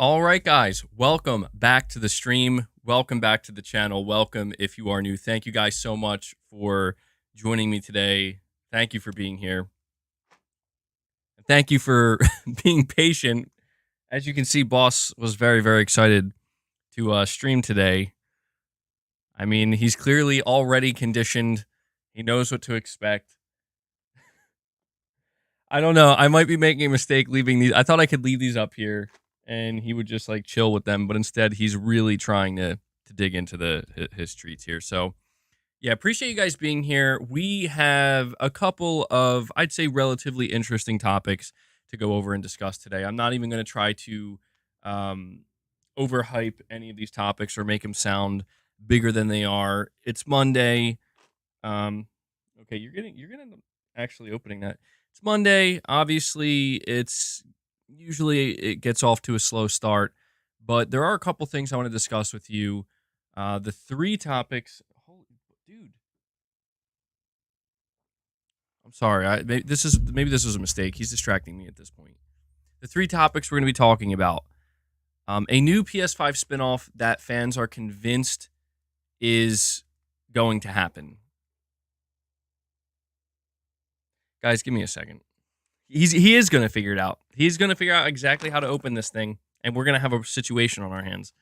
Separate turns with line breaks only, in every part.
All right, guys, welcome back to the stream. Welcome back to the channel. Welcome if you are new. Thank you guys so much for joining me today. Thank you for being here. And thank you for being patient. As you can see, Boss was very, very excited to stream today. I mean, he's clearly already conditioned. He knows what to expect. I don't know. I might be making a mistake leaving these. I thought I could leave these up here and he would just like chill with them, but instead he's really trying to dig into his treats here. So yeah, appreciate you guys being here. We have a couple of, I'd say, relatively interesting topics to go over and discuss today. I'm not even going to try to um, overhype any of these topics or make them sound bigger than they are. It's Monday. Okay, you're getting actually opening that. It's Monday. Obviously, it's usually it gets off to a slow start, but there are a couple things I want to discuss with you. The three topics. Holy dude, I'm sorry. Maybe this was a mistake. He's distracting me at this point. The three topics we're going to be talking about: a new PS5 spinoff that fans are convinced is going to happen. Guys, give me a second. He is going to figure it out. He's going to figure out exactly how to open this thing, and we're going to have a situation on our hands.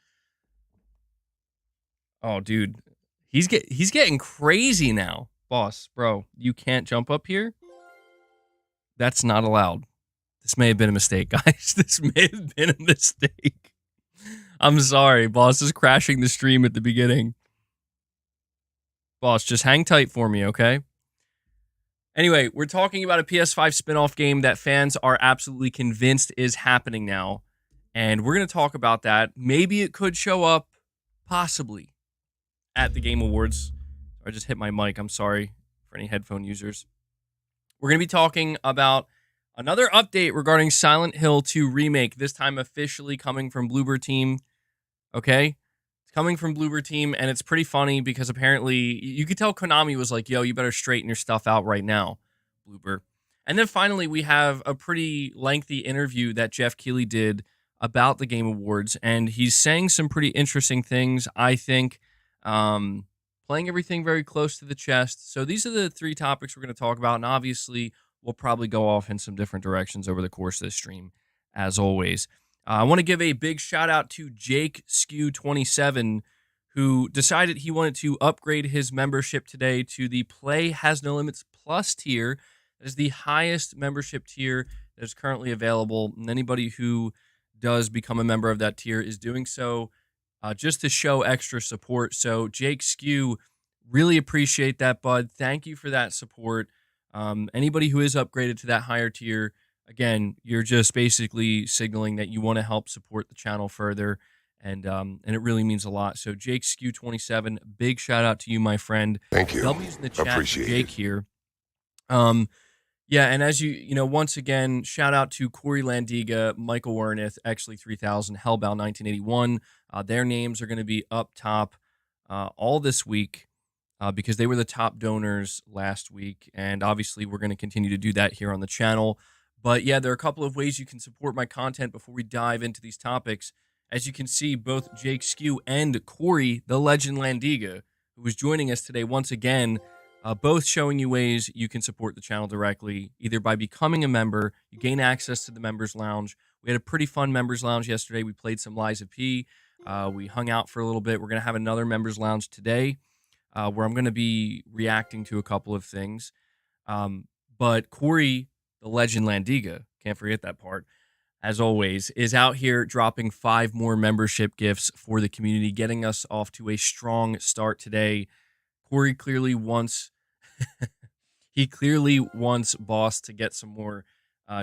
Oh, dude. He's getting crazy now. Boss, bro, you can't jump up here? That's not allowed. This may have been a mistake, guys. This may have been a mistake. I'm sorry. Boss is crashing the stream at the beginning. Boss, just hang tight for me, okay? Anyway, we're talking about a PS5 spin-off game that fans are absolutely convinced is happening now. And we're going to talk about that. Maybe it could show up, possibly, at the Game Awards. I just hit my mic. I'm sorry for any headphone users. We're going to be talking about another update regarding Silent Hill 2 Remake, this time officially coming from Bloober Team. Okay? It's coming from Bloober Team, and it's pretty funny because apparently you could tell Konami was like, yo, you better straighten your stuff out right now, Bloober. And then finally, we have a pretty lengthy interview that Jeff Keighley did about the Game Awards, and he's saying some pretty interesting things, I think. Playing everything very close to the chest. So these are the three topics we're going to talk about, and obviously we'll probably go off in some different directions over the course of this stream, as always. I want to give a big shout out to Jake Skew27, who decided he wanted to upgrade his membership today to the Play Has No Limits Plus tier. That is the highest membership tier that is currently available, and anybody who does become a member of that tier is doing so just to show extra support. So Jake Skew, really appreciate that, bud. Thank you for that support. Anybody who is upgraded to that higher tier, again, you're just basically signaling that you want to help support the channel further, and it really means a lot. So Jake Skew 27, big shout out to you, my friend.
Thank you.
W's in the chat
Appreciate
for Jake
it.
here. Yeah, and as you know, once again, shout out to Corey Landiga, Michael Werneth, Exley 3000, Hellbound 1981. Their names are going to be up top all this week because they were the top donors last week, and obviously we're going to continue to do that here on the channel. But yeah, there are a couple of ways you can support my content before we dive into these topics. As you can see, both Jake Skew and Corey, the legend Landiga, who is joining us today once again, both showing you ways you can support the channel directly, either by becoming a member. You gain access to the members lounge. We had a pretty fun members lounge yesterday. We played some Lies of P. We hung out for a little bit. We're going to have another members lounge today where I'm going to be reacting to a couple of things. But Corey, the legend Landiga, can't forget that part, as always, is out here dropping 5 more membership gifts for the community, getting us off to a strong start today. Corey clearly wants Boss to get some more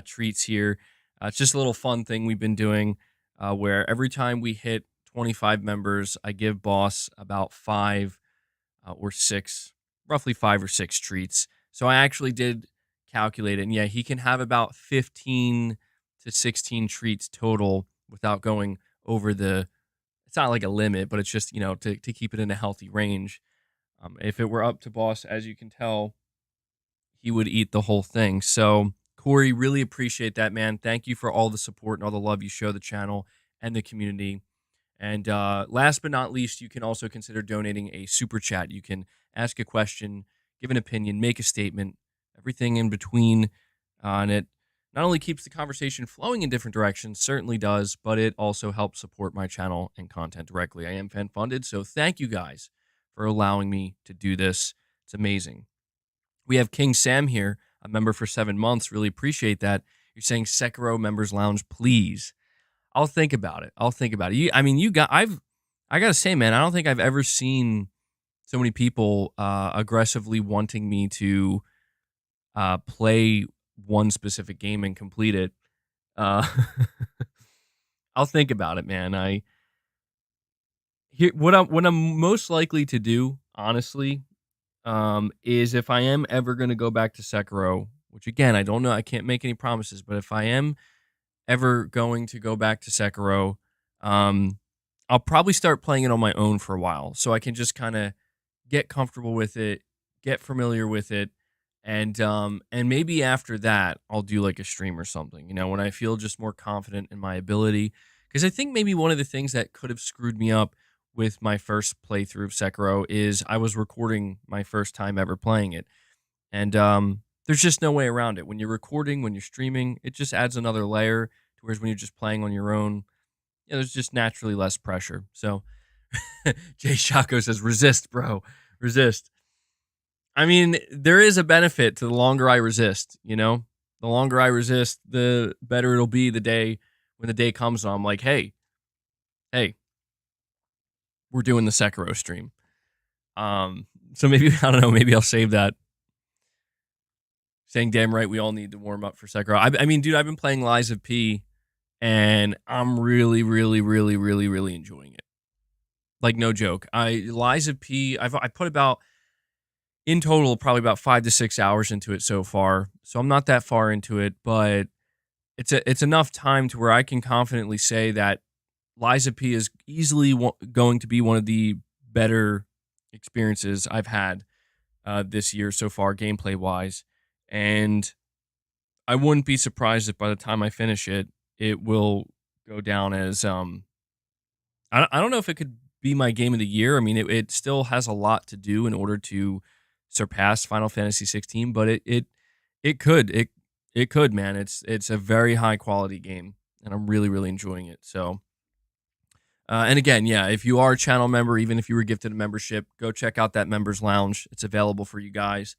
treats here. It's just a little fun thing we've been doing where every time we hit 25 members, I give Boss about 5 or 6, roughly 5 or 6 treats. So I actually did calculate it, and yeah, he can have about 15 to 16 treats total without going over the, it's not like a limit, but it's just, you know, to keep it in a healthy range. If it were up to Boss, as you can tell, he would eat the whole thing. So, Corey, really appreciate that, man. Thank you for all the support and all the love you show the channel and the community. And last but not least, you can also consider donating a super chat. You can ask a question, give an opinion, make a statement, everything in between. And it not only keeps the conversation flowing in different directions, certainly does, but it also helps support my channel and content directly. I am fan funded, so thank you guys for allowing me to do this. It's amazing. We have King Sam here, a member for 7 months. Really appreciate that. You're saying Sekiro Members Lounge, please. I'll think about it. I'll think about it. I gotta say, man, I don't think I've ever seen so many people aggressively wanting me to play one specific game and complete it. Uh, I'll think about it, man. What I'm most likely to do, honestly, is if I am ever going to go back to Sekiro, which again I don't know, I can't make any promises, but if I am ever going to go back to Sekiro, I'll probably start playing it on my own for a while, so I can just kind of get comfortable with it, get familiar with it, and maybe after that I'll do like a stream or something. You know, when I feel just more confident in my ability, because I think maybe one of the things that could have screwed me up with my first playthrough of Sekiro is I was recording my first time ever playing it, and there's just no way around it. When you're recording, when you're streaming, it just adds another layer. Whereas when you're just playing on your own, there's just naturally less pressure. So Jay Shako says, resist, bro. Resist. I mean, there is a benefit to the longer I resist, you know? The longer I resist, the better it'll be the day when the day comes and I'm like, hey, we're doing the Sekiro stream. So maybe, I don't know, maybe I'll save that. Saying damn right, we all need to warm up for Sekiro. I mean, dude, I've been playing Lies of P, and I'm really, really, really, really, really enjoying it. Like, no joke. Lies of P, I put about, in total, probably about 5 to 6 hours into it so far. So I'm not that far into it, but it's enough time to where I can confidently say that Lies of P is easily going to be one of the better experiences I've had this year so far, gameplay-wise. And I wouldn't be surprised if by the time I finish it, it will go down as I don't know if it could be my game of the year. I mean, it still has a lot to do in order to surpass Final Fantasy 16, but it could, man. It's a very high quality game, and I'm really, really enjoying it. So, and again, yeah, if you are a channel member, even if you were gifted a membership, go check out that members lounge. It's available for you guys.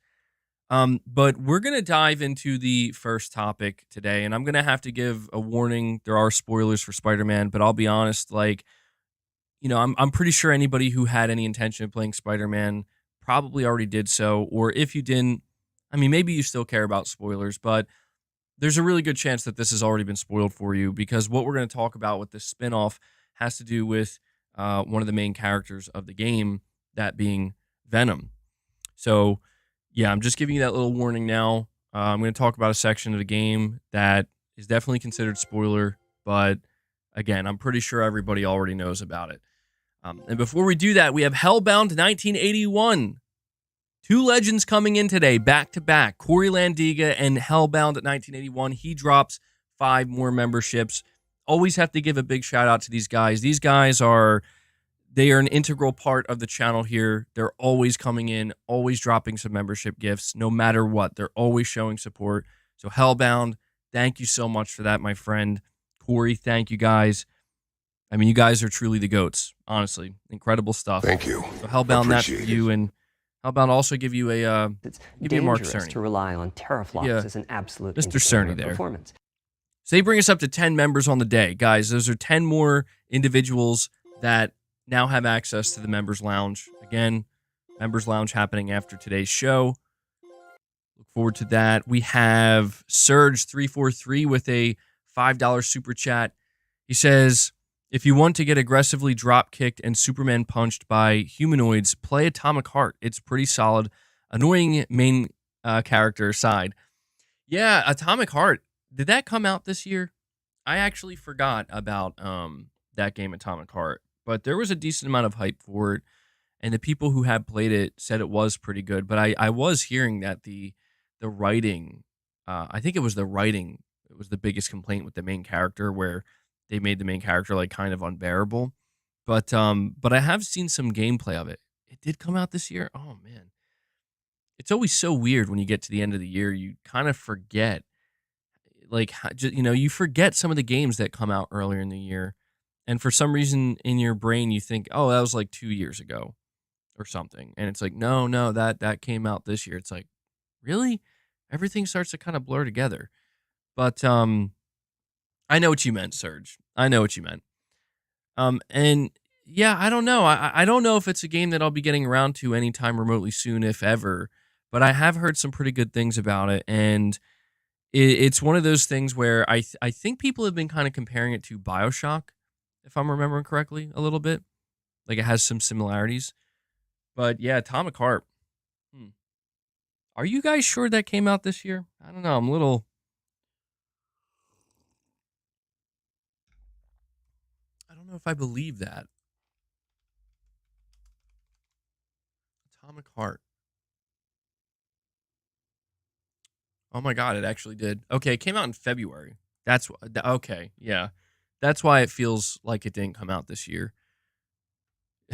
But we're going to dive into the first topic today, and I'm going to have to give a warning. There are spoilers for Spider-Man, but I'll be honest, like, you know, I'm pretty sure anybody who had any intention of playing Spider-Man probably already did so, or if you didn't, I mean, maybe you still care about spoilers, but there's a really good chance that this has already been spoiled for you, because what we're going to talk about with this spin-off has to do with one of the main characters of the game, that being Venom. So, yeah, I'm just giving you that little warning now. I'm going to talk about a section of the game that is definitely considered spoiler, but again, I'm pretty sure everybody already knows about it. And before we do that, we have Hellbound 1981. Two legends coming in today, back to back. Corey Landiga and Hellbound 1981. He drops 5 more memberships. Always have to give a big shout out to these guys. These guys are an integral part of the channel here. They're always coming in, always dropping some membership gifts, no matter what. They're always showing support. So Hellbound, thank you so much for that, my friend. Corey, thank you guys. I mean, you guys are truly the GOATs, honestly. Incredible stuff.
Thank you.
So Hellbound, that's for you. And Hellbound also give you a
it's
give you a Mark
dangerous
Cerny.
to rely on teraflops
Yeah.
as an absolute
Mr.
indicator
Cerny
of
there.
performance.
So they bring us up to 10 members on the day. Guys, those are 10 more individuals that now have access to the Members Lounge. Again, Members Lounge happening after today's show. Look forward to that. We have Surge343 with a $5 super chat. He says, if you want to get aggressively drop-kicked and Superman punched by humanoids, play Atomic Heart. It's pretty solid. Annoying main character aside. Yeah, Atomic Heart. Did that come out this year? I actually forgot about that game, Atomic Heart. But there was a decent amount of hype for it, and the people who had played it said it was pretty good. But I was hearing that the writing, I think it was the writing, it was the biggest complaint with the main character, where they made the main character like kind of unbearable. But I have seen some gameplay of it. It did come out this year. Oh man, it's always so weird when you get to the end of the year. You kind of forget, like, you forget some of the games that come out earlier in the year, and for some reason in your brain you think, oh, that was like 2 years ago or something, and it's like, no, no, that came out this year. It's like, really? Everything starts to kind of blur together. But I know what you meant, Serge. I know what you meant. And yeah, I don't know. I don't know if it's a game that I'll be getting around to anytime remotely soon, if ever. But I have heard some pretty good things about it, and it's one of those things where I think people have been kind of comparing it to BioShock, if I'm remembering correctly, a little bit. Like it has some similarities. But yeah, Atomic Heart. Hmm. Are you guys sure that came out this year? I don't know. I'm a little. I don't know if I believe that. Atomic Heart. Oh my god, it actually did. Okay, it came out in February. Okay, yeah. That's why it feels like it didn't come out this year.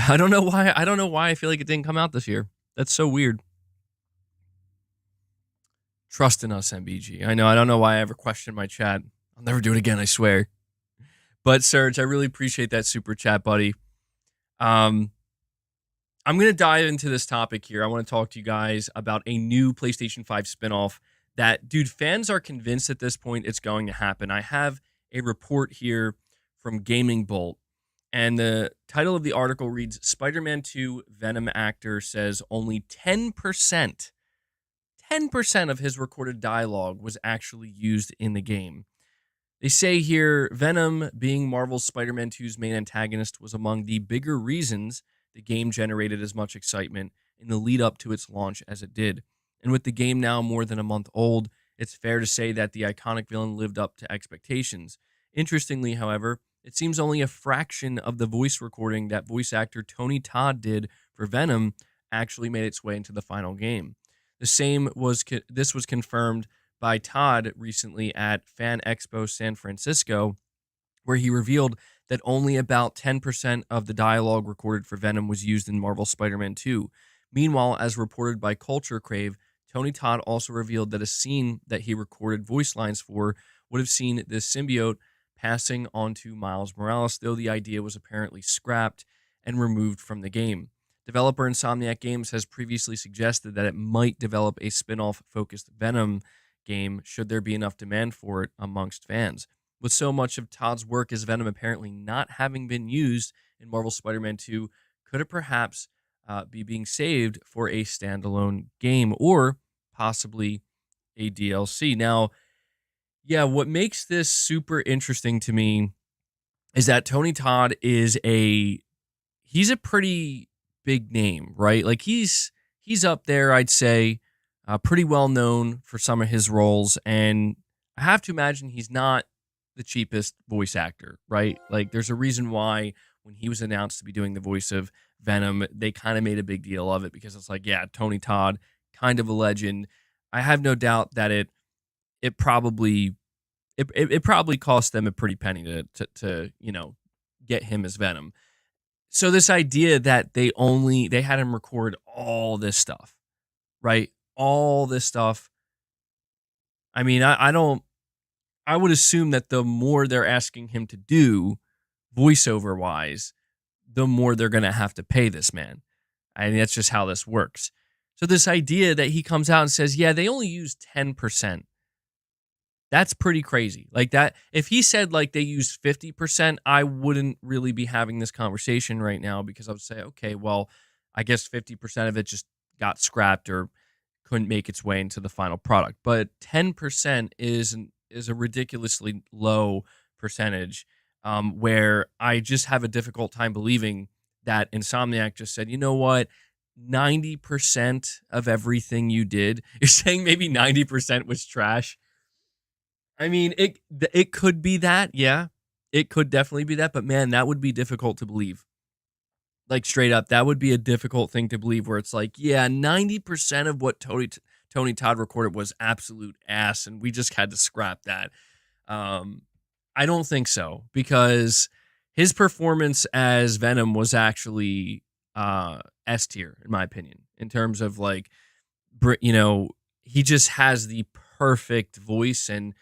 I don't know why. I don't know why I feel like it didn't come out this year. That's so weird. Trust in us, MBG. I know. I don't know why I ever questioned my chat. I'll never do it again, I swear. But Serge, I really appreciate that super chat, buddy. I'm going to dive into this topic here. I want to talk to you guys about a new PlayStation 5 spinoff that, dude, fans are convinced at this point it's going to happen. I have a report here from Gaming Bolt, and the title of the article reads, Spider-Man 2 Venom actor says only 10% of his recorded dialogue was actually used in the game. They say here, Venom, being Marvel's Spider-Man 2's main antagonist, was among the bigger reasons the game generated as much excitement in the lead up to its launch as it did. And with the game now more than a month old, it's fair to say that the iconic villain lived up to expectations. Interestingly, however, it seems only a fraction of the voice recording that voice actor Tony Todd did for Venom actually made its way into the final game. This was confirmed by Todd recently at Fan Expo San Francisco, where he revealed that only about 10% of the dialogue recorded for Venom was used in Marvel's Spider-Man 2. Meanwhile, as reported by Culture Crave, Tony Todd also revealed that a scene that he recorded voice lines for would have seen this symbiote passing on to Miles Morales, though the idea was apparently scrapped and removed from the game. Developer Insomniac Games has previously suggested that it might develop a spin-off focused Venom game should there be enough demand for it amongst fans. With so much of Todd's work as Venom apparently not having been used in Marvel's Spider-Man 2, could it perhaps be being saved for a standalone game or possibly a DLC? Now, yeah, what makes this super interesting to me is that Tony Todd he's a pretty big name, right? Like he's up there, I'd say, pretty well known for some of his roles, and I have to imagine he's not the cheapest voice actor, right? Like there's a reason why when he was announced to be doing the voice of Venom, they kind of made a big deal of it because it's like, yeah, Tony Todd, kind of a legend. I have no doubt that it probably cost them a pretty penny to get him as Venom. So this idea that they had him record all this stuff, right? All this stuff. I mean, I would assume that the more they're asking him to do voiceover wise, the more they're going to have to pay this man. I mean, that's just how this works. So this idea that he comes out and says, yeah, they only use 10%. That's pretty crazy. Like that, if he said like they use 50%, I wouldn't really be having this conversation right now because I would say, okay, well, I guess 50% of it just got scrapped or couldn't make its way into the final product. But 10% is a ridiculously low percentage, where I just have a difficult time believing that Insomniac just said, you know what, 90% of everything you did, you're saying maybe 90% was trash. I mean, it could be that, yeah. It could definitely be that, but man, that would be difficult to believe. Like straight up, that would be a difficult thing to believe where it's like, yeah, 90% of what Tony Todd recorded was absolute ass and we just had to scrap that. I don't think so, because his performance as Venom was actually S tier in my opinion, in terms of like, you know, he just has the perfect voice, and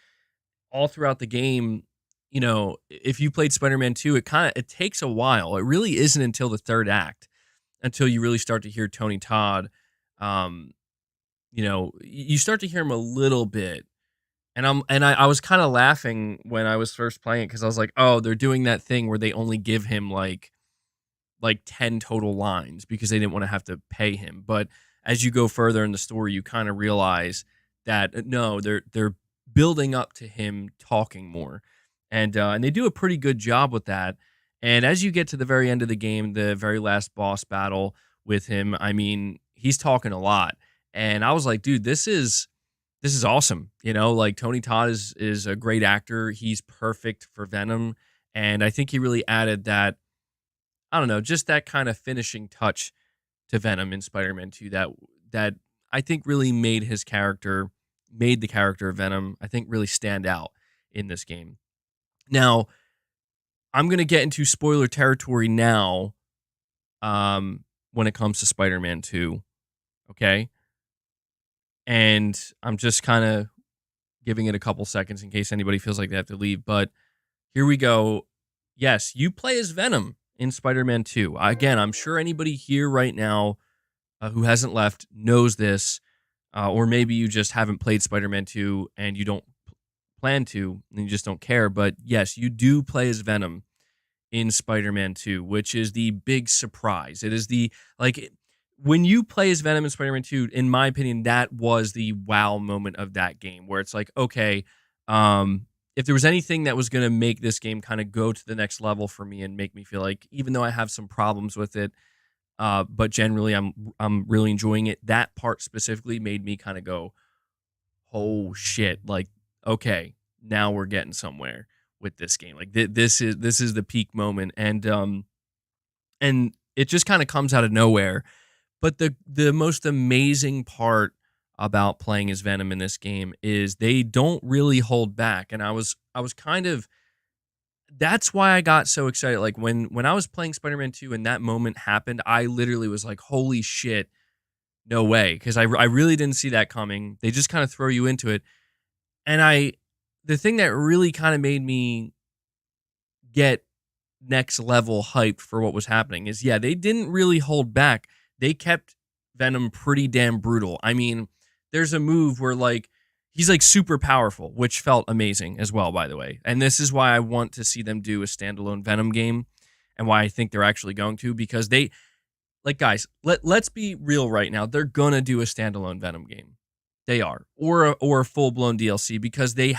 all throughout the game, you know, if you played Spider-Man 2, it takes a while. It really isn't until the third act until you really start to hear Tony Todd. Um, you know, you start to hear him a little bit, and I was kind of laughing when I was first playing it, because I was like, oh, they're doing that thing where they only give him like 10 total lines because they didn't want to have to pay him. But as you go further in the story, you kind of realize that no, they're building up to him talking more, and they do a pretty good job with that. And as you get to the very end of the game, the very last boss battle with him, I mean, he's talking a lot, and I was like, dude, this is awesome. You know, like Tony Todd is a great actor. He's perfect for Venom, and I think he really added that, I don't know, just that kind of finishing touch to Venom in Spider-Man 2 that I think really made the character of Venom, I think, really stand out in this game. Now, I'm going to get into spoiler territory now, when it comes to Spider-Man 2, okay? And I'm just kind of giving it a couple seconds in case anybody feels like they have to leave, but here we go. Yes, you play as Venom in Spider-Man 2. Again, I'm sure anybody here right now who hasn't left knows this, or maybe you just haven't played Spider-Man 2 and you don't plan to, and you just don't care. But yes, you do play as Venom in Spider-Man 2, which is the big surprise. It is when you play as Venom in Spider-Man 2, in my opinion, that was the wow moment of that game, where it's like, okay, if there was anything that was going to make this game kind of go to the next level for me and make me feel like, even though I have some problems with it, but generally I'm really enjoying it, that part specifically made me kind of go, oh shit, like, okay, now we're getting somewhere with this game. Like this is the peak moment, and it just kind of comes out of nowhere. But the most amazing part about playing as Venom in this game is they don't really hold back. And I was kind of, that's why I got so excited. Like when I was playing Spider-Man 2 and that moment happened, I literally was like, holy shit, no way. Because I really didn't see that coming. They just kind of throw you into it. And the thing that really kind of made me get next level hyped for what was happening is, yeah, they didn't really hold back. They kept Venom pretty damn brutal. I mean, there's a move where like he's like super powerful, which felt amazing as well, by the way. And this is why I want to see them do a standalone Venom game, and why I think they're actually going to, because they, like, guys, let's be real right now. They're gonna do a standalone Venom game. They are, or a full blown DLC, because they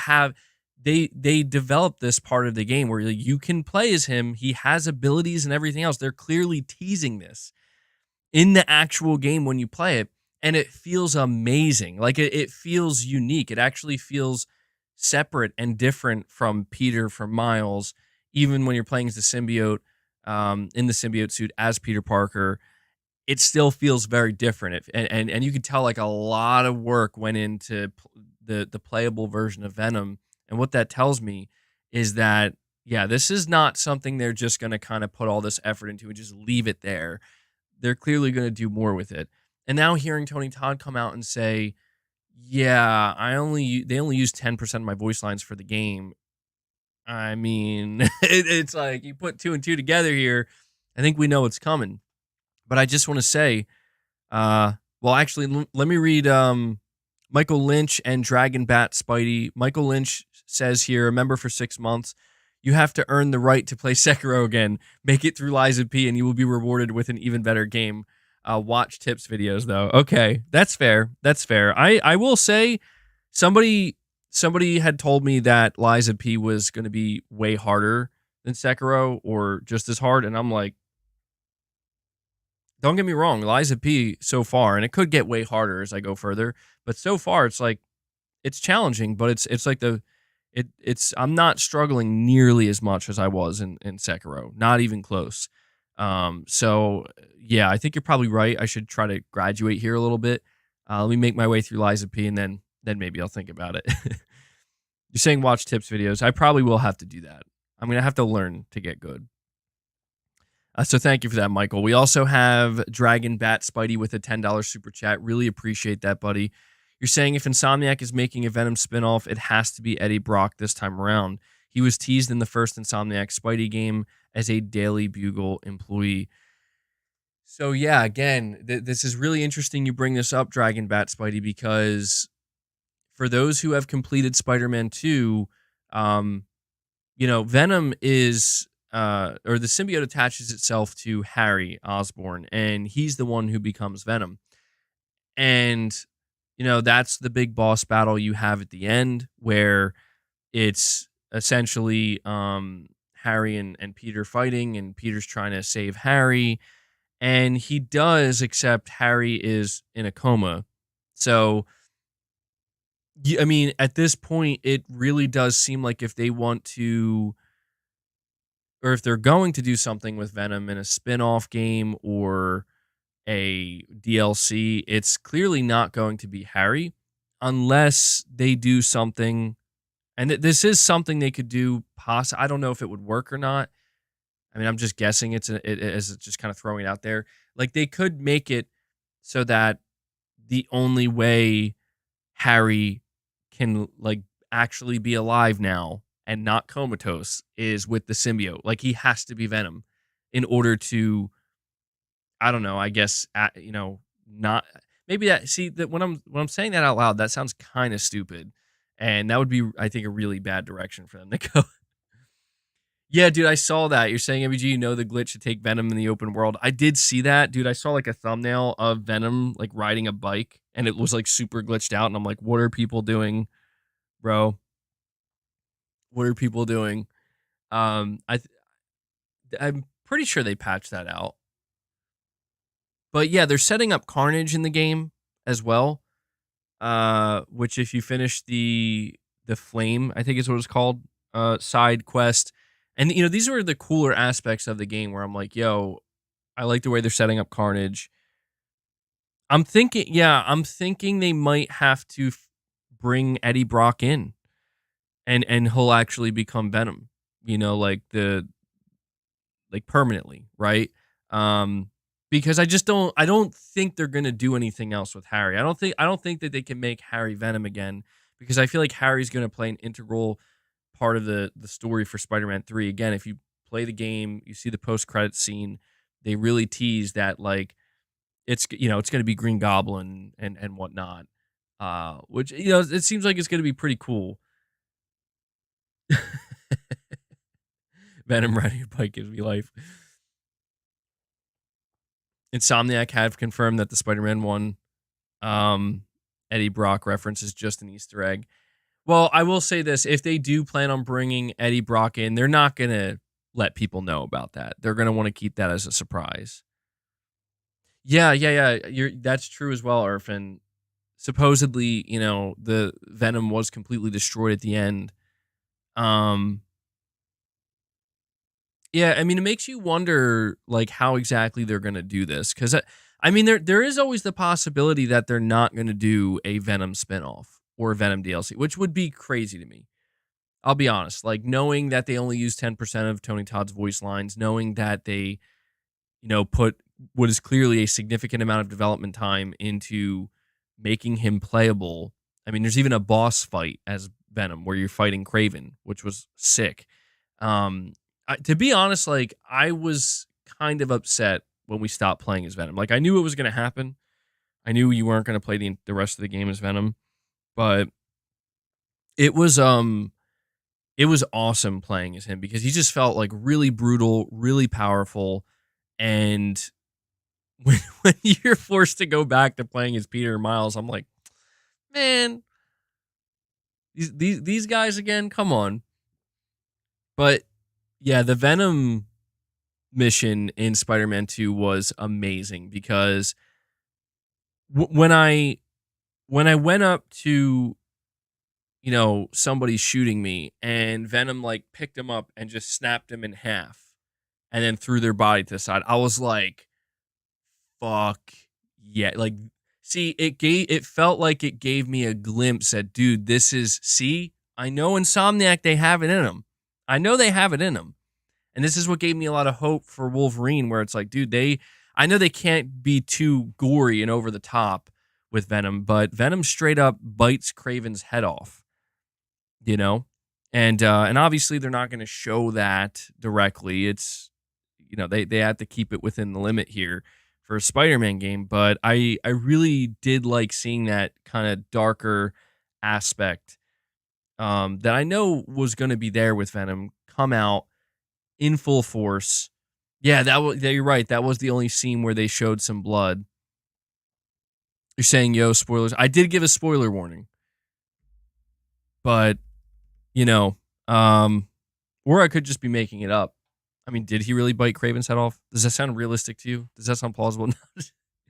developed this part of the game where you can play as him. He has abilities and everything else. They're clearly teasing this in the actual game when you play it, and it feels amazing. Like it feels unique. It actually feels separate and different from Peter, from Miles, even when you're playing as the symbiote, in the symbiote suit as Peter Parker. It still feels very different. And you can tell like a lot of work went into the playable version of Venom. And what that tells me is that, yeah, this is not something they're just going to kind of put all this effort into and just leave it there. They're clearly going to do more with it. And now hearing Tony Todd come out and say, yeah, they only use 10% of my voice lines for the game. I mean, it's like you put two and two together here. I think we know what's coming. But I just want to say, well, actually, let me read Michael Lynch and Dragon Bat Spidey. Michael Lynch says here, a member for 6 months. You have to earn the right to play Sekiro again. Make it through Liza P, and you will be rewarded with an even better game. Watch tips videos, though. Okay, that's fair. That's fair. I will say, somebody had told me that Liza P was going to be way harder than Sekiro, or just as hard, and I'm like, don't get me wrong, Liza P so far, and it could get way harder as I go further, but so far it's like, it's challenging, but it's like I'm not struggling nearly as much as I was in Sekiro. Not even close. So yeah, I think you're probably right. I should try to graduate here a little bit. Let me make my way through Liza P, and then maybe I'll think about it. You're saying watch tips videos. I probably will have to do that. I'm going to have to learn to get good. So thank you for that, Michael. We also have Dragon Bat Spidey with a $10 super chat. Really appreciate that, buddy. You're saying if Insomniac is making a Venom spinoff, it has to be Eddie Brock this time around. He was teased in the first Insomniac Spidey game as a Daily Bugle employee. So yeah, again, this is really interesting you bring this up, Dragon Bat Spidey, because for those who have completed Spider-Man 2, Venom is or the symbiote attaches itself to Harry Osborn, and he's the one who becomes Venom. And that's the big boss battle you have at the end, where it's essentially Harry and Peter fighting, and Peter's trying to save Harry, and he does, except Harry is in a coma. So I mean, at this point, it really does seem like if they want to, or if they're going to do something with Venom in a spin-off game or a DLC, it's clearly not going to be Harry unless they do something. And this is something they could do. I don't know if it would work or not. I mean, I'm just guessing it's just kind of throwing it out there. Like, they could make it so that the only way Harry can actually be alive now and not comatose is with the symbiote. Like, he has to be Venom in order to, I don't know, I guess, not maybe that. See, that when I'm saying that out loud, that sounds kind of stupid, and that would be, I think, a really bad direction for them to go. Yeah, dude, I saw that. You're saying, MBG, the glitch to take Venom in the open world. I did see that, dude. I saw a thumbnail of Venom riding a bike, and it was super glitched out, and I'm like, what are people doing, bro? What are people doing? I'm pretty sure they patched that out. But yeah, they're setting up Carnage in the game as well. Which, if you finish the Flame, I think is what it's called, side quest. And these are the cooler aspects of the game where I'm like, yo, I like the way they're setting up Carnage. I'm thinking they might have to bring Eddie Brock in, and he'll actually become Venom, permanently, right? Because I don't think they're gonna do anything else with Harry. I don't think that they can make Harry Venom again, because I feel like Harry's gonna play an integral part of the story for Spider-Man 3. Again, if you play the game, you see the post-credit scene, they really tease that it's it's gonna be Green Goblin and whatnot. Which it seems like it's gonna be pretty cool. Venom riding a bike gives me life. Insomniac have confirmed that the Spider-Man 1 Eddie Brock reference is just an Easter egg. Well, I will say this. If they do plan on bringing Eddie Brock in, they're not going to let people know about that. They're going to want to keep that as a surprise. Yeah. That's true as well, Irfan. Supposedly, the Venom was completely destroyed at the end. Yeah, I mean, it makes you wonder, how exactly they're going to do this. Because, I mean, there is always the possibility that they're not going to do a Venom spinoff or a Venom DLC, which would be crazy to me. I'll be honest. Knowing that they only use 10% of Tony Todd's voice lines, knowing that they, put what is clearly a significant amount of development time into making him playable. I mean, there's even a boss fight as Venom where you're fighting Kraven, which was sick. To be honest, I was kind of upset when we stopped playing as Venom. I knew it was going to happen. I knew you weren't going to play the rest of the game as Venom, but it was awesome playing as him because he just felt really brutal, really powerful, and when you're forced to go back to playing as Peter and Miles, I'm like, man, these guys again, come on. But yeah, the Venom mission in Spider-Man 2 was amazing because when I went up to somebody shooting me and Venom picked him up and just snapped him in half and then threw their body to the side, I was like, fuck yeah. See, it felt like it gave me a glimpse at, dude, this is, see, I know Insomniac, they have it in them. I know they have it in them. And this is what gave me a lot of hope for Wolverine, where it's like, dude, I know they can't be too gory and over the top with Venom, but Venom straight up bites Kraven's head off, you know? And obviously they're not going to show that directly. It's, they have to keep it within the limit here for a Spider-Man game, but I really did like seeing that kind of darker aspect that I know was going to be there with Venom come out in full force. Yeah, you're right. That was the only scene where they showed some blood. You're saying, yo, spoilers. I did give a spoiler warning. But, or I could just be making it up. I mean, did he really bite Kraven's head off? Does that sound realistic to you? Does that sound plausible?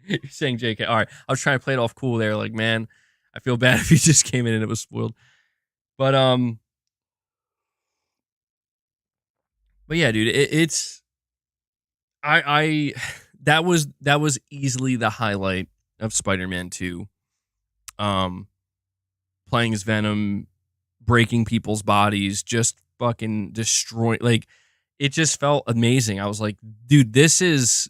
You're saying JK. All right. I was trying to play it off cool there. Like, man, I feel bad if he just came in and it was spoiled. But yeah, dude, it's that was easily the highlight of Spider-Man 2. Playing as Venom, breaking people's bodies, just fucking destroying. Like, it just felt amazing. I was like, dude, this is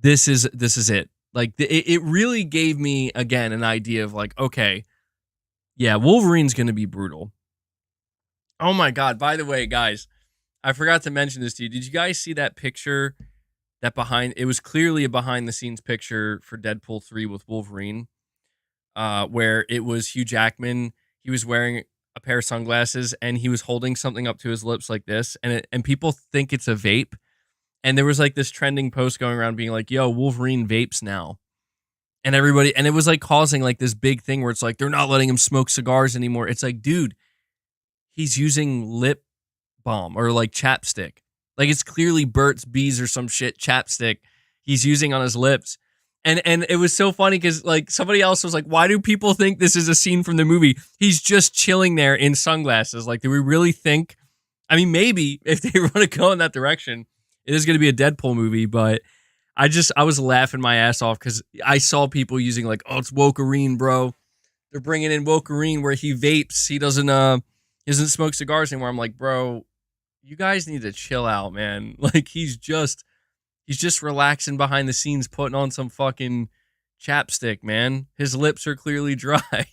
it. Like, it really gave me again an idea of like, okay, yeah, Wolverine's gonna be brutal. Oh my god! By the way, guys, I forgot to mention this to you. Did you guys see that picture? It was clearly a behind the scenes picture for Deadpool 3 with Wolverine, where it was Hugh Jackman. He was wearing a pair of sunglasses and he was holding something up to his lips like this, and people think it's a vape. And there was like this trending post going around being like, yo, Wolverine vapes now. And it was like causing like this big thing where it's like, they're not letting him smoke cigars anymore. It's like, dude, he's using lip balm or like chapstick. Like, it's clearly Burt's Bees or some shit chapstick he's using on his lips. And it was so funny because like somebody else was like, why do people think this is a scene from the movie? He's just chilling there in sunglasses. Like, do we really think? I mean, maybe if they want to go in that direction, it is going to be a Deadpool movie. But I was laughing my ass off because I saw people using like, oh, it's Wolverine, bro. They're bringing in Wolverine where he vapes. He doesn't smoke cigars anymore. I'm like, bro, you guys need to chill out, man. Like, he's just relaxing behind the scenes, putting on some fucking chapstick, man. His lips are clearly dry.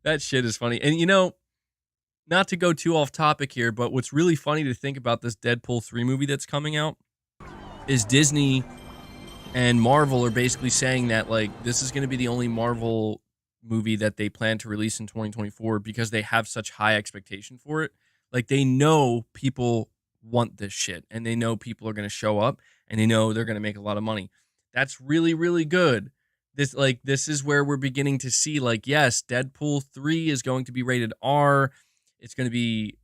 That shit is funny. And not to go too off topic here, but what's really funny to think about this Deadpool 3 movie that's coming out is Disney and Marvel are basically saying that like this is going to be the only Marvel movie that they plan to release in 2024 because they have such high expectation for it. Like, they know people want this shit and they know people are going to show up and they know they're going to make a lot of money. That's really, really good. This is where we're beginning to see like, yes, Deadpool 3 is going to be rated R. It's going to be,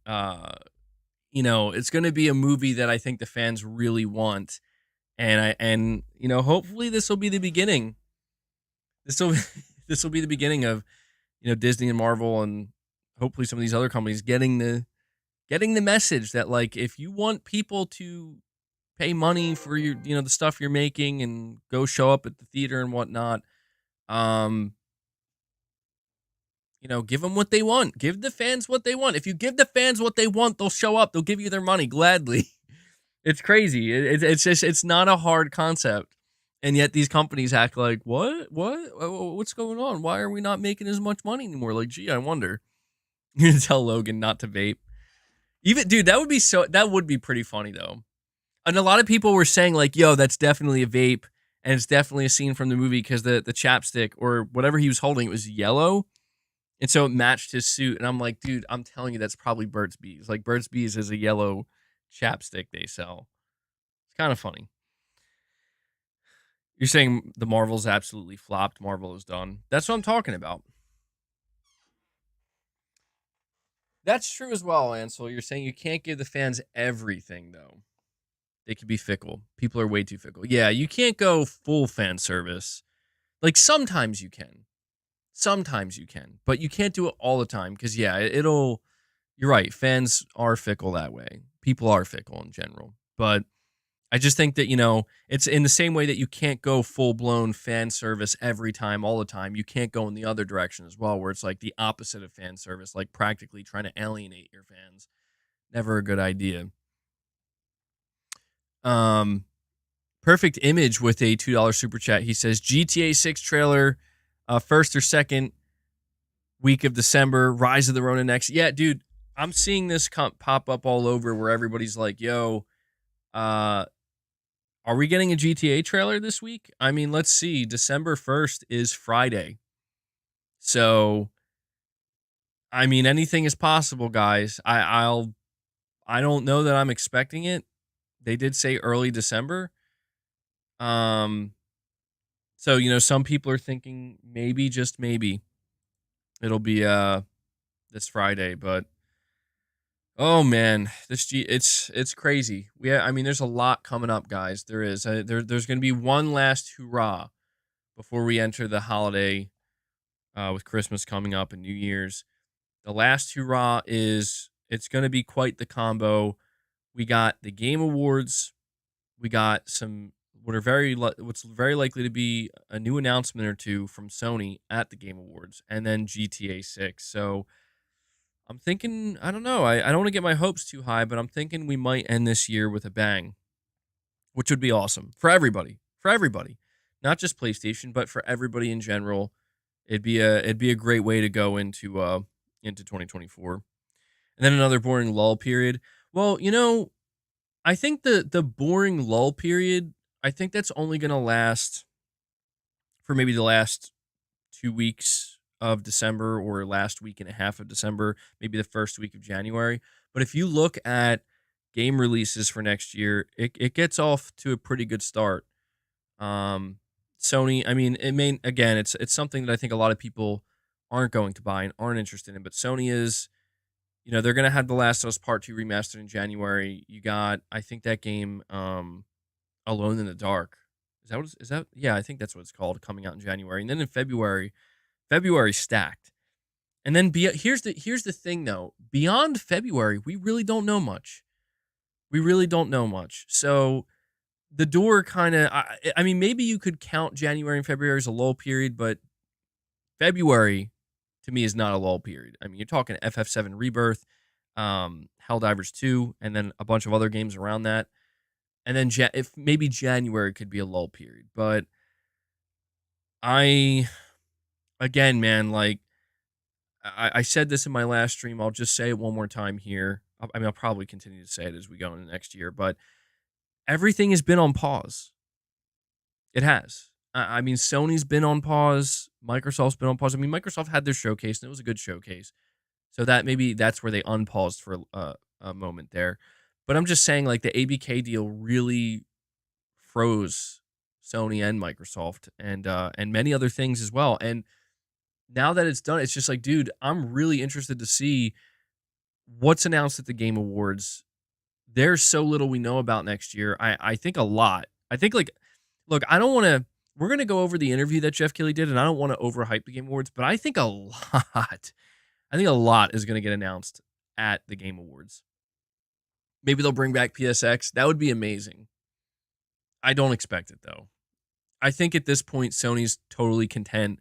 it's going to be a movie that I think the fans really want. And hopefully this will be the beginning. This will be the beginning of, Disney and Marvel and hopefully some of these other companies getting the message that like, if you want people to pay money for your, the stuff you're making and go show up at the theater and whatnot, give them what they want. Give the fans what they want. If you give the fans what they want, they'll show up. They'll give you their money gladly. It's crazy. It's not a hard concept. And yet these companies act like, what's going on? Why are we not making as much money anymore? Like, gee, I wonder. You're going to tell Logan not to vape. Even, dude, that would be pretty funny though. And a lot of people were saying like, yo, that's definitely a vape. And it's definitely a scene from the movie because the chapstick or whatever he was holding, it was yellow. And so it matched his suit. And I'm like, dude, I'm telling you, that's probably Burt's Bees. Like, Burt's Bees is a yellow chapstick they sell. It's kind of funny. You're saying the Marvel's absolutely flopped. Marvel is done. That's what I'm talking about. That's true as well, Ansel. You're saying you can't give the fans everything, though. They can be fickle. People are way too fickle. Yeah, you can't go full fan service. Like, sometimes you can. But you can't do it all the time because, yeah, you're right. Fans are fickle that way. People are fickle in general. But I just think that, it's in the same way that you can't go full blown fan service every time, all the time. You can't go in the other direction as well, where it's like the opposite of fan service, like practically trying to alienate your fans. Never a good idea. Perfect Image with a $2 super chat. He says GTA 6 trailer, first or second week of December, Rise of the Ronin next. Yeah, dude, I'm seeing this pop up all over where everybody's like, yo, are we getting a GTA trailer this week? I mean, let's see. December 1st is Friday. So, I mean, anything is possible, guys. I don't know that I'm expecting it. They did say early December. So, some people are thinking maybe, just maybe, it'll be this Friday, but oh man, it's crazy. I mean, there's a lot coming up, guys. There is. There's going to be one last hurrah before we enter the holiday, with Christmas coming up and New Year's. The last hurrah it's going to be quite the combo. We got the Game Awards. We got what's very likely to be a new announcement or two from Sony at the Game Awards, and then GTA 6. So I'm thinking, I don't know, I don't want to get my hopes too high, but I'm thinking we might end this year with a bang, which would be awesome for everybody, not just PlayStation, but for everybody in general. It'd be a great way to go into 2024. And then another boring lull period. Well, I think the boring lull period, I think that's only going to last for maybe the last 2 weeks of December, or last week and a half of December, maybe the first week of January. But if you look at game releases for next year, it gets off to a pretty good start. Sony, I mean, it's something that I think a lot of people aren't going to buy and aren't interested in, but Sony is. They're going to have The Last of Us Part 2 remastered in January. You got, I think, that game, Alone in the Dark. Is that? Yeah, I think that's what it's called, coming out in January. And then in February stacked. And then here's the thing, though. Beyond February, we really don't know much. So the door kind of, I mean, maybe you could count January and February as a lull period, but February, to me, is not a lull period. I mean, you're talking FF7 Rebirth, Helldivers 2, and then a bunch of other games around that. And then if maybe January could be a lull period. But again, man, like I said this in my last stream, I'll just say it one more time here. I mean, I'll probably continue to say it as we go into next year, but everything has been on pause. It has. I mean, Sony's been on pause. Microsoft's been on pause. I mean, Microsoft had their showcase, and it was a good showcase. So that's where they unpaused for a moment there. But I'm just saying, like, the ABK deal really froze Sony and Microsoft, and many other things as well. And now that it's done, it's just like, dude, I'm really interested to see what's announced at the Game Awards. There's so little we know about next year. I think a lot. I think, like, look, I don't want to. We're going to go over the interview that Jeff Keighley did, and I don't want to overhype the Game Awards, but I think a lot is going to get announced at the Game Awards. Maybe they'll bring back PSX. That would be amazing. I don't expect it, though. I think at this point, Sony's totally content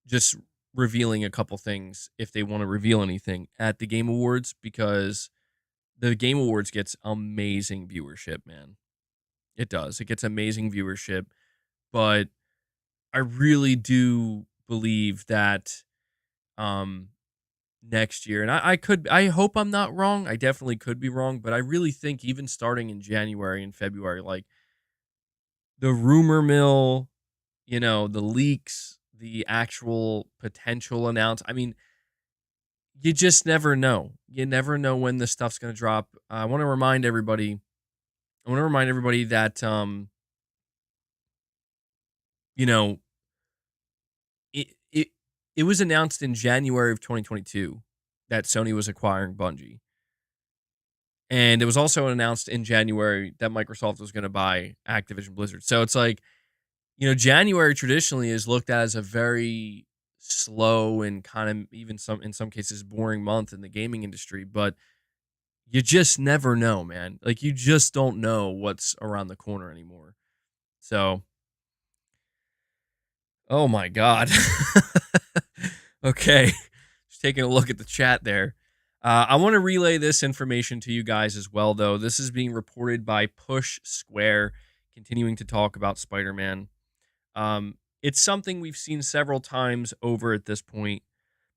just revealing a couple things, if they want to reveal anything, at the Game Awards, because the Game Awards gets amazing viewership, man. It does. It gets amazing viewership. But I really do believe that next year, and I hope I'm not wrong. I definitely could be wrong, but I really think even starting in January and February, like, the rumor mill, the leaks, the actual potential I mean, you just never know. You never know when this stuff's going to drop. I want to remind everybody that it was announced in January of 2022 that Sony was acquiring Bungie. And it was also announced in January that Microsoft was going to buy Activision Blizzard. So it's like, January traditionally is looked at as a very slow and kind of even in some cases boring month in the gaming industry. But, you just never know, man. Like, you just don't know what's around the corner anymore. So, oh my God. Okay. Just taking a look at the chat there. I want to relay this information to you guys as well, though. This is being reported by Push Square, continuing to talk about Spider-Man. It's something we've seen several times over at this point,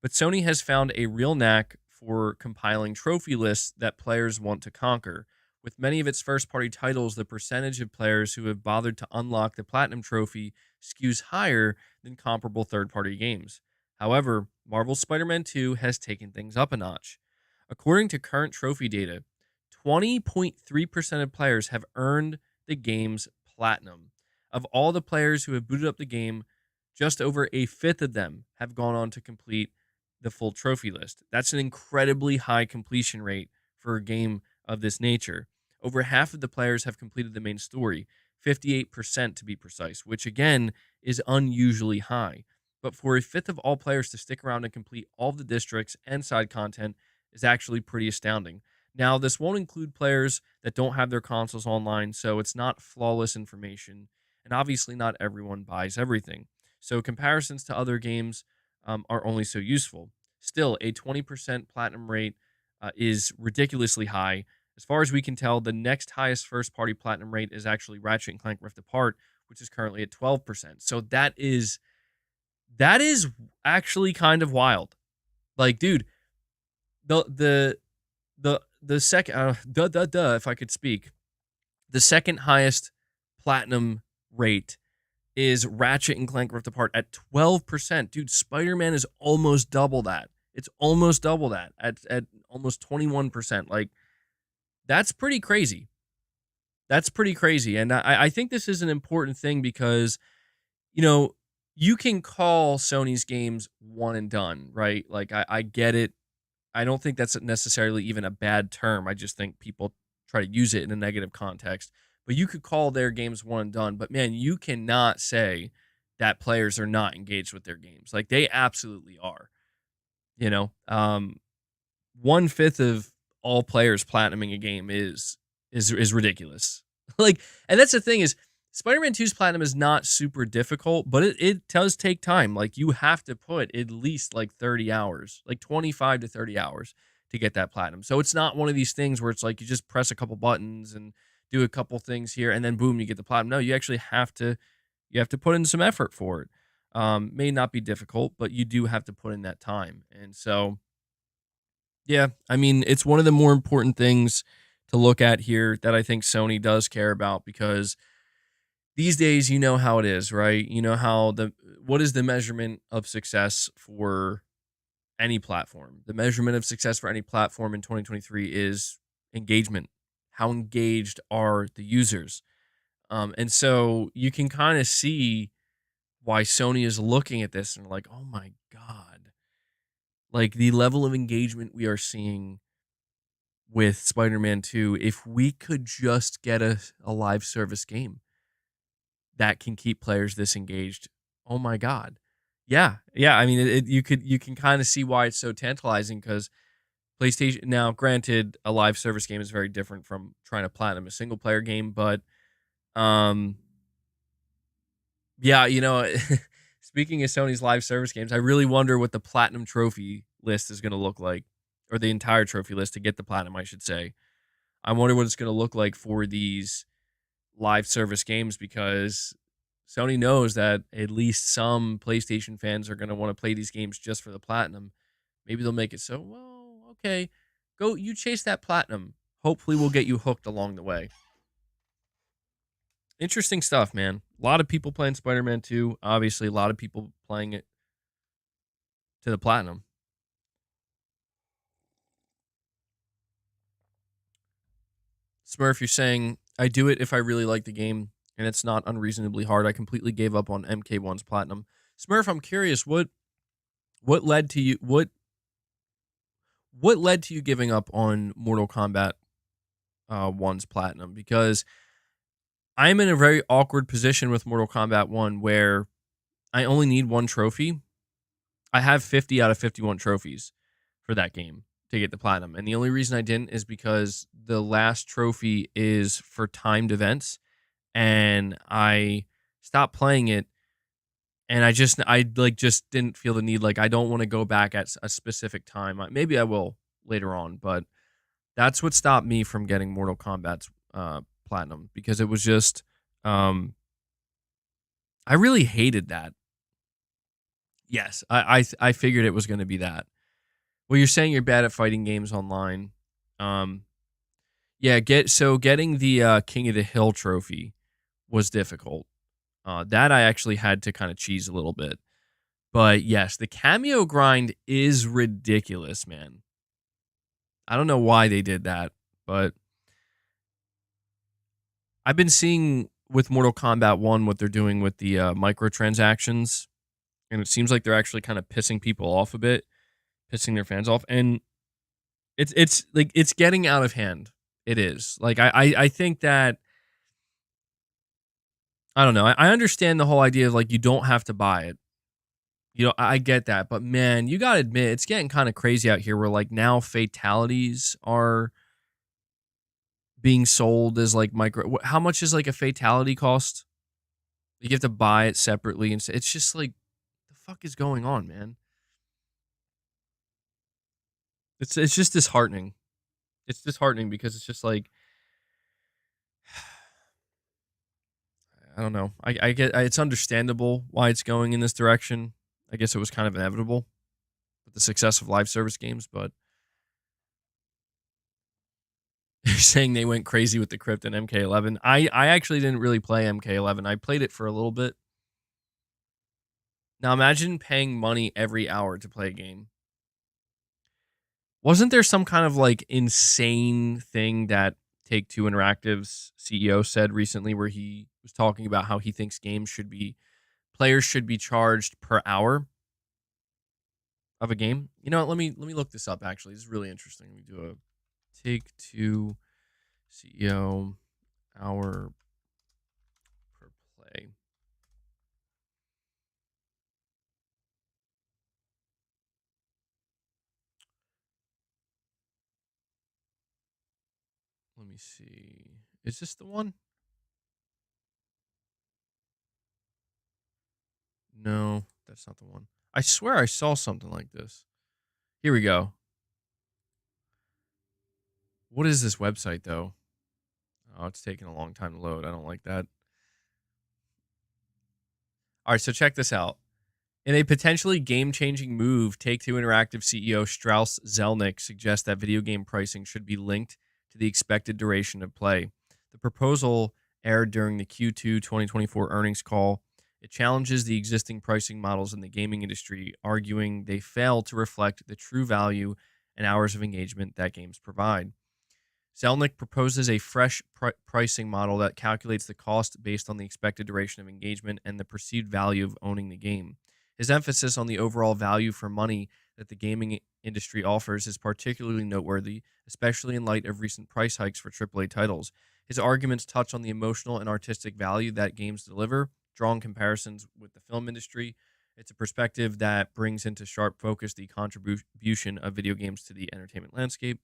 but Sony has found a real knack for compiling trophy lists that players want to conquer. With many of its first party titles, the percentage of players who have bothered to unlock the Platinum Trophy skews higher than comparable third party games. However, Marvel's Spider Man 2 has taken things up a notch. According to current trophy data, 20.3% of players have earned the game's Platinum. Of all the players who have booted up the game, just over a fifth of them have gone on to complete the full trophy list. That's an incredibly high completion rate for a game of this nature. Over half of the players have completed the main story, 58% to be precise, which again is unusually high. But for a fifth of all players to stick around and complete all of the districts and side content is actually pretty astounding. Now, this won't include players that don't have their consoles online, so it's not flawless information. And obviously, not everyone buys everything. So comparisons to other games are only so useful. Still, a 20% platinum rate is ridiculously high. As far as we can tell, the next highest first-party platinum rate is actually Ratchet and Clank Rift Apart, which is currently at 12%. So that is actually kind of wild. Like, dude, the second if I could speak, the second highest platinum rate is Ratchet and Clank Rift Apart at 12%. Dude, Spider-Man is almost double that. It's almost double that at almost 21%. Like, that's pretty crazy. That's pretty crazy. And I think this is an important thing because, you can call Sony's games one and done, right? Like, I get it. I don't think that's necessarily even a bad term. I just think people try to use it in a negative context. But you could call their games one and done. But man, you cannot say that players are not engaged with their games. Like, they absolutely are. 1/5 of all players platinuming a game is ridiculous. Like, and that's the thing is, Spider-Man 2's platinum is not super difficult, but it does take time. Like, you have to put at least like 30 hours, like 25 to 30 hours to get that platinum. So it's not one of these things where it's like you just press a couple buttons and do a couple things here and then boom, you get the platinum. No, you actually have to put in some effort for it. May not be difficult, but you do have to put in that time. And so, yeah, I mean, it's one of the more important things to look at here that I think Sony does care about because these days, you know how it is, right? You know how what is the measurement of success for any platform? The measurement of success for any platform in 2023 is engagement. How engaged are the users? And so you can kind of see why Sony is looking at this and like, oh my God, like the level of engagement we are seeing with Spider-Man 2, if we could just get a live service game that can keep players this engaged. Oh my God. Yeah. I mean, you can kind of see why it's so tantalizing because PlayStation, now granted, a live service game is very different from trying to platinum a single player game, but yeah, speaking of Sony's live service games, I really wonder what the platinum trophy list is going to look like, or the entire trophy list to get the platinum, I should say. I wonder what it's going to look like for these live service games because Sony knows that at least some PlayStation fans are going to want to play these games just for the platinum. Maybe they'll make it so, well, okay, go, you chase that platinum. Hopefully we'll get you hooked along the way. Interesting stuff, man. A lot of people playing Spider-Man 2. Obviously, a lot of people playing it to the platinum. Smurf, you're saying, I do it if I really like the game, and it's not unreasonably hard. I completely gave up on MK1's platinum. Smurf, I'm curious, what led to you giving up on Mortal Kombat 1's platinum? Because I'm in a very awkward position with Mortal Kombat 1 where I only need one trophy. I have 50 out of 51 trophies for that game to get the platinum. And the only reason I didn't is because the last trophy is for timed events, and I stopped playing it, and I like just didn't feel the need. Like, I don't want to go back at a specific time. Maybe I will later on, but that's what stopped me from getting Mortal Kombat's platinum, because it was just I really hated that. Yes, I figured it was going to be that. Well, you're saying you're bad at fighting games online. Um, yeah, getting the King of the Hill trophy was difficult. That I actually had to kind of cheese a little bit. But yes, the cameo grind is ridiculous, man. I don't know why they did that, but I've been seeing with Mortal Kombat 1 what they're doing with the microtransactions, and it seems like they're actually kind of pissing people off a bit, pissing their fans off, and it's like it's getting out of hand. It is. Like I think that I don't know. I understand the whole idea of like you don't have to buy it. You know, I get that, but man, you gotta admit it's getting kind of crazy out here where like now fatalities are being sold as like micro. How much is like a fatality cost? You have to buy it separately, and it's just like the fuck is going on, man. It's just disheartening. It's disheartening because it's just like I don't know. I get it's understandable why it's going in this direction. I guess it was kind of inevitable with the success of live service games, but you're saying they went crazy with the crypt and MK11. I actually didn't really play MK11. I played it for a little bit. Now imagine paying money every hour to play a game. Wasn't there some kind of like insane thing that Take-Two Interactive's CEO said recently where he was talking about how he thinks players should be charged per hour of a game? You know what? Let me look this up actually. This is really interesting. Let me do a Take-Two CEO hour per play. Let me see. Is this the one? No, that's not the one. I swear I saw something like this. Here we go. What is this website though? Oh, it's taking a long time to load. I don't like that. All right, so check this out. In a potentially game-changing move, Take-Two Interactive CEO Strauss Zelnick suggests that video game pricing should be linked to the expected duration of play. The proposal aired during the Q2 2024 earnings call. It challenges the existing pricing models in the gaming industry, arguing they fail to reflect the true value and hours of engagement that games provide. Zelnick proposes a fresh pricing model that calculates the cost based on the expected duration of engagement and the perceived value of owning the game. His emphasis on the overall value for money that the gaming industry offers is particularly noteworthy, especially in light of recent price hikes for AAA titles. His arguments touch on the emotional and artistic value that games deliver, drawing comparisons with the film industry. It's a perspective that brings into sharp focus the contribution of video games to the entertainment landscape.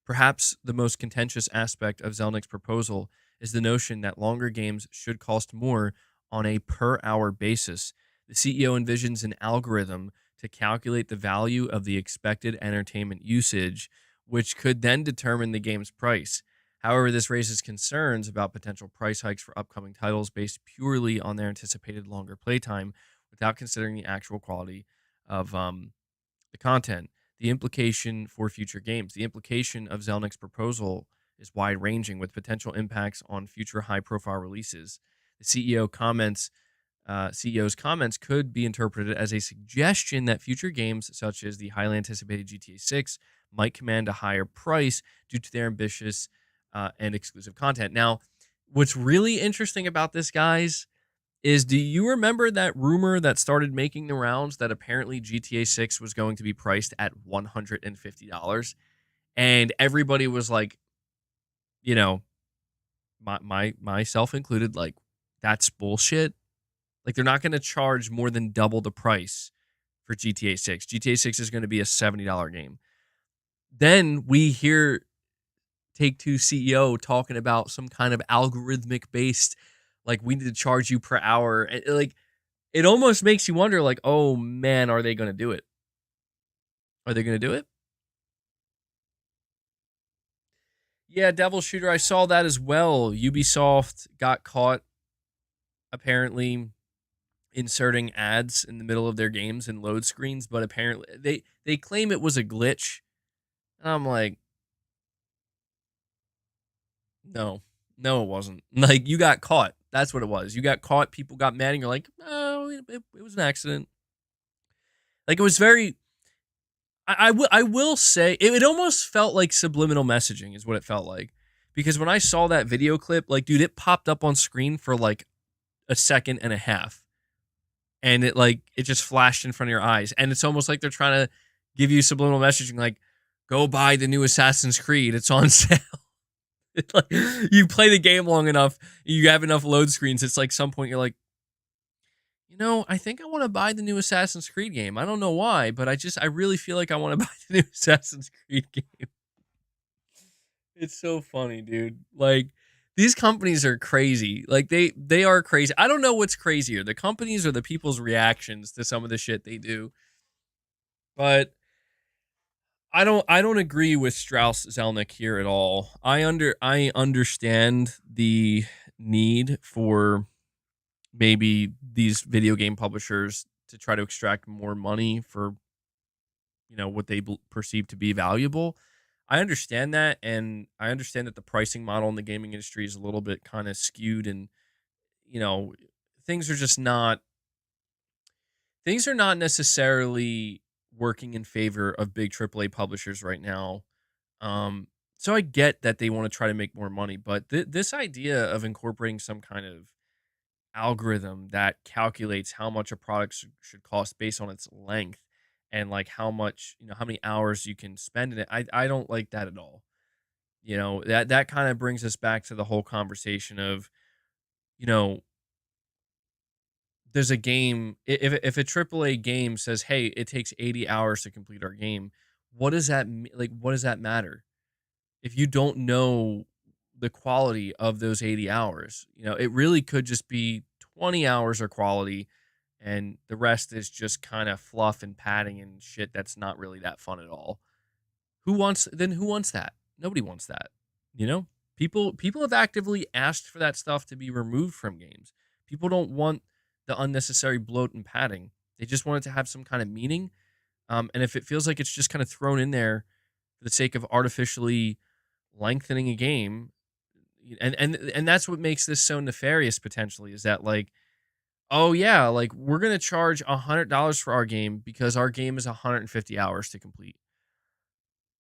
Perhaps the most contentious aspect of Zelnick's proposal is the notion that longer games should cost more on a per hour basis. The CEO envisions an algorithm to calculate the value of the expected entertainment usage, which could then determine the game's price. However, this raises concerns about potential price hikes for upcoming titles based purely on their anticipated longer playtime without considering the actual quality of the content. The implication for future games. The implication of Zelnick's proposal is wide ranging with potential impacts on future high profile releases. The CEO's comments could be interpreted as a suggestion that future games, such as the highly anticipated GTA 6, might command a higher price due to their ambitious and exclusive content. Now, what's really interesting about this, guys, is do you remember that rumor that started making the rounds that apparently GTA 6 was going to be priced at $150? And everybody was like, you know, myself included, like, that's bullshit. Like, they're not going to charge more than double the price for GTA 6. GTA 6 is going to be a $70 game. Then we hear Take-Two CEO talking about some kind of algorithmic based, like, we need to charge you per hour. And like, it almost makes you wonder, like, oh man, are they going to do it? Are they going to do it? Yeah, Devil Shooter, I saw that as well. Ubisoft got caught apparently inserting ads in the middle of their games and load screens, but apparently they claim it was a glitch. And I'm like, no, no, it wasn't. Like, you got caught. That's what it was. You got caught. People got mad, and you're like, no, it was an accident. Like, it was very. I will say it almost felt like subliminal messaging is what it felt like, because when I saw that video clip, like, dude, it popped up on screen for like a second and a half, and it just flashed in front of your eyes, and it's almost like they're trying to give you subliminal messaging, like, go buy the new Assassin's Creed, it's on sale. It's like, you play the game long enough, you have enough load screens, it's like some point you're like, I think I want to buy the new Assassin's Creed game. I don't know why, but I really feel like I want to buy the new Assassin's Creed game. It's so funny, dude. Like, these companies are crazy. Like, they are crazy. I don't know what's crazier, the companies or the people's reactions to some of the shit they do. But I don't agree with Strauss Zelnick here at all. I understand the need for maybe these video game publishers to try to extract more money for what they perceive to be valuable. I understand that, and I understand that the pricing model in the gaming industry is a little bit kind of skewed, and you know things are just not things are not necessarily working in favor of big AAA publishers right now. So I get that they want to try to make more money, but this idea of incorporating some kind of algorithm that calculates how much a product should cost based on its length, and like how much, how many hours you can spend in it, I don't like that at all. That kind of brings us back to the whole conversation of, you know, there's a game, if a AAA game says, hey, it takes 80 hours to complete our game, what does that like, what does that matter if you don't know the quality of those 80 hours? It really could just be 20 hours are quality, and the rest is just kind of fluff and padding and shit that's not really that fun at all. Who wants that? Nobody wants that. You know? People have actively asked for that stuff to be removed from games. People don't want the unnecessary bloat and padding. They just want it to have some kind of meaning. And if it feels like it's just kind of thrown in there for the sake of artificially lengthening a game, and that's what makes this so nefarious potentially, is that, like, oh yeah, like, we're gonna charge $100 for our game because our game is 150 hours to complete.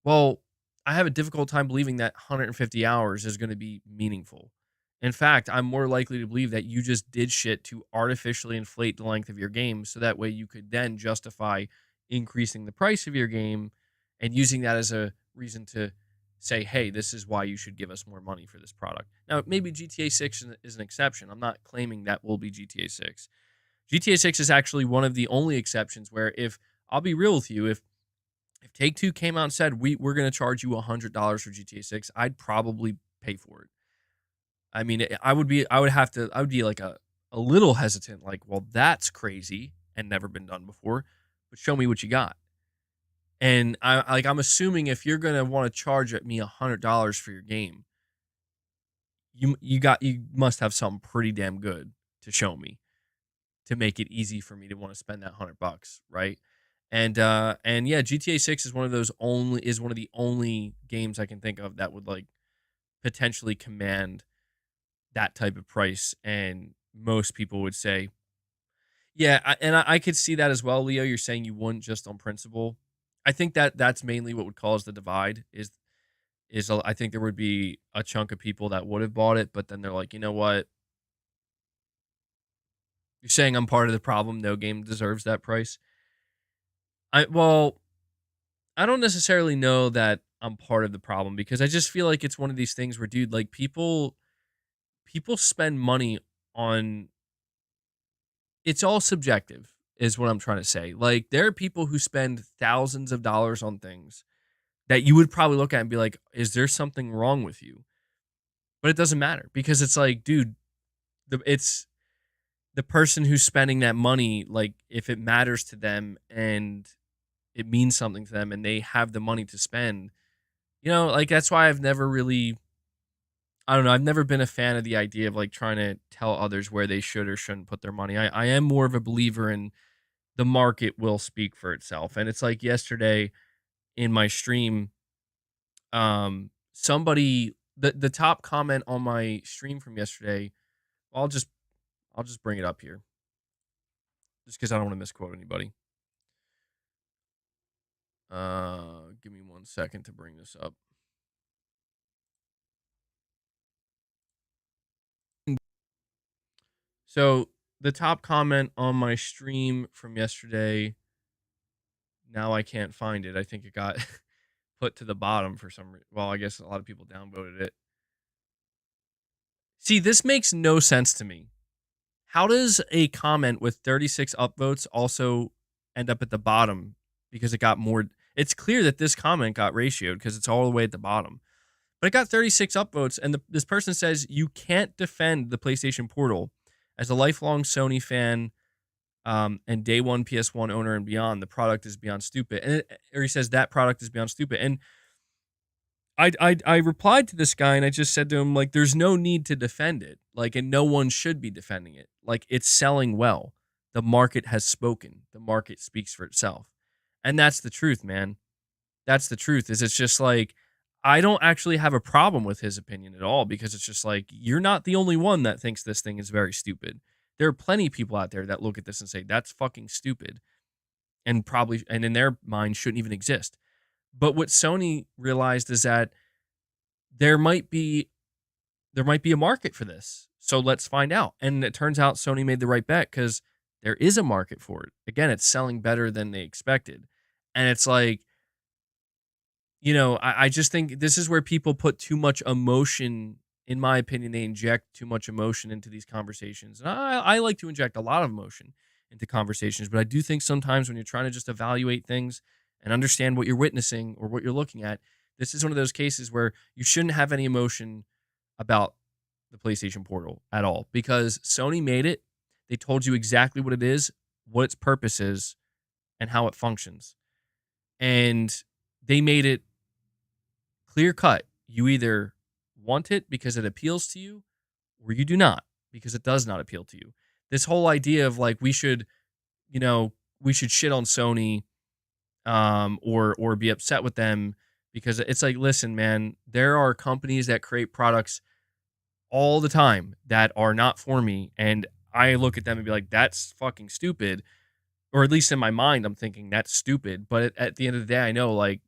Well, I have a difficult time believing that 150 hours is going to be meaningful. In fact, I'm more likely to believe that you just did shit to artificially inflate the length of your game so that way you could then justify increasing the price of your game and using that as a reason to say, hey, this is why you should give us more money for this product. Now, maybe GTA 6 is an exception. I'm not claiming that will be GTA 6. GTA 6 is actually one of the only exceptions where, if I'll be real with you, if Take-Two came out and said, we're going to charge you $100 for GTA 6, I'd probably pay for it. I mean, I would be like a little hesitant, like, well, that's crazy and never been done before, but show me what you got. And I'm assuming if you're going to want to charge at me $100 for your game, you must have something pretty damn good to show me to make it easy for me to want to spend that $100, right? And yeah, GTA 6 is one of the only games I can think of that would, like, potentially command that type of price. And most people would say, yeah, I could see that as well, Leo. You're saying you wouldn't just on principle. I think that's mainly what would cause the divide. I think there would be a chunk of people that would have bought it, but then they're like, you know what? You're saying I'm part of the problem. No game deserves that price. Well, I don't necessarily know that I'm part of the problem, because I just feel like it's one of these things where, dude, like, people spend money on, it's all subjective. is what I'm trying to say. Like, there are people who spend thousands of dollars on things that you would probably look at and be like, "Is there something wrong with you?" But it doesn't matter because it's like, dude, it's the person who's spending that money, like, if it matters to them and it means something to them and they have the money to spend, like, that's why I've never really I don't know, I've never been a fan of the idea of, like, trying to tell others where they should or shouldn't put their money. I am more of a believer in the market will speak for itself, and it's like yesterday in my stream, somebody the top comment on my stream from yesterday, I'll just bring it up here just because I don't wanna misquote anybody. Give me 1 second to bring this up. So, the top comment on my stream from yesterday, now I can't find it. I think it got put to the bottom for some reason. Well, I guess a lot of people downvoted it. See, this makes no sense to me. How does a comment with 36 upvotes also end up at the bottom because it got more? It's clear that this comment got ratioed because it's all the way at the bottom. But it got 36 upvotes, and this person says you can't defend the PlayStation Portal. As a lifelong Sony fan and day one PS1 owner and beyond, the product is beyond stupid. Or he says that product is beyond stupid. And I replied to this guy and I just said to him, like, there's no need to defend it. Like, and no one should be defending it. Like, it's selling well. The market has spoken. The market speaks for itself. And that's the truth, man. That's the truth. It's just like, I don't actually have a problem with his opinion at all because it's just like, you're not the only one that thinks this thing is very stupid. There are plenty of people out there that look at this and say, that's fucking stupid. And probably, and in their mind, shouldn't even exist. But what Sony realized is that there might be a market for this. So let's find out. And it turns out Sony made the right bet because there is a market for it. Again, it's selling better than they expected. And it's like, I just think this is where people put too much emotion. In my opinion, they inject too much emotion into these conversations. And I like to inject a lot of emotion into conversations, but I do think sometimes when you're trying to just evaluate things and understand what you're witnessing or what you're looking at, this is one of those cases where you shouldn't have any emotion about the PlayStation Portal at all because Sony made it. They told you exactly what it is, what its purpose is, and how it functions. And they made it clear cut. You either want it because it appeals to you or you do not because it does not appeal to you. This whole idea of like we should shit on Sony or be upset with them because it's like, listen, man, there are companies that create products all the time that are not for me, and I look at them and be like, that's fucking stupid. Or at least in my mind, I'm thinking that's stupid. But at the end of the day, I know like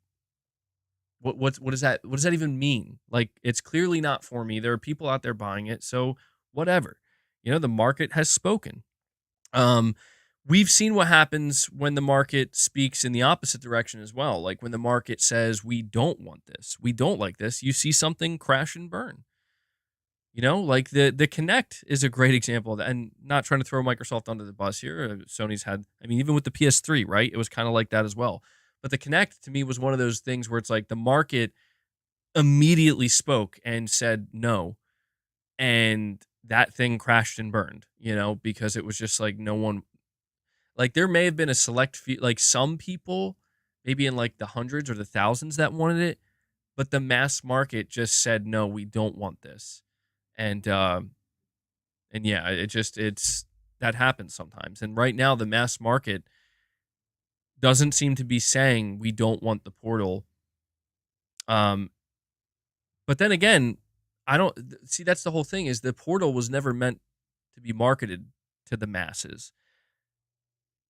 what does that even mean? Like, it's clearly not for me. There are people out there buying it, so whatever. The market has spoken. We've seen what happens when the market speaks in the opposite direction as well. Like when the market says we don't want this, we don't like this, you see something crash and burn. Like the Kinect is a great example of that. And not trying to throw Microsoft under the bus here. Sony's had, I mean, even with the PS3, right? It was kind of like that as well. But the Kinect to me was one of those things where it's like the market immediately spoke and said no. And that thing crashed and burned, because it was just like no one, like there may have been a select few, like some people, maybe in like the hundreds or the thousands that wanted it, but the mass market just said, no, we don't want this. And yeah, it's that happens sometimes. And right now the mass market doesn't seem to be saying we don't want the portal. But then again, I don't see that's the whole thing is the portal was never meant to be marketed to the masses.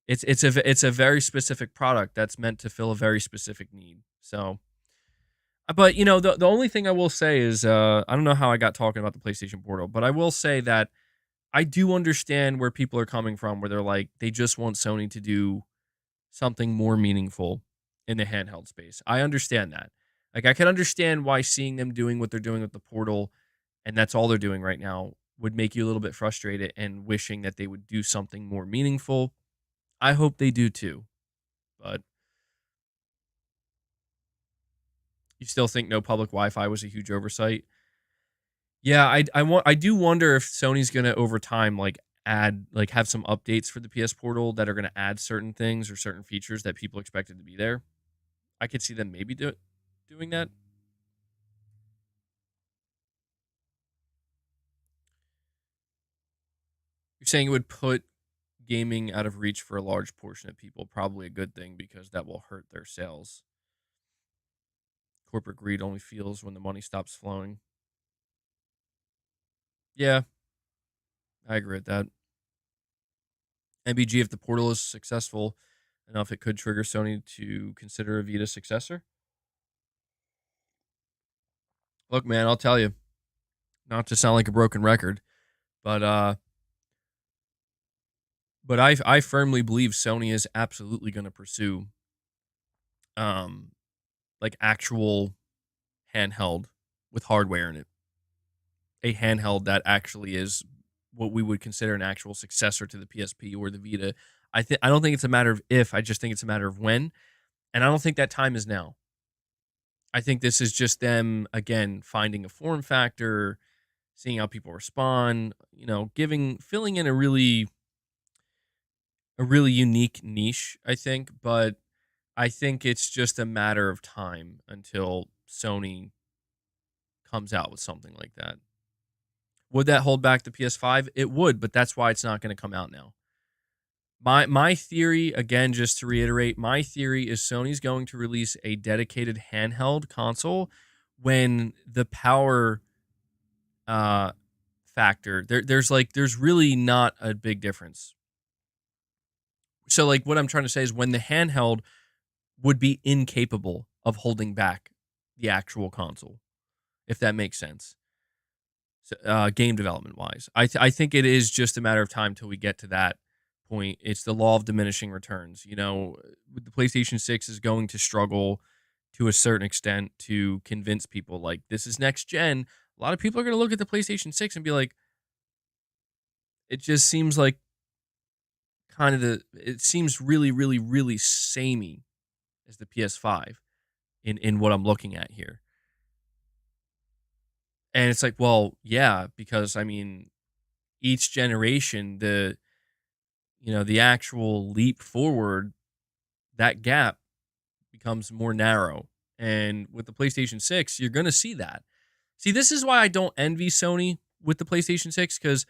It's a very specific product that's meant to fill a very specific need. So, but the only thing I will say is I don't know how I got talking about the PlayStation Portal, but I will say that I do understand where people are coming from, where they're like they just want Sony to do something more meaningful in the handheld space. I understand that. Like I can understand why seeing them doing what they're doing with the Portal, and that's all they're doing right now, would make you a little bit frustrated and wishing that they would do something more meaningful. I hope they do too. But you still think no public Wi-Fi was a huge oversight? Yeah, I do wonder if Sony's gonna over time like add like have some updates for the PS Portal that are gonna add certain things or certain features that people expected to be there. I could see them maybe doing that. You're saying it would put gaming out of reach for a large portion of people. Probably a good thing because that will hurt their sales. Corporate greed only feels when the money stops flowing. Yeah, I agree with that. MBG, if the portal is successful enough, it could trigger Sony to consider a Vita successor. Look, man, I'll tell you, not to sound like a broken record, but I firmly believe Sony is absolutely going to pursue um like actual handheld with hardware in it. A handheld that actually is what we would consider an actual successor to the PSP or the Vita. I don't think it's a matter of if, I just think it's a matter of when, and I don't think that time is now. I think this is just them again finding a form factor, seeing how people respond, filling in a really unique niche, I think, but I think it's just a matter of time until Sony comes out with something like that. Would that hold back the PS5? It would, but that's why it's not going to come out now. My theory, again, just to reiterate, my theory is Sony's going to release a dedicated handheld console when the power uh factor there's really not a big difference. So like what I'm trying to say is when the handheld would be incapable of holding back the actual console, if that makes sense. So, game development wise, I think it is just a matter of time till we get to that point. It's the law of diminishing returns. The PlayStation 6 is going to struggle to a certain extent to convince people like this is next gen. A lot of people are going to look at the PlayStation 6 and be like, it just seems like it seems really, really, really samey as the PS5 in what I'm looking at here. And it's like, well, yeah, because I mean, each generation, the actual leap forward, that gap becomes more narrow. And with the PlayStation 6, you're going to see that. See, this is why I don't envy Sony with the PlayStation 6, because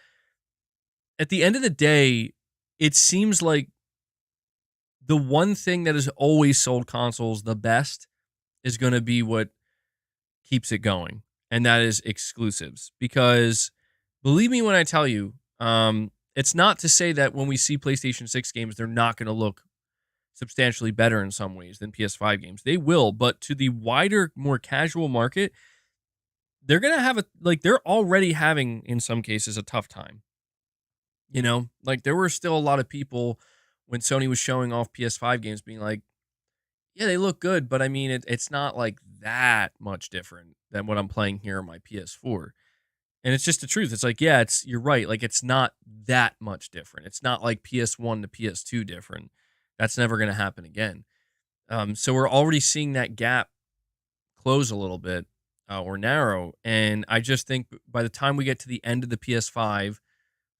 at the end of the day, it seems like the one thing that has always sold consoles the best is going to be what keeps it going, and that is exclusives. Because believe me when I tell you, it's not to say that when we see PlayStation 6 games, they're not going to look substantially better in some ways than PS5 games. They will, but to the wider, more casual market, they're going to have they're already having, in some cases, a tough time. Like there were still a lot of people when Sony was showing off PS5 games being like, yeah, they look good, but I mean, it's not like that much different than what I'm playing here on my PS4. And it's just the truth. It's like, yeah, you're right. Like, it's not that much different. It's not like PS1 to PS2 different. That's never going to happen again. So we're already seeing that gap close a little bit or narrow. And I just think by the time we get to the end of the PS5,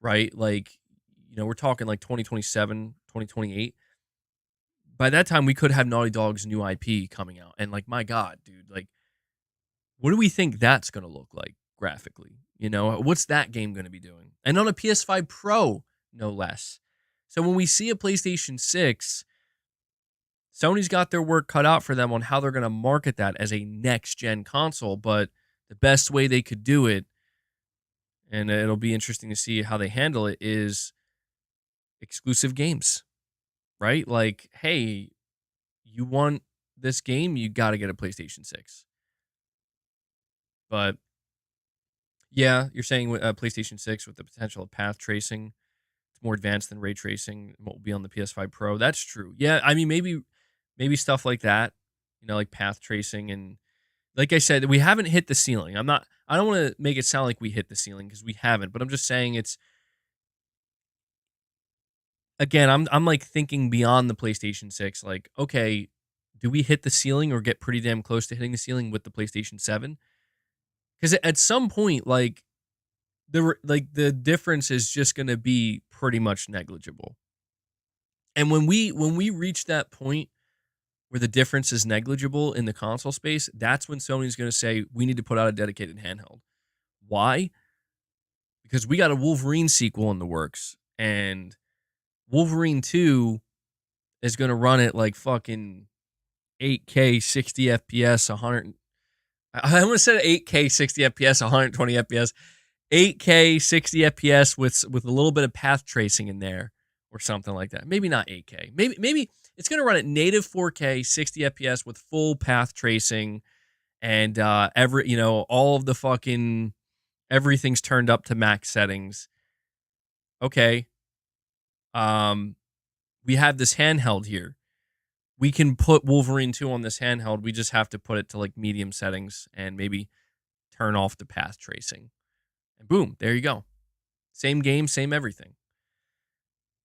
right, like, we're talking like 2027, 2028. By that time, we could have Naughty Dog's new IP coming out. And like, my God, dude, like, what do we think that's going to look like graphically? What's that game going to be doing? And on a PS5 Pro, no less. So when we see a PlayStation 6, Sony's got their work cut out for them on how they're going to market that as a next-gen console. But the best way they could do it, and it'll be interesting to see how they handle it, is exclusive games, right? Like, hey, you want this game, you got to get a PlayStation 6. But yeah, you're saying with PlayStation 6 with the potential of path tracing, it's more advanced than ray tracing. What will be on the PS5 Pro? That's true. Yeah, I mean maybe stuff like that, like path tracing, and like I said, we haven't hit the ceiling. I don't want to make it sound like we hit the ceiling because we haven't, but I'm just saying it's again, I'm like thinking beyond the PlayStation 6. Like, okay, do we hit the ceiling or get pretty damn close to hitting the ceiling with the PlayStation 7? Because at some point, like the difference is just going to be pretty much negligible. And when we reach that point where the difference is negligible in the console space, that's when Sony's going to say we need to put out a dedicated handheld. Why? Because we got a Wolverine sequel in the works, and Wolverine 2 is going to run at like fucking 8K 60 FPS 100. I almost said 8K 60 FPS 120 FPS. 8K 60 FPS with a little bit of path tracing in there or something like that. Maybe not 8K. Maybe it's going to run at native 4K 60 FPS with full path tracing, and all of the fucking everything's turned up to max settings. Okay. We have this handheld here. We can put Wolverine 2 on this handheld. We just have to put it to like medium settings and maybe turn off the path tracing. And boom, there you go. Same game, same everything.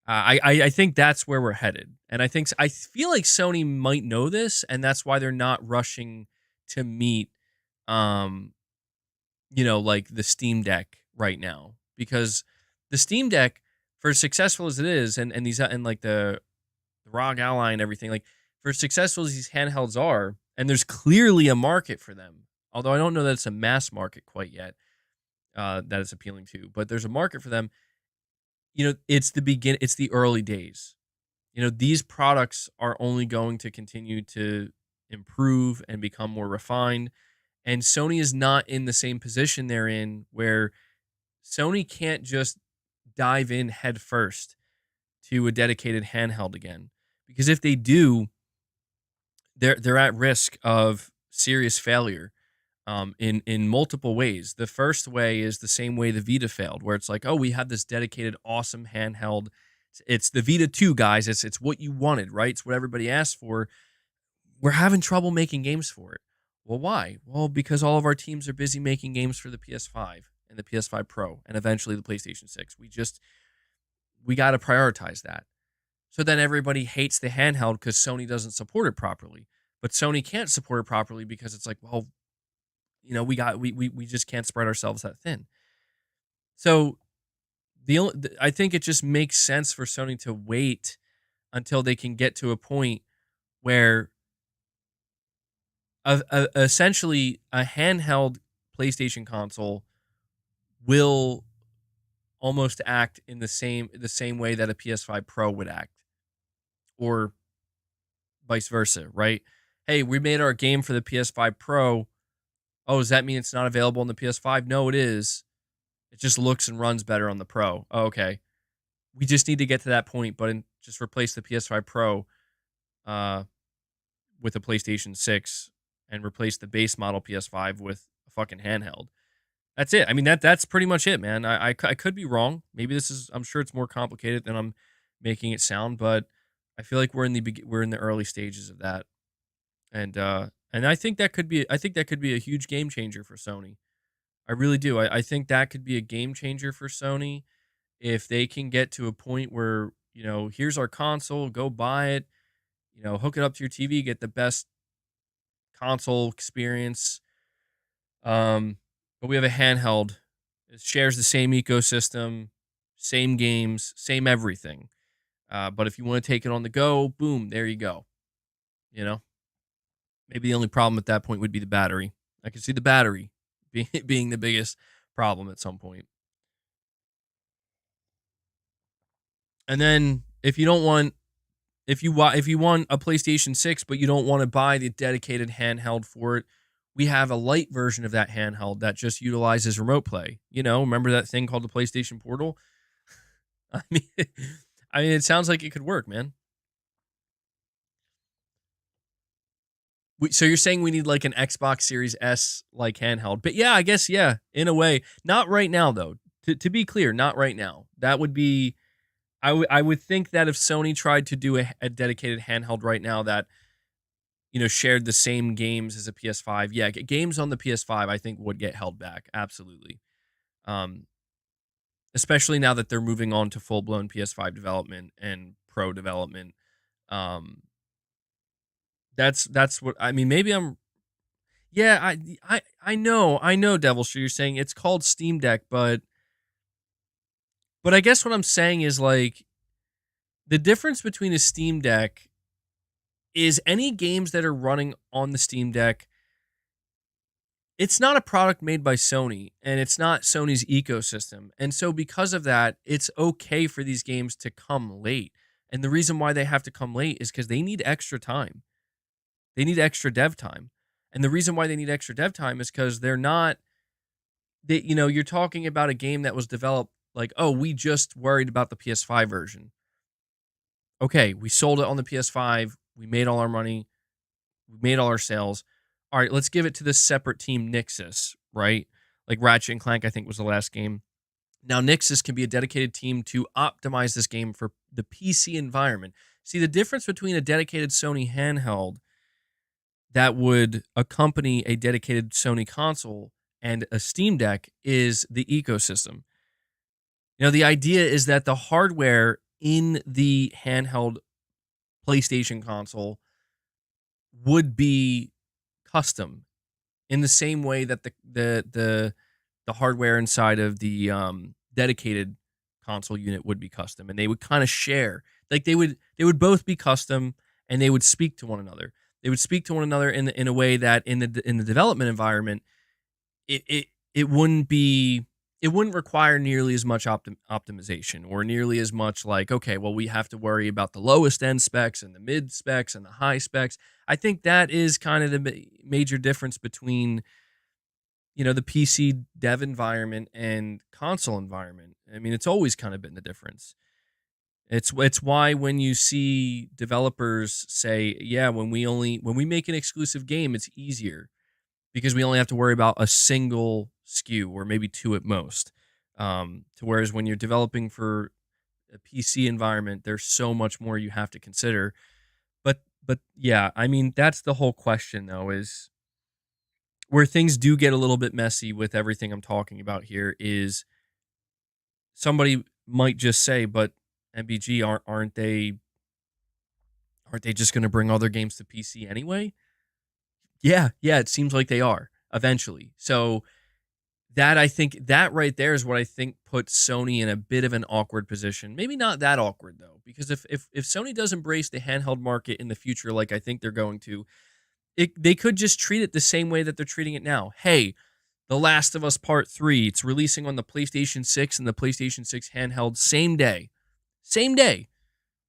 I think that's where we're headed. And I feel like Sony might know this, and that's why they're not rushing to meet like the Steam Deck right now. Because the Steam Deck, for as successful as it is, and these and like the ROG Ally and everything, like for as successful as these handhelds are, and there's clearly a market for them. Although I don't know that it's a mass market quite yet, that it's appealing to, but there's a market for them. It's the early days. These products are only going to continue to improve and become more refined. And Sony is not in the same position they're in, where Sony can't just dive in head first to a dedicated handheld again. Because if they do, they're at risk of serious failure in multiple ways. The first way is the same way the Vita failed, where it's like, oh, we have this dedicated, awesome handheld. It's the Vita 2, guys. It's what you wanted, right? It's what everybody asked for. We're having trouble making games for it. Well, why? Well, because all of our teams are busy making games for the PS5 and the PS5 Pro and eventually the PlayStation 6. We got to prioritize that. So then everybody hates the handheld because Sony doesn't support it properly. But Sony can't support it properly because it's like, well, we just can't spread ourselves that thin. So I think it just makes sense for Sony to wait until they can get to a point where essentially a handheld PlayStation console will almost act in the same way that a PS5 Pro would act, or vice versa, right? Hey, we made our game for the PS5 Pro. Oh, does that mean it's not available on the PS5? No, it is. It just looks and runs better on the Pro. Oh, okay. We just need to get to that point, but just replace the PS5 Pro with a PlayStation 6 and replace the base model PS5 with a fucking handheld. That's it. I mean, that's pretty much it, man. I could be wrong. Maybe I'm sure it's more complicated than I'm making it sound, but I feel like we're in the early stages of that. And I think that could be a huge game changer for Sony. I really do. I think that could be a game changer for Sony if they can get to a point where, here's our console, go buy it, hook it up to your TV, get the best console experience. But we have a handheld. It shares the same ecosystem, same games, same everything. But if you want to take it on the go, boom, there you go. Maybe the only problem at that point would be the battery. I can see the battery being the biggest problem at some point. And then if you want a PlayStation 6 but you don't want to buy the dedicated handheld for it, we have a light version of that handheld that just utilizes remote play. Remember that thing called the PlayStation Portal? I mean, it sounds like it could work, man. So you're saying we need like an Xbox Series S like handheld? But yeah, I guess, yeah, in a way. Not right now, though. To be clear, not right now. That would be... I would think that if Sony tried to do a dedicated handheld right now that, shared the same games as a PS5, yeah, games on the PS5 I think would get held back. Absolutely. especially now that they're moving on to full blown PS5 development and pro development. Um, that's what I mean. Maybe I'm. Yeah, I know, Devil Street. You're saying it's called Steam Deck, but I guess what I'm saying is like the difference between a Steam Deck is any games that are running on the Steam Deck. It's not a product made by Sony, and it's not Sony's ecosystem. And so because of that, it's okay for these games to come late. And the reason why they have to come late is because they need extra time. They need extra dev time. And the reason why they need extra dev time is because they're not you're talking about a game that was developed like, oh, we just worried about the PS5 version. Okay, we sold it on the PS5, we made all our money, we made all our sales. All right, let's give it to this separate team, Nixus, right? Like Ratchet and Clank, I think was the last game. Now, Nixus can be a dedicated team to optimize this game for the PC environment. See, the difference between a dedicated Sony handheld that would accompany a dedicated Sony console and a Steam Deck is the ecosystem. The idea is that the hardware in the handheld PlayStation console would be custom in the same way that the hardware inside of the dedicated console unit would be custom, and they would kind of share. Like they would both be custom, and they would speak to one another. They would speak to one another in a way that in the development environment, it wouldn't require nearly as much optimization or nearly as much like, okay, well, we have to worry about the lowest end specs and the mid specs and the high specs. I think that is kind of the major difference between the PC dev environment and console environment. I mean, it's always kind of been the difference. It's why when you see developers say, yeah, when we make an exclusive game, it's easier because we only have to worry about a single SKU or maybe two at most. To whereas when you're developing for a PC environment, there's so much more you have to consider. But yeah, I mean that's the whole question though, is where things do get a little bit messy with everything I'm talking about here is somebody might just say, but MBG aren't they just going to bring all their games to PC anyway? Yeah, it seems like they are eventually. So that I think that right there is what I think puts Sony in a bit of an awkward position. Maybe not that awkward though, because if Sony does embrace the handheld market in the future, like I think they're going to, they could just treat it the same way that they're treating it now. Hey, The Last of Us Part 3, it's releasing on the PlayStation 6 and the PlayStation 6 handheld same day. Same day,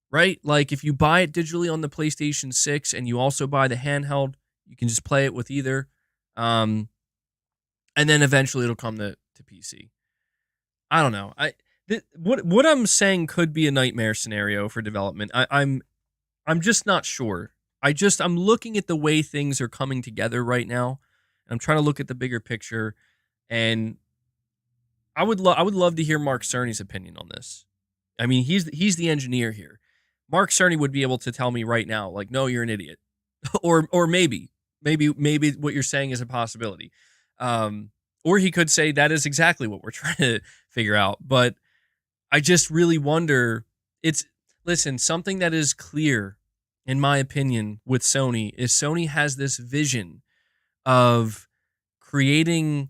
right? Like if you buy it digitally on the PlayStation 6 and you also buy the handheld, you can just play it with either. And then eventually it'll come to PC. I don't know. What I'm saying could be a nightmare scenario for development. I'm just not sure. I'm looking at the way things are coming together right now. I'm trying to look at the bigger picture, and I would love to hear Mark Cerny's opinion on this. I mean, he's the engineer here. Mark Cerny would be able to tell me right now, like, no, you're an idiot, or maybe what you're saying is a possibility. Or he could say that is exactly what we're trying to figure out. But I just really wonder. Listen, something that is clear, in my opinion, with Sony is Sony has this vision of creating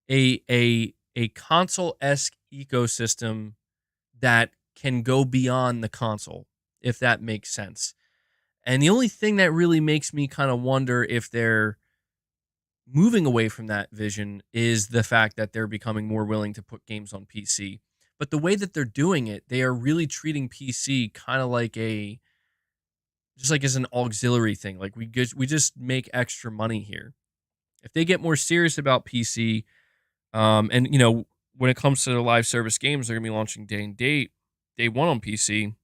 a console-esque ecosystem that can go beyond the console, if that makes sense. And the only thing that really makes me kind of wonder if they're moving away from that vision is the fact that they're becoming more willing to put games on PC. But the way that they're doing it, they are really treating PC kind of like just like as an auxiliary thing. Like we just make extra money here. If they get more serious about PC, and when it comes to the live service games, they're gonna be launching day one on PC.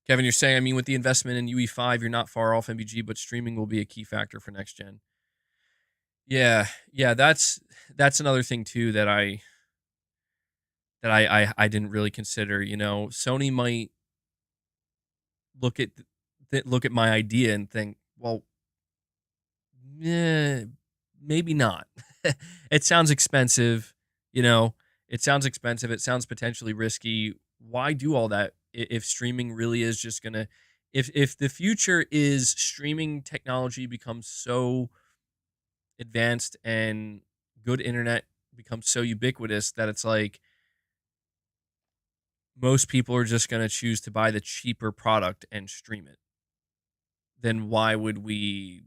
Kevin, you're saying, I mean, with the investment in UE5, you're not far off MBG, but streaming will be a key factor for next gen. Yeah, that's another thing too that I didn't really consider. Sony might look at my idea and think, well, maybe not. It sounds expensive, It sounds expensive. It sounds potentially risky. Why do all that if streaming really is just gonna if the future is streaming technology becomes so advanced and good internet becomes so ubiquitous that it's like most people are just going to choose to buy the cheaper product and stream it, then why would we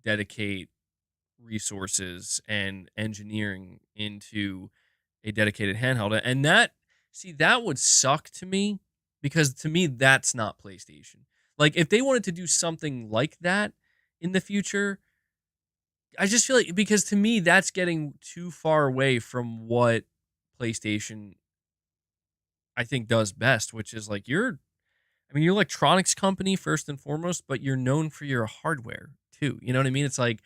dedicate resources and engineering into a dedicated handheld? And that, see, that would suck to me because to me, that's not PlayStation. Like, if they wanted to do something like that in the future, I just feel like because to me, that's getting too far away from what PlayStation, I think, does best, which is like I mean, you're an electronics company first and foremost, but you're known for your hardware too. You know what I mean? It's like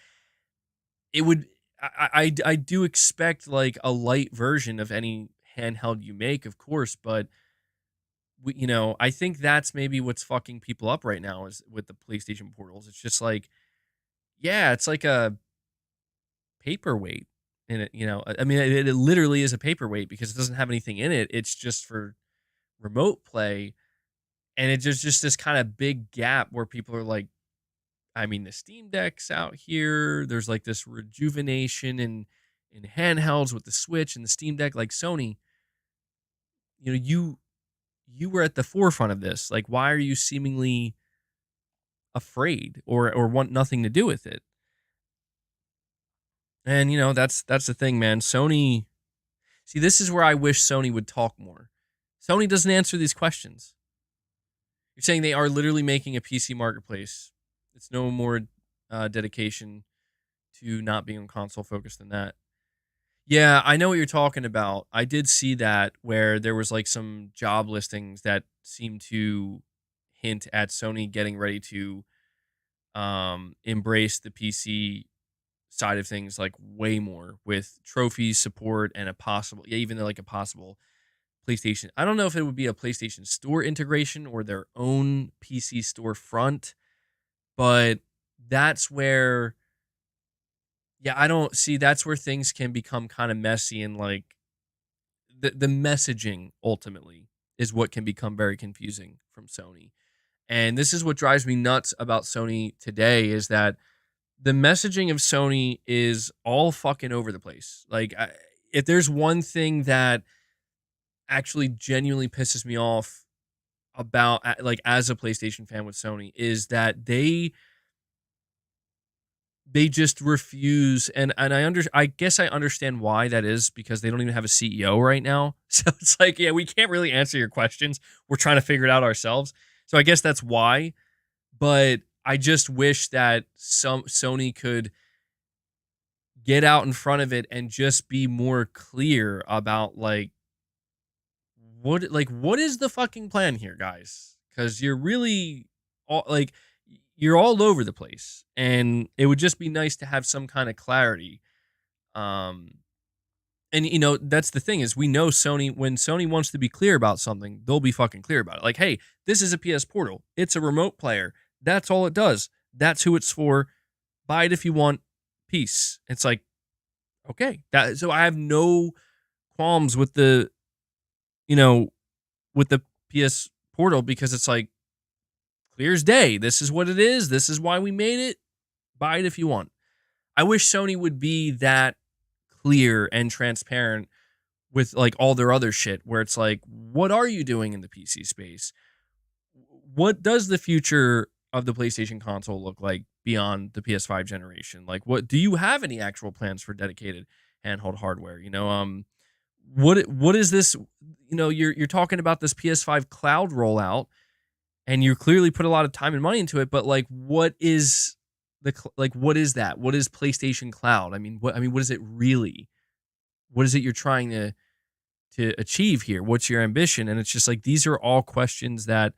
it would. I do expect like a light version of any handheld you make, of course, but I think that's maybe what's fucking people up right now is with the PlayStation portals. It's just like, yeah, it's like a paperweight in it. I mean, it literally is a paperweight because it doesn't have anything in it. It's just for remote play, and it's just this kind of big gap where people are like, I mean, the Steam Deck's out here. There's like this rejuvenation in handhelds with the Switch and the Steam Deck. Like Sony, you were at the forefront of this. Like, why are you seemingly afraid or want nothing to do with it? And that's the thing, man. Sony, see, this is where I wish Sony would talk more. Sony doesn't answer these questions. You're saying they are literally making a PC marketplace. It's no more dedication to not being on console focused than that. Yeah, I know what you're talking about. I did see that where there was like some job listings that seemed to hint at Sony getting ready to embrace the PC side of things like way more with trophies support and a possible, yeah, even like a possible PlayStation. I don't know if it would be a PlayStation Store integration or their own PC storefront, but that's where, yeah, I don't see, that's where things can become kind of messy, and like the messaging ultimately is what can become very confusing from Sony. And this is what drives me nuts about Sony today is that the messaging of Sony is all fucking over the place. Like, if there's one thing that actually genuinely pisses me off about like as a PlayStation fan with Sony is that they just refuse, and I guess I understand why that is because they don't even have a CEO right now. So it's like, yeah, we can't really answer your questions. We're trying to figure it out ourselves. So I guess that's why. But I just wish that some Sony could get out in front of it and just be more clear about what is the fucking plan here, guys? Because you're really you're all over the place, and it would just be nice to have some kind of clarity. Um, and that's the thing is we know Sony, when Sony wants to be clear about something, they'll be fucking clear about it. Like, hey, this is a PS Portal. It's a remote player. That's all it does. That's who it's for. Buy it if you want. Peace. It's like, okay, so I have no qualms with you know, with the PS Portal because it's like clear as day. This is what it is. This is why we made it. Buy it if you want. I wish Sony would be that clear and transparent with like all their other shit where it's like, what are you doing in the PC space? What does the future of the PlayStation console look like beyond the PS5 generation? Like, what do you have any actual plans for dedicated handheld hardware? What is this? You're talking about this PS5 cloud rollout, and you clearly put a lot of time and money into it. But like, what is what is that? What is PlayStation Cloud? I mean, what is it really? What is it you're trying to achieve here? What's your ambition? And it's just like these are all questions that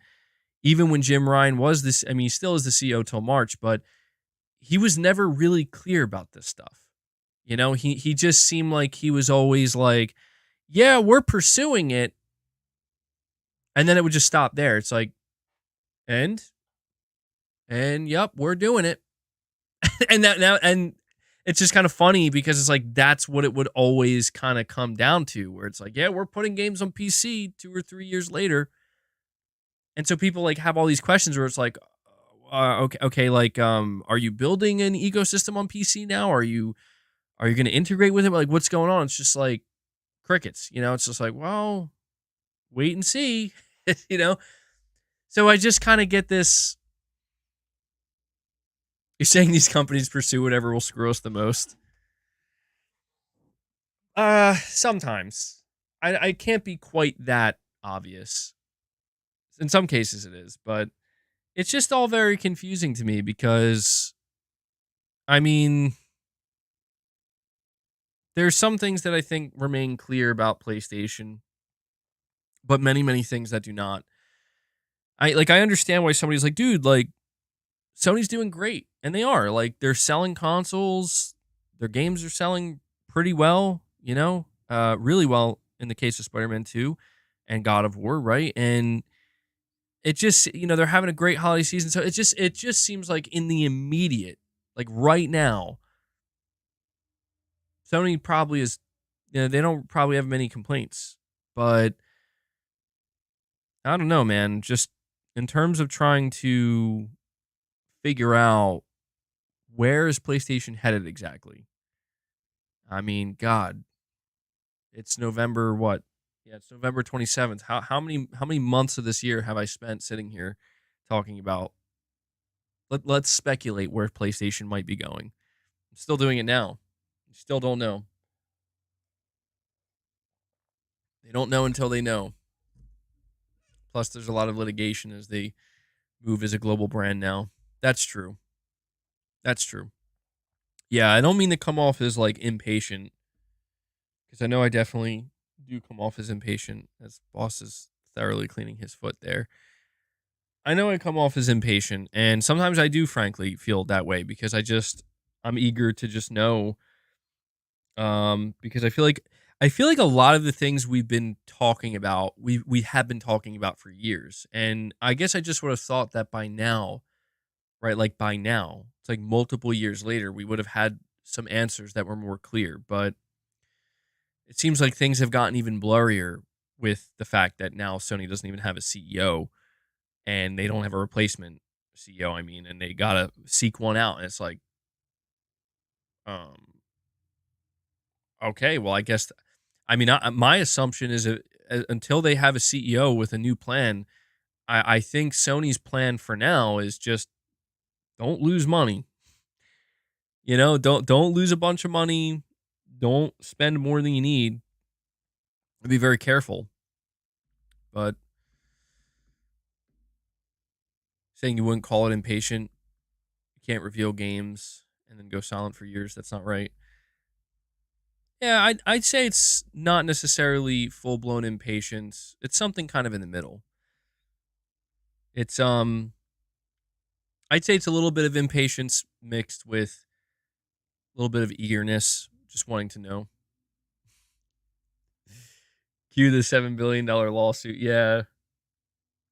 even when Jim Ryan was this, I mean, he still is the CEO till March, but he was never really clear about this stuff. He just seemed like he was always like, yeah, we're pursuing it. And then it would just stop there. It's like, and yep, we're doing it. and it's just kind of funny because it's like that's what it would always kind of come down to, where it's like, yeah, we're putting games on PC 2 or 3 years later. And so people like have all these questions where it's like, okay, like, are you building an ecosystem on PC now? Are you going to integrate with it? Like, what's going on? It's just like crickets, It's just like, well, wait and see, you know. So I just kind of get this. You're saying these companies pursue whatever will screw us the most. Sometimes I can't be quite that obvious. In some cases it is, but it's just all very confusing to me because I mean, there's some things that I think remain clear about PlayStation, but many things that do not. I understand why somebody's like, dude, like Sony's doing great, and they are. Like they're selling consoles, their games are selling pretty well, really well in the case of Spider-Man 2 and God of War, right? And it just, they're having a great holiday season. So it just seems like in the immediate, like right now, Sony probably is, they don't probably have many complaints, but I don't know, man. Just in terms of trying to figure out where is PlayStation headed exactly. I mean, God, it's November what? Yeah, it's November 27th. How many months of this year have I spent sitting here talking about? Let's speculate where PlayStation might be going. I'm still doing it now. Still don't know. They don't know until they know. Plus, there's a lot of litigation as they move as a global brand now. That's true. That's true. Yeah, I don't mean to come off as like impatient because I know I definitely do come off as impatient as boss is thoroughly cleaning his foot there. I know I come off as impatient, and sometimes I do frankly feel that way because I'm eager to just know. Because I feel like a lot of the things we've been talking about, we have been talking about for years. And I guess I just would have thought that by now, right? Like by now, it's like multiple years later, we would have had some answers that were more clear. But it seems like things have gotten even blurrier with the fact that now Sony doesn't even have a CEO and they don't have a replacement CEO, I mean, and they gotta seek one out. And it's like, um, okay, well, I guess, I mean, my assumption is that until they have a CEO with a new plan, I think Sony's plan for now is just don't lose money. Don't lose a bunch of money. Don't spend more than you need. Be very careful. But saying you wouldn't call it impatient, you can't reveal games and then go silent for years. That's not right. Yeah, I'd say it's not necessarily full blown impatience. It's something kind of in the middle. It's I'd say it's a little bit of impatience mixed with a little bit of eagerness, just wanting to know. Cue the $7 billion lawsuit. Yeah,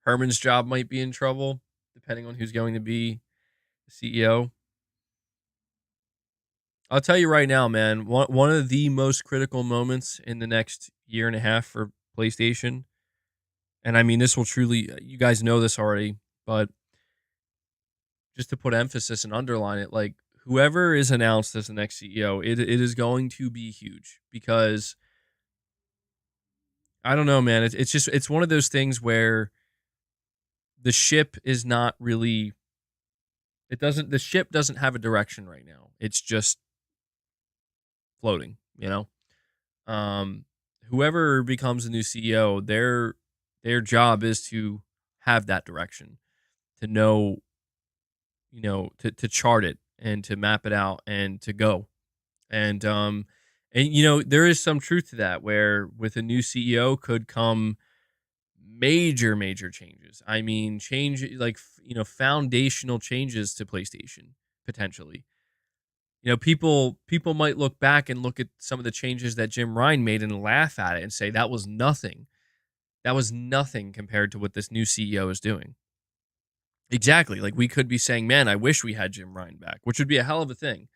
Herman's job might be in trouble, depending on who's going to be the CEO. I'll tell you right now, man. One of the most critical moments in the next year and a half for PlayStation, and I mean this will truly, you guys know this already, but just to put emphasis and underline it, like whoever is announced as the next CEO, it is going to be huge because I don't know, man. It's one of those things where the ship is not really. It doesn't. The ship doesn't have a direction right now. It's just floating. Um, Whoever becomes the new CEO, their job is to have that direction, to know, to chart it and to map it out and to go. And there is some truth to that where with a new CEO could come major changes. I mean, change like foundational changes to PlayStation potentially. People might look back and look at some of the changes that Jim Ryan made and laugh at it and say that was nothing. That was nothing compared to what this new CEO is doing. Exactly. Like we could be saying, "Man, I wish we had Jim Ryan back," which would be a hell of a thing.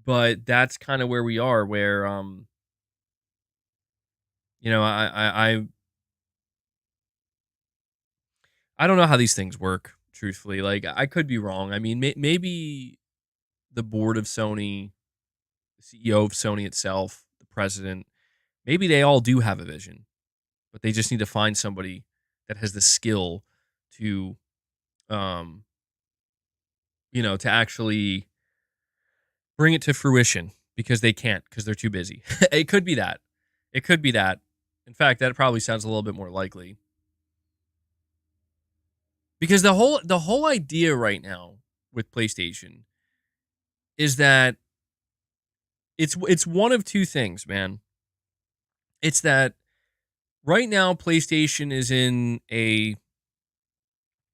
But that's kind of where we are, where you know, I don't know how these things work, truthfully. Like, I could be wrong. I mean, maybe the board of Sony, the CEO of Sony itself, the president, maybe they all do have a vision, but they just need to find somebody that has the skill to, um, to actually bring it to fruition because they can't because they're too busy. It could be that. It could be that. In fact, that probably sounds a little bit more likely because the whole idea right now with PlayStation is that it's one of two things, man. It's that right now PlayStation is in a,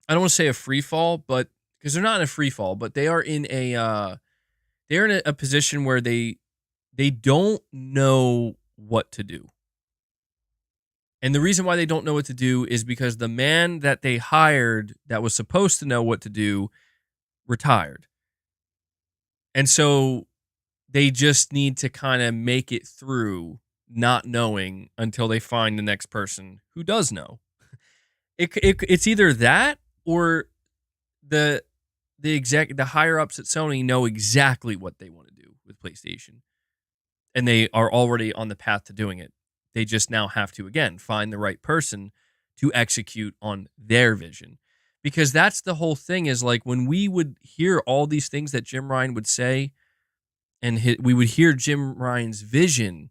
I don't want to say a free fall, but because they're not in a free fall, but they are in a they're in a position where they don't know what to do. And the reason why they don't know what to do is because the man that they hired that was supposed to know what to do retired. And so they just need to kind of make it through not knowing until they find the next person who does know. It's either that or the the higher ups at Sony know exactly what they want to do with PlayStation, and they are already on the path to doing it. They just now have to again find the right person to execute on their vision. Because that's the whole thing, is like when we would hear all these things that Jim Ryan would say, and we would hear Jim Ryan's vision,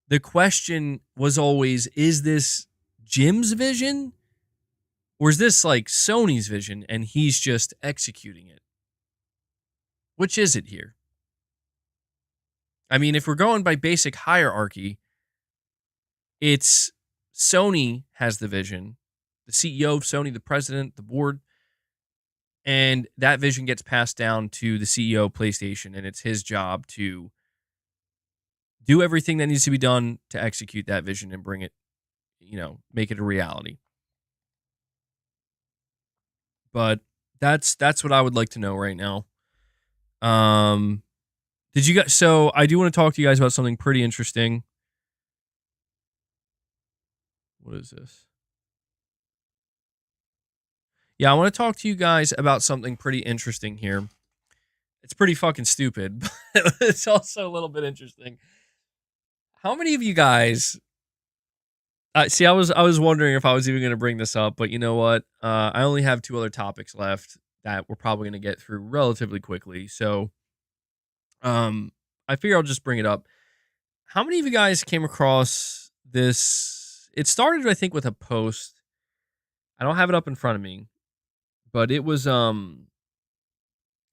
the question was always, is this Jim's vision or is this like Sony's vision and he's just executing it? Which is it here? I mean, if we're going by basic hierarchy, it's Sony has the vision, the CEO of Sony, the president, the board, and that vision gets passed down to the CEO of PlayStation, and it's his job to do everything that needs to be done to execute that vision and bring it, make it a reality. But that's what I would like to know right now. Did you guys? So I do want to talk to you guys about something pretty interesting. What is this? Yeah, I want to talk to you guys about something pretty interesting here. It's pretty fucking stupid, but it's also a little bit interesting. How many of you guys? See, I was wondering if I was even going to bring this up, but you know what? I only have two other topics left that we're probably going to get through relatively quickly. So, I figure I'll just bring it up. How many of you guys came across this? It started, I think, with a post. I don't have it up in front of me, but it was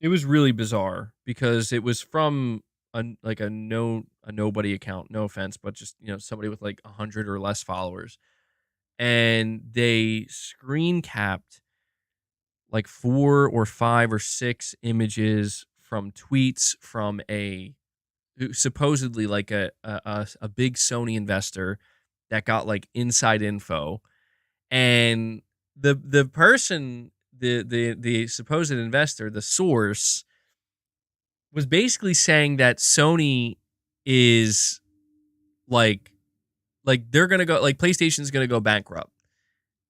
really bizarre because it was from a nobody account. No offense, but just somebody with like 100 or less followers, and they screen capped like 4 or 5 or 6 images from tweets from a supposedly like a big Sony investor that got like inside info, and the person, the supposed investor, the source, was basically saying that Sony is like they're gonna go, like PlayStation's gonna go bankrupt,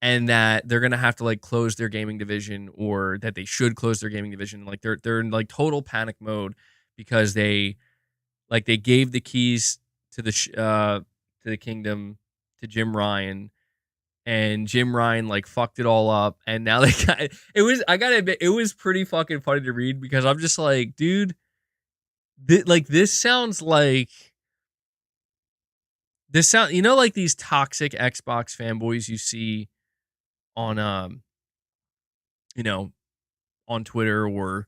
and that they're gonna have to like close their gaming division, or that they should close their gaming division. Like they're in like total panic mode because they gave the keys to the kingdom to Jim Ryan, and Jim Ryan like fucked it all up, and now they got it. Was, I gotta admit, it was pretty fucking funny to read because I'm just like, dude, this sounds like like these toxic Xbox fanboys you see on you know on Twitter, or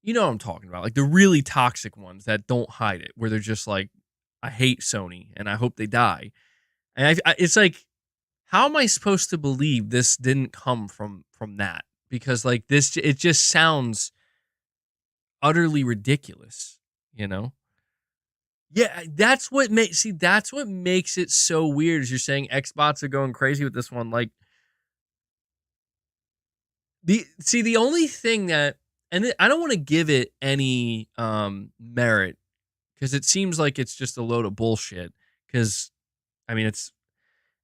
what I'm talking about, like the really toxic ones that don't hide it, where they're just like, I hate Sony and I hope they die. And it's like, how am I supposed to believe this didn't come from that? Because like this, it just sounds utterly ridiculous, you know? Yeah, that's what makes it so weird. Is you're saying Xbox are going crazy with this one. Like the only thing that and I don't want to give it any merit because it seems like it's just a load of bullshit. Because I mean, it's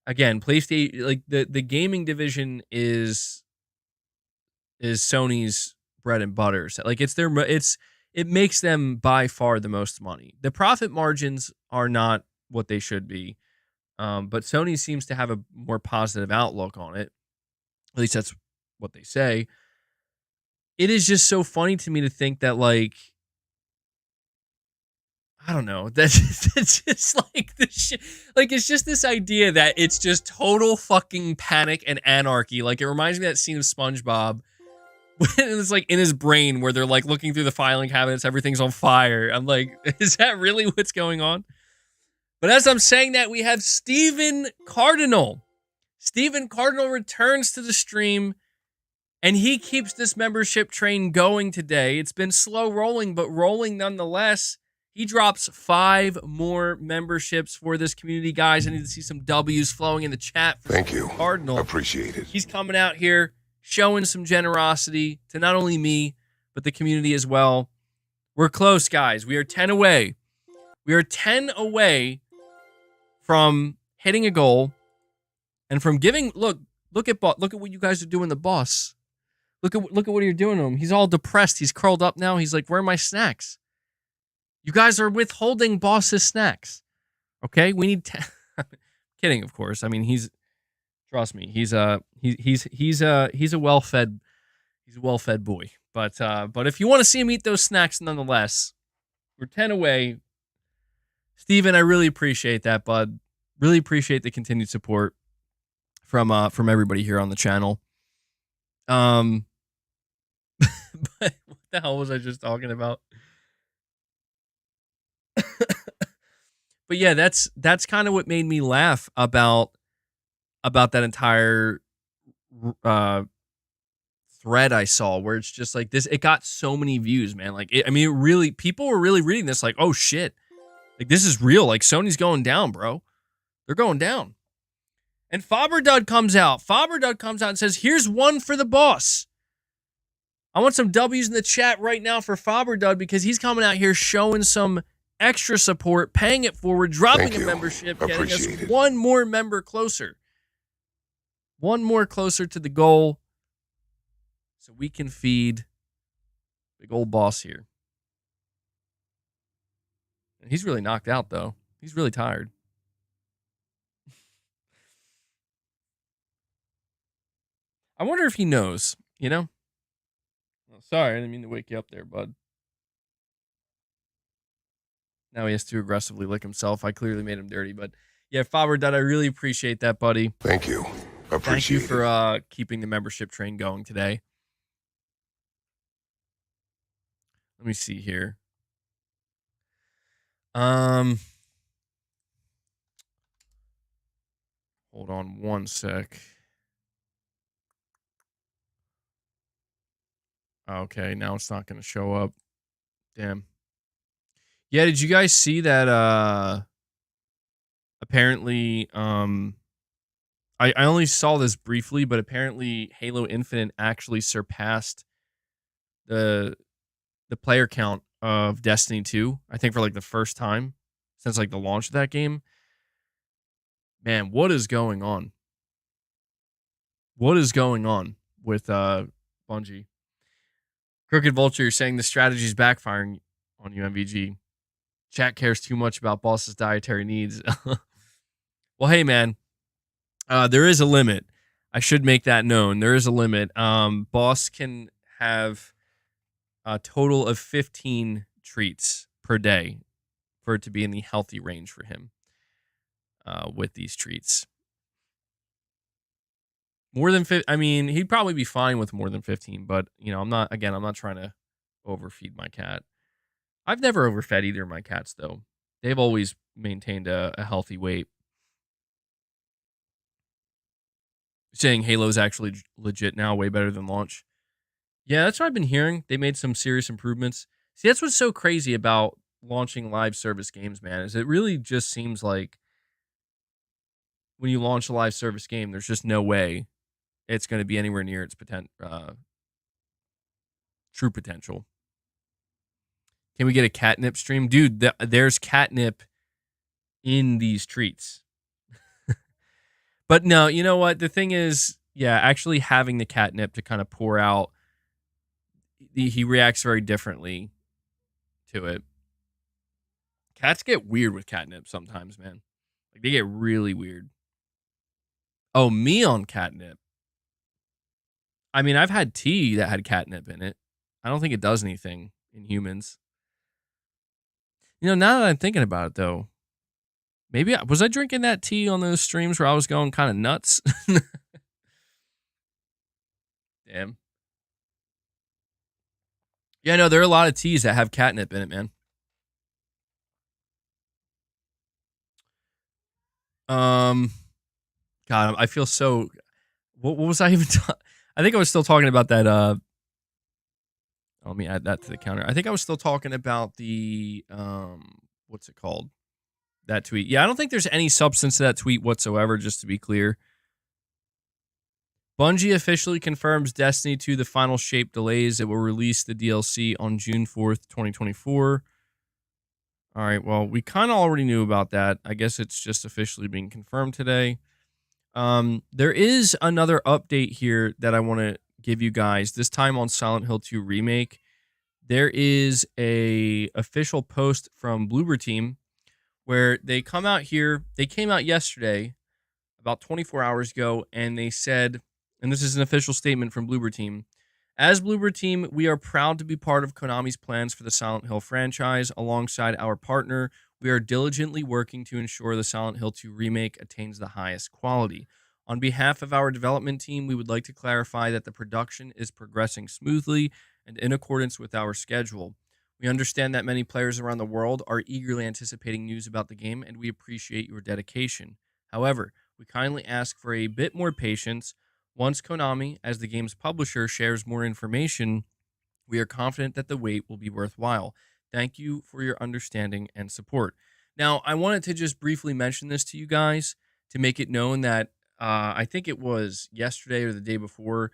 again, PlayStation, like the gaming division is Sony's bread and butter. So, like it makes them by far the most money. The profit margins are not what they should be. But Sony seems to have a more positive outlook on it. At least that's what they say. It is just so funny to me to think that, like, I don't know. That's just like the shit. Like, it's just this idea that it's just total fucking panic and anarchy. Like, it reminds me of that scene of SpongeBob. It's like in his brain where they're like looking through the filing cabinets, everything's on fire. I'm like, is that really what's going on? But as I'm saying that, we have Steven Cardinal. Steven Cardinal returns to the stream, and he keeps this membership train going today. It's been slow rolling, but rolling nonetheless. He drops 5 more memberships for this community, guys. I need to see some W's flowing in the chat.
Thank you.
Cardinal.
Appreciate it.
He's coming out here, showing some generosity to not only me, but the community as well. We're close, guys. We are 10 away. We are 10 away from hitting a goal and from giving. Look at what you guys are doing to Boss. Look at what you're doing to him. He's all depressed. He's curled up now. He's like, where are my snacks? You guys are withholding Boss's snacks. Okay, we need. Kidding, of course. I mean, trust me. He's a well-fed boy. But if you want to see him eat those snacks, nonetheless, we're 10 away. Steven, I really appreciate that, bud. Really appreciate the continued support from everybody here on the channel. But what the hell was I just talking about? But yeah, that's kind of what made me laugh about that entire thread I saw, where it's just like this. It got so many views, man. Like, people were really reading this like, oh shit, like this is real. Like Sony's going down, bro. They're going down. And Faberdud comes out. And says, here's one for the boss. I want some W's in the chat right now for Faberdud because he's coming out here showing some extra support, paying it forward, dropping a membership, getting us one more member closer. One more closer to the goal so we can feed big old boss here. And he's really knocked out, though. He's really tired. I wonder if he knows, you know? Oh, sorry, I didn't mean to wake you up there, bud. Now he has to aggressively lick himself. I clearly made him dirty, but yeah, Faberdud, I really appreciate that, buddy.
Thank you.
Thank you for keeping the membership train going today. Let me see here. Hold on one sec. Okay, now it's not going to show up. Damn. Yeah, did you guys see that apparently I only saw this briefly, but apparently Halo Infinite actually surpassed the player count of Destiny 2, I think for like the first time since like the launch of that game. Man, what is going on? What is going on with Bungie? Crooked Vulture, you're saying the strategy is backfiring on you, MBG. Chat cares too much about Boss's dietary needs. Well, hey, man, there is a limit. I should make that known. There is a limit. Boss can have a total of 15 treats per day for it to be in the healthy range for him with these treats. More than 15, I mean, he'd probably be fine with more than 15, but, you know, I'm not trying to overfeed my cat. I've never overfed either of my cats, though. They've always maintained a healthy weight. Saying Halo's actually legit now, way better than launch. Yeah, that's what I've been hearing. They made some serious improvements. See, that's what's so crazy about launching live service games, man, is it really just seems like when you launch a live service game, there's just no way it's going to be anywhere near its True potential. Can we get a catnip stream? Dude, there's catnip in these treats. But no, you know what? The thing is, yeah, actually having the catnip to kind of pour out, he reacts very differently to it. Cats get weird with catnip sometimes, man. Like, they get really weird. Oh, me on catnip. I mean, I've had tea that had catnip in it. I don't think it does anything in humans. You know, now that I'm thinking about it, though, maybe was I drinking that tea on those streams where I was going kind of nuts? Damn. Yeah, no, there are a lot of teas that have catnip in it, man. God, I feel so. What was I even? I think I was still talking about that. Let me add that to the counter. I think I was still talking about the what's it called? That tweet. Yeah, I don't think there's any substance to that tweet whatsoever. Just to be clear, Bungie officially confirms Destiny 2 the final shape delays. It will release the DLC on June 4th, 2024. All right. Well, we kind of already knew about that. I guess it's just officially being confirmed today. There is another update here that I want to give you guys. This time on Silent Hill 2 Remake, there is a official post from Bloober Team where they come out here. They came out yesterday, about 24 hours ago, and they said, and this is an official statement from Bloober Team. As Bloober Team, we are proud to be part of Konami's plans for the Silent Hill franchise. Alongside our partner, we are diligently working to ensure the Silent Hill 2 remake attains the highest quality. On behalf of our development team, we would like to clarify that the production is progressing smoothly and in accordance with our schedule. We understand that many players around the world are eagerly anticipating news about the game, and we appreciate your dedication. However, we kindly ask for a bit more patience. Once Konami, as the game's publisher, shares more information, we are confident that the wait will be worthwhile. Thank you for your understanding and support. Now, I wanted to just briefly mention this to you guys to make it known that I think it was yesterday or the day before,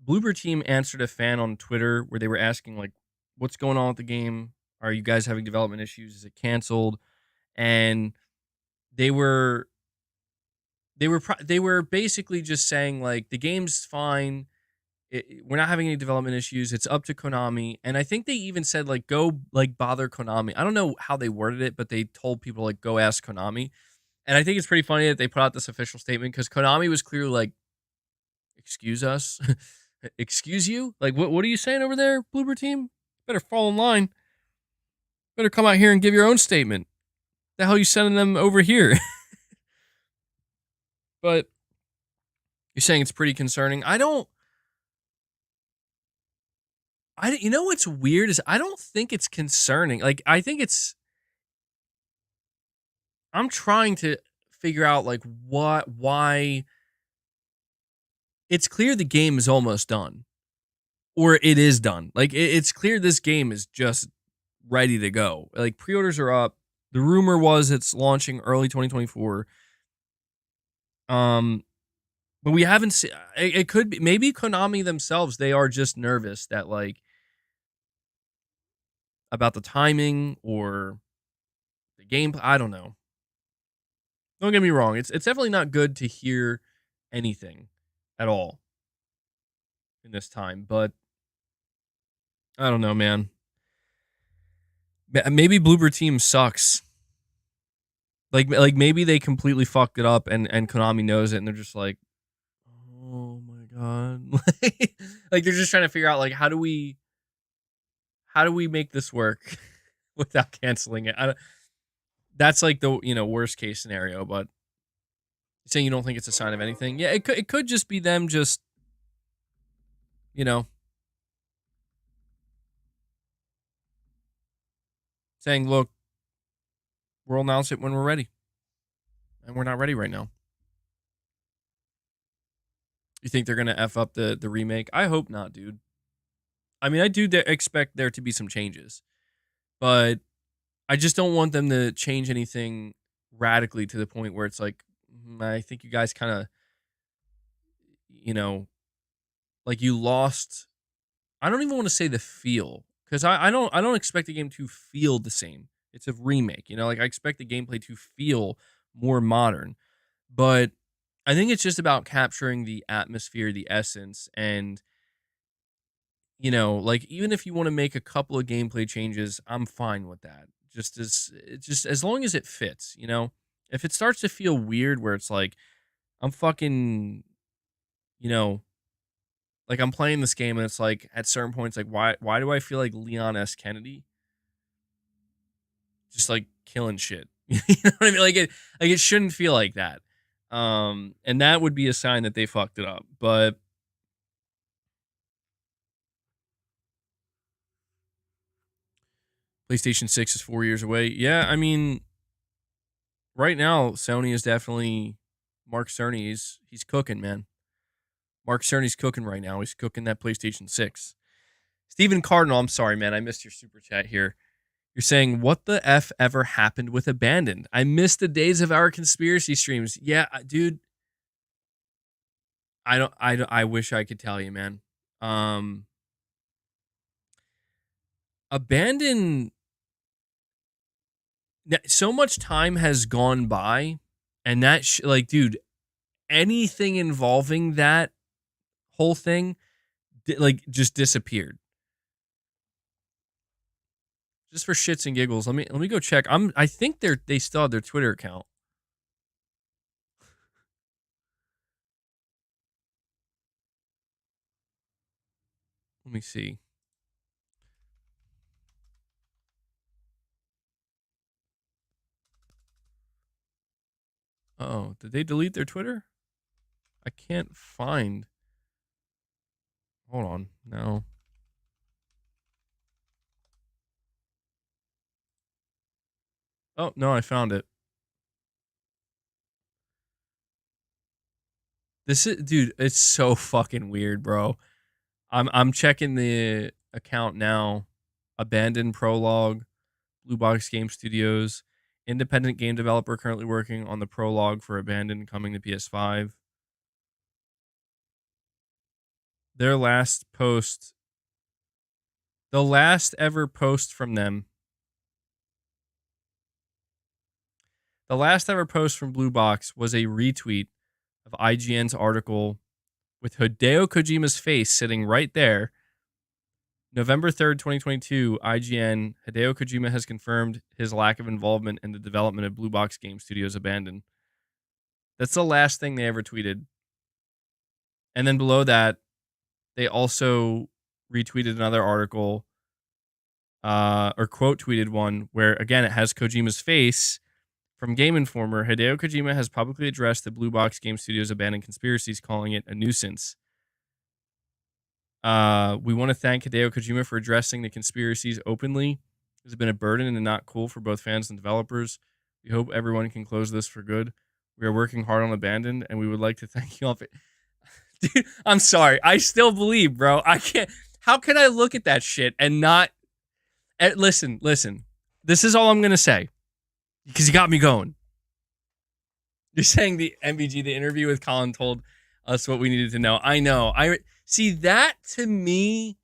Bloober Team answered a fan on Twitter where they were asking, like, what's going on with the game? Are you guys having development issues? Is it canceled? And they were they were basically just saying, like, the game's fine. We're not having any development issues. It's up to Konami. And I think they even said, like, go, like, bother Konami. I don't know how they worded it, but they told people, like, go ask Konami. And I think it's pretty funny that they put out this official statement because Konami was clearly like, excuse us? Excuse you? Like, what are you saying over there, Bloober Team? Better fall in line. Better come out here and give your own statement. The hell are you sending them over here? But you're saying it's pretty concerning. You know what's weird is I don't think it's concerning. Like, I think I'm trying to figure out, like, why. It's clear the game is almost done, or it is done. Like, it's clear this game is just ready to go. Like, pre-orders are up. The rumor was it's launching early 2024. But we haven't seen. It could be maybe Konami themselves. They are just nervous that, like, about the timing or the gameplay. I don't know. Don't get me wrong. It's definitely not good to hear anything at all in this time, but I don't know, man. Maybe Bloober Team sucks. Like maybe they completely fucked it up and Konami knows it and they're just like, oh my god. Like they're just trying to figure out, like, how do we make this work without canceling it? That's like the, worst case scenario, but saying you don't think it's a sign of anything. Yeah, it could just be them just, saying, look, we'll announce it when we're ready. And we're not ready right now. You think they're going to F up the remake? I hope not, dude. I mean, I do expect there to be some changes, but I just don't want them to change anything radically to the point where it's like, I think you guys kind of, like, you lost I don't even want to say the feel, because I don't expect the game to feel the same. It's a remake, like I expect the gameplay to feel more modern. But I think it's just about capturing the atmosphere, the essence, and like even if you want to make a couple of gameplay changes, I'm fine with that. Just as long as it fits. If it starts to feel weird where it's like I'm fucking, you know, like I'm playing this game and it's like at certain points like why do I feel like Leon S. Kennedy just like killing shit? You know what I mean? Like it shouldn't feel like that. And that would be a sign that they fucked it up. But PlayStation 6 is 4 years away. Yeah, I mean, right now Sony is definitely Mark Cerny. He's cooking, man. Mark Cerny's cooking right now. He's cooking that PlayStation 6. Stephen Cardinal, I'm sorry, man. I missed your super chat here. You're saying, what the F ever happened with Abandoned? I missed the days of our conspiracy streams. Yeah, dude. I wish I could tell you, man. Abandoned, so much time has gone by, and that, like, dude, anything involving that whole thing, like, just disappeared. Just for shits and giggles, let me go check. I think they still have their Twitter account. Let me see. Oh, did they delete their Twitter? I can't find. Hold on. No. Oh, no, I found it. This is, dude, it's so fucking weird, bro. I'm checking the account now. Abandoned prologue, Blue Box Game Studios, independent game developer currently working on the prologue for Abandoned coming to PS5. Their last post, the last ever post from them, the last ever post from Blue Box was a retweet of IGN's article with Hideo Kojima's face sitting right there. November 3rd, 2022, IGN, Hideo Kojima has confirmed his lack of involvement in the development of Blue Box Game Studios Abandoned. That's the last thing they ever tweeted. And then below that, they also retweeted another article, or quote tweeted one where, again, it has Kojima's face. From Game Informer, Hideo Kojima has publicly addressed the Blue Box Game Studios abandoned conspiracies, calling it a nuisance. We want to thank Hideo Kojima for addressing the conspiracies openly. It's been a burden and not cool for both fans and developers. We hope everyone can close this for good. We are working hard on Abandoned, and we would like to thank you all for... Dude, I'm sorry. I still believe, bro. I can't... How can I look at that shit and not... Listen. This is all I'm going to say, because you got me going. You're saying the MBG, the interview with Colin, told us what we needed to know. I know. See, that to me,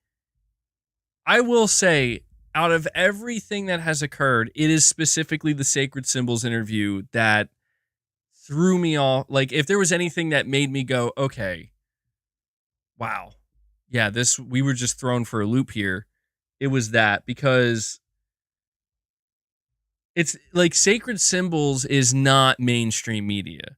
I will say, out of everything that has occurred, it is specifically the Sacred Symbols interview that threw me off. Like, if there was anything that made me go, okay, wow, yeah, we were just thrown for a loop here, it was that, because it's like Sacred Symbols is not mainstream media,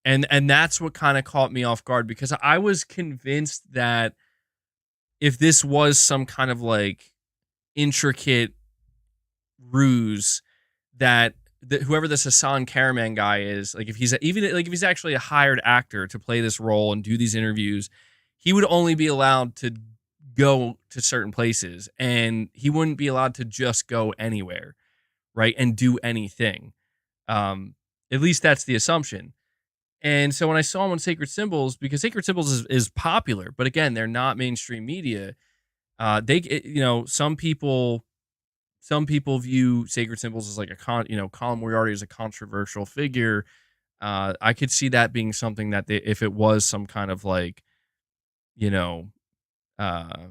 and that's what kind of caught me off guard, because I was convinced that if this was some kind of like intricate ruse, that whoever this Hassan Karaman guy is, like if he's actually a hired actor to play this role and do these interviews, he would only be allowed to go to certain places, and he wouldn't be allowed to just go anywhere, right, and do anything. At least that's the assumption. And so when I saw him on Sacred Symbols, because Sacred Symbols is popular, but again, they're not mainstream media. Some people view Sacred Symbols as like Colin Moriarty as a controversial figure. I could see that being something that if it was some kind of like, uh,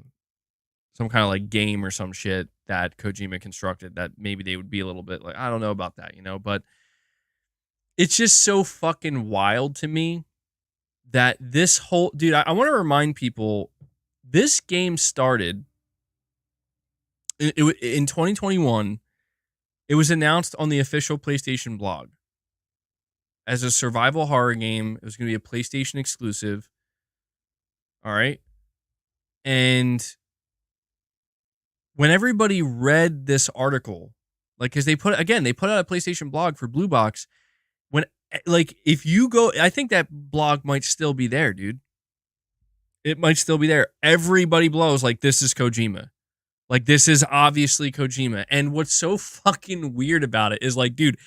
some kind of like game or some shit that Kojima constructed that maybe they would be a little bit like, I don't know about that, but it's just so fucking wild to me that this whole dude, I want to remind people this game started in 2021. It was announced on the official PlayStation blog as a survival horror game. It was going to be a PlayStation exclusive. All right. And when everybody read this article, like, because they put out a PlayStation blog for Blue Box. When, like, if you go, I think that blog might still be there, dude. It might still be there. Everybody blows like, this is Kojima. Like, this is obviously Kojima. And what's so fucking weird about it is, like, dude,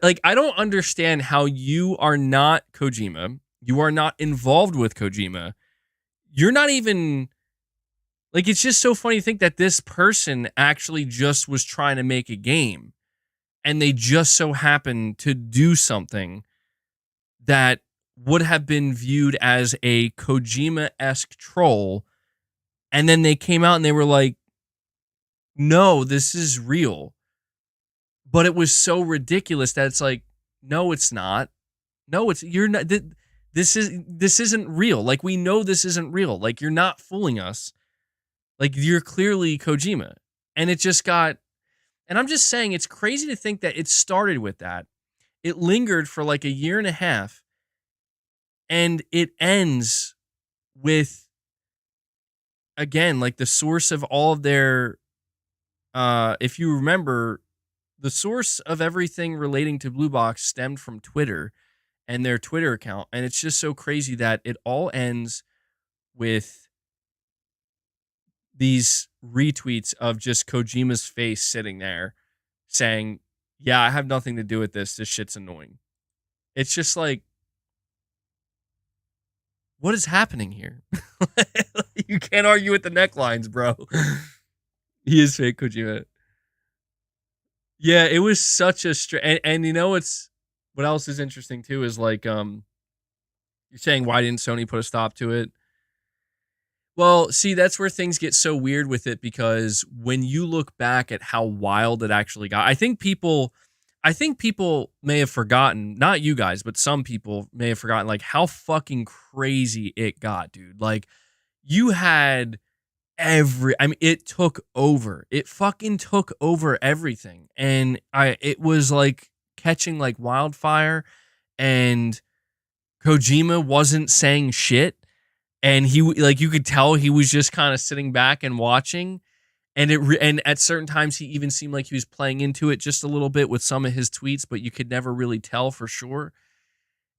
like, I don't understand how you are not Kojima. You are not involved with Kojima. You're not even, like, it's just so funny to think that this person actually just was trying to make a game. And they just so happened to do something that would have been viewed as a Kojima-esque troll. And then they came out and they were like, no, this is real. But it was so ridiculous that it's like, no, it's not. No, you're not. This isn't real. Like, we know this isn't real. Like, you're not fooling us. Like, you're clearly Kojima. And it just got, and I'm just saying, it's crazy to think that it started with that. It lingered for like a year and a half. And it ends with, again, like the source of all of their, if you remember, the source of everything relating to Blue Box stemmed from Twitter and their Twitter account. And it's just so crazy that it all ends with these retweets of just Kojima's face sitting there saying, yeah, I have nothing to do with this. This shit's annoying. It's just like, what is happening here? You can't argue with the necklines, bro. He is fake Kojima. Yeah, it was such a and you know what else is interesting too is like you're saying, why didn't Sony put a stop to it? Well, see, that's where things get so weird with it, because when you look back at how wild it actually got, I think people may have forgotten, not you guys, but some people may have forgotten, like, how fucking crazy it got, dude. Like, you had it took over. It fucking took over everything. And it was like catching like wildfire, and Kojima wasn't saying shit. And he, like, you could tell he was just kind of sitting back and watching. And and at certain times he even seemed like he was playing into it just a little bit with some of his tweets, but you could never really tell for sure.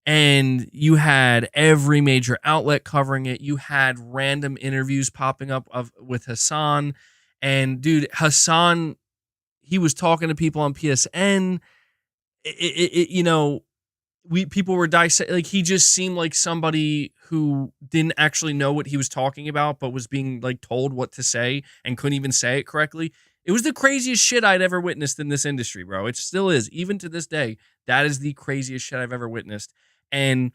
And you had every major outlet covering it. You had random interviews popping up with Hassan. And dude, Hassan, he was talking to people on PSN. People were dissecting, like, he just seemed like somebody who didn't actually know what he was talking about, but was being like told what to say and couldn't even say it correctly. It was the craziest shit I'd ever witnessed in this industry, bro. It still is. Even to this day, that is the craziest shit I've ever witnessed. And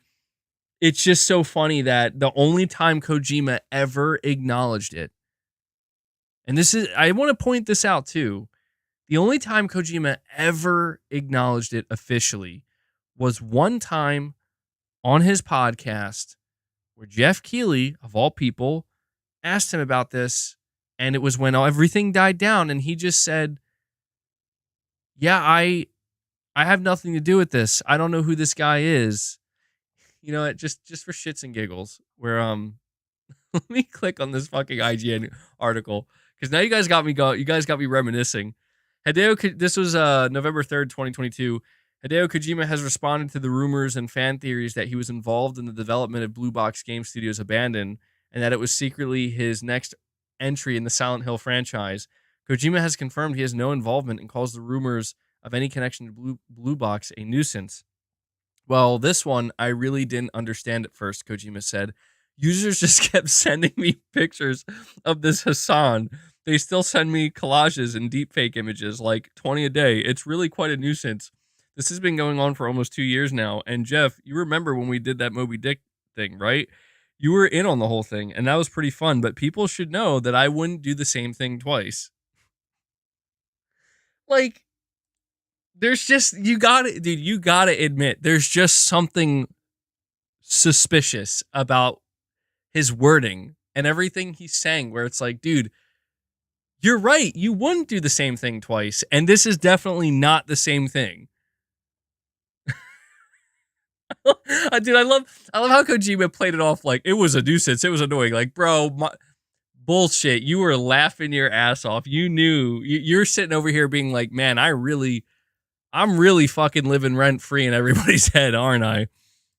it's just so funny that the only time Kojima ever acknowledged it, and I want to point this out too, the only time Kojima ever acknowledged it officially was one time on his podcast where Jeff Keighley, of all people, asked him about this. And it was when everything died down, and he just said, yeah, I have nothing to do with this. I don't know who this guy is. You know, just for shits and giggles. Where let me click on this fucking IGN article, because now you guys got me reminiscing. This was November 3rd, 2022. Hideo Kojima has responded to the rumors and fan theories that he was involved in the development of Blue Box Game Studios' Abounded, and that it was secretly his next entry in the Silent Hill franchise. Kojima has confirmed he has no involvement and calls the rumors of any connection to Blue Box a nuisance. Well, this one I really didn't understand at first, Kojima said. Users just kept sending me pictures of this Hassan. They still send me collages and deepfake images, like 20 a day. It's really quite a nuisance. This has been going on for almost 2 years now. And Jeff, you remember when we did that Moby Dick thing, right? You were in on the whole thing, and that was pretty fun. But people should know that I wouldn't do the same thing twice. Like, there's just you got to, dude. You got to admit, there's just something suspicious about his wording and everything he's saying. Where it's like, dude, you're right. You wouldn't do the same thing twice, and this is definitely not the same thing. Dude, I love how Kojima played it off like it was a nuisance. It was annoying. Like, bro, bullshit. You were laughing your ass off. You knew you're sitting over here being like, man, I'm really fucking living rent free in everybody's head, aren't I?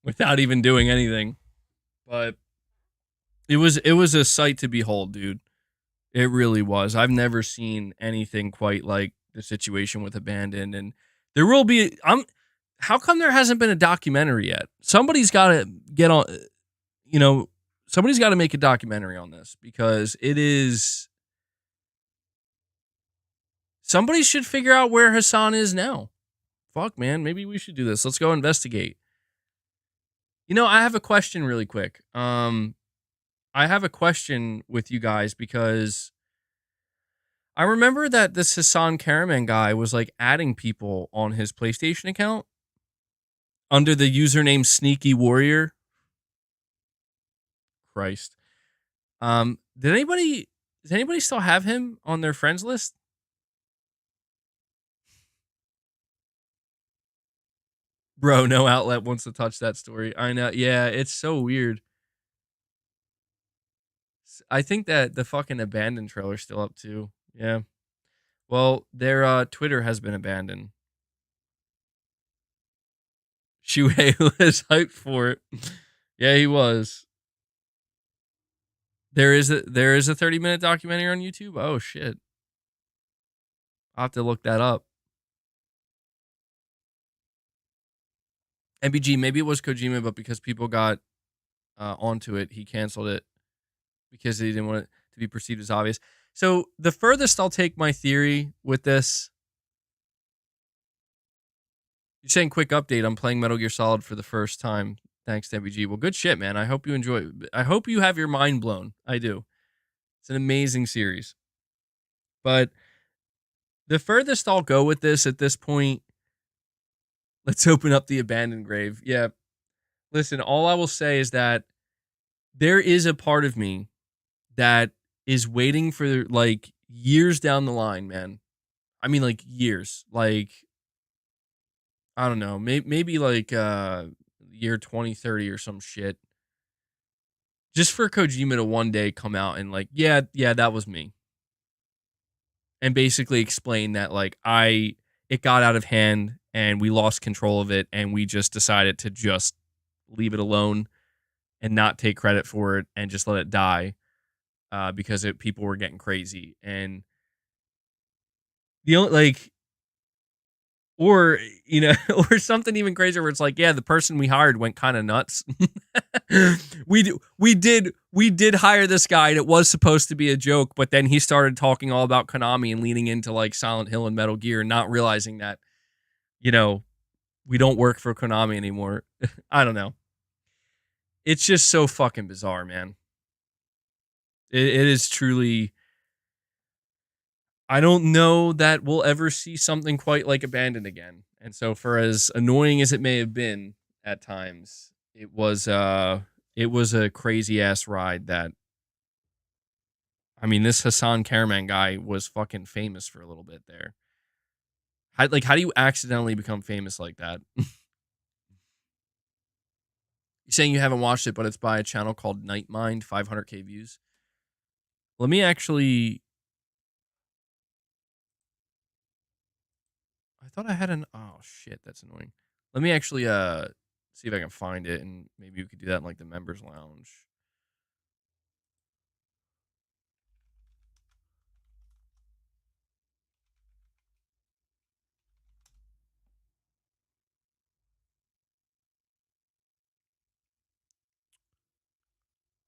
Without even doing anything. But it was a sight to behold, dude. It really was. I've never seen anything quite like the situation with Abandoned, and there will be. How come there hasn't been a documentary yet? Somebody's got to get on. Somebody's got to make a documentary on this because it is. Somebody should figure out where Hassan is now. Fuck, man. Maybe we should do this. Let's go investigate. I have a question really quick. I have a question with you guys because I remember that this Hassan Karaman guy was like adding people on his PlayStation account under the username Sneaky Warrior. Christ. Does anybody still have him on their friends list? Bro, no outlet wants to touch that story. I know. Yeah, it's so weird. I think that the fucking Abandoned trailer's still up too. Yeah. Well, their Twitter has been abandoned. Shuhei was hyped for it. Yeah, he was. There is a 30-minute documentary on YouTube. Oh shit. I'll have to look that up. MBG, maybe it was Kojima, but because people got onto it, he canceled it because he didn't want it to be perceived as obvious. So the furthest I'll take my theory with this, you're saying quick update. I'm playing Metal Gear Solid for the first time. Thanks to MBG. Well, good shit, man. I hope you enjoy it. I hope you have your mind blown. I do. It's an amazing series. But the furthest I'll go with this at this point, let's open up the abandoned grave. Yeah. Listen, all I will say is that there is a part of me that is waiting for like years down the line, man. I mean, like years. Like, I don't know, maybe like year 2030 or some shit. Just for Kojima to one day come out and like, yeah, that was me. And basically explain that like it got out of hand and we lost control of it and we just decided to just leave it alone and not take credit for it and just let it die because people were getting crazy. And the only like, or or something even crazier where it's like, yeah, the person we hired went kind of nuts. we did hire this guy and it was supposed to be a joke, but then he started talking all about Konami and leaning into like Silent Hill and Metal Gear and not realizing that we don't work for Konami anymore. I don't know. It's just so fucking bizarre, man. It is truly. I don't know that we'll ever see something quite like Abandoned again. And so for as annoying as it may have been at times, it was a crazy ass ride that I mean, this Hassan Karaman guy was fucking famous for a little bit there. How do you accidentally become famous like that? You're saying you haven't watched it, but it's by a channel called Nightmind, 500k views. Let me actually. I thought I had an. Oh shit, that's annoying. Let me actually see if I can find it, and maybe we could do that in like the members lounge.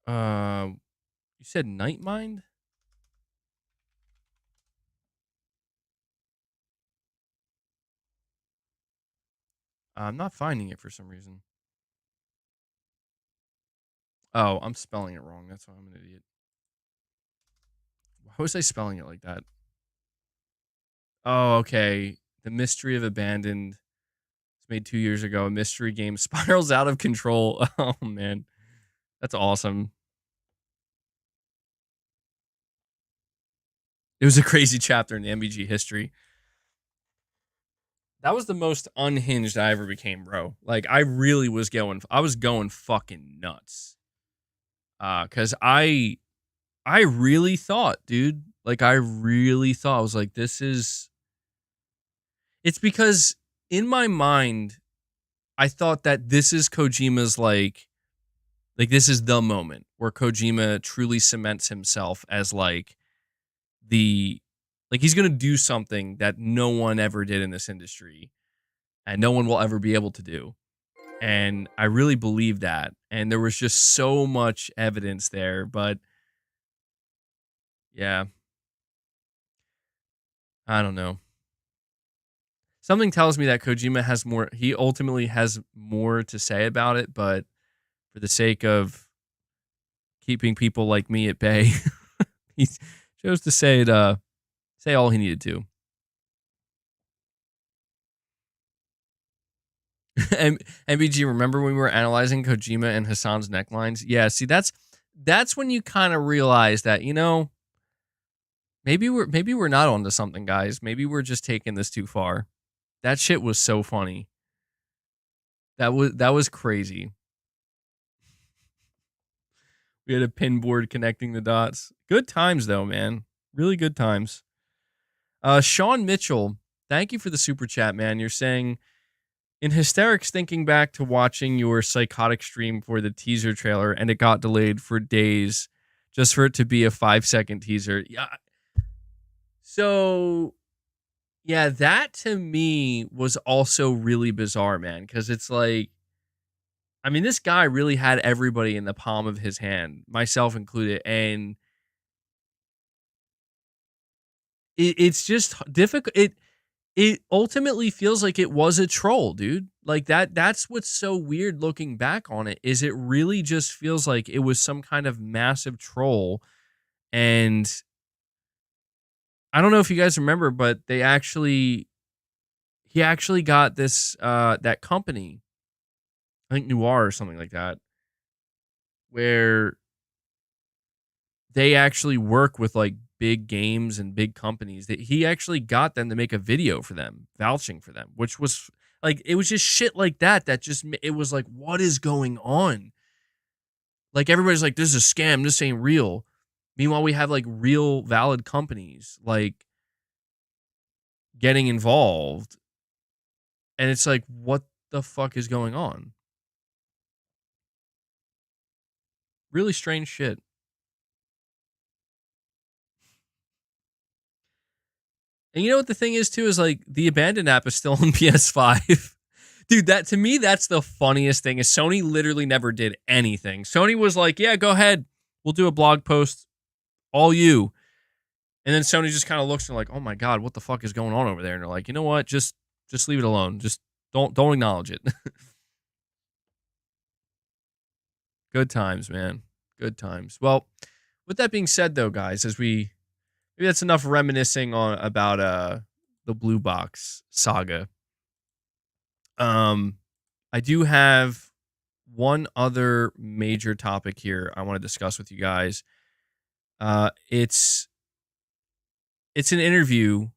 You said Nightmind? I'm not finding it for some reason. Oh, I'm spelling it wrong. That's why I'm an idiot. Why was I spelling it like that? Oh, okay. The Mystery of Abandoned. It's made 2 years ago. A mystery game spirals out of control. Oh man, that's awesome. It was a crazy chapter in the MBG history. That was the most unhinged I ever became, bro. Like I was going fucking nuts. Cause I really thought, dude, like I really thought I was like, it's because in my mind, I thought that this is Kojima's like this is the moment where Kojima truly cements himself as the like he's gonna do something that no one ever did in this industry and no one will ever be able to do. And I really believe that. And there was just so much evidence there. But yeah, I don't know. Something tells me that Kojima has more, he ultimately has more to say about it. But for the sake of keeping people like me at bay, he chose to say it, say all he needed to. And MBG, remember when we were analyzing Kojima and Hassan's necklines? Yeah, see, that's when you kind of realize that, maybe we're not onto something, guys. Maybe we're just taking this too far. That shit was so funny. That was crazy. We had a pin board connecting the dots. Good times though, man. Really good times. Sean Mitchell, thank you for the super chat, man. You're saying in hysterics thinking back to watching your psychotic stream for the teaser trailer and it got delayed for days just for it to be a 5-second teaser. Yeah. So yeah, that to me was also really bizarre, man, because it's like, I mean, this guy really had everybody in the palm of his hand, myself included, and it's just difficult. It ultimately feels like it was a troll, dude. Like that's what's so weird looking back on it, is it really just feels like it was some kind of massive troll. And I don't know if you guys remember, but he actually got this that company, I think Noir or something like that, where they actually work with like big games and big companies. That he actually got them to make a video for them, vouching for them, which was like, it was just shit like that. That just, it was like, what is going on? Like everybody's like, this is a scam. This ain't real. Meanwhile, we have like real valid companies like getting involved, and it's like, what the fuck is going on? Really strange shit. And you know what the thing is too, is like the Abandoned app is still on PS5. Dude, that to me, that's the funniest thing, is Sony literally never did anything. Sony was like, yeah, go ahead. We'll do a blog post. All you. And then Sony just kind of looks and like, oh my God, what the fuck is going on over there? And they're like, you know what? Just leave it alone. Just don't acknowledge it. Good times, man. Good times. Well, with that being said though, guys, maybe that's enough reminiscing on about the Blue Box saga. I do have one other major topic here I want to discuss with you guys. It's an interview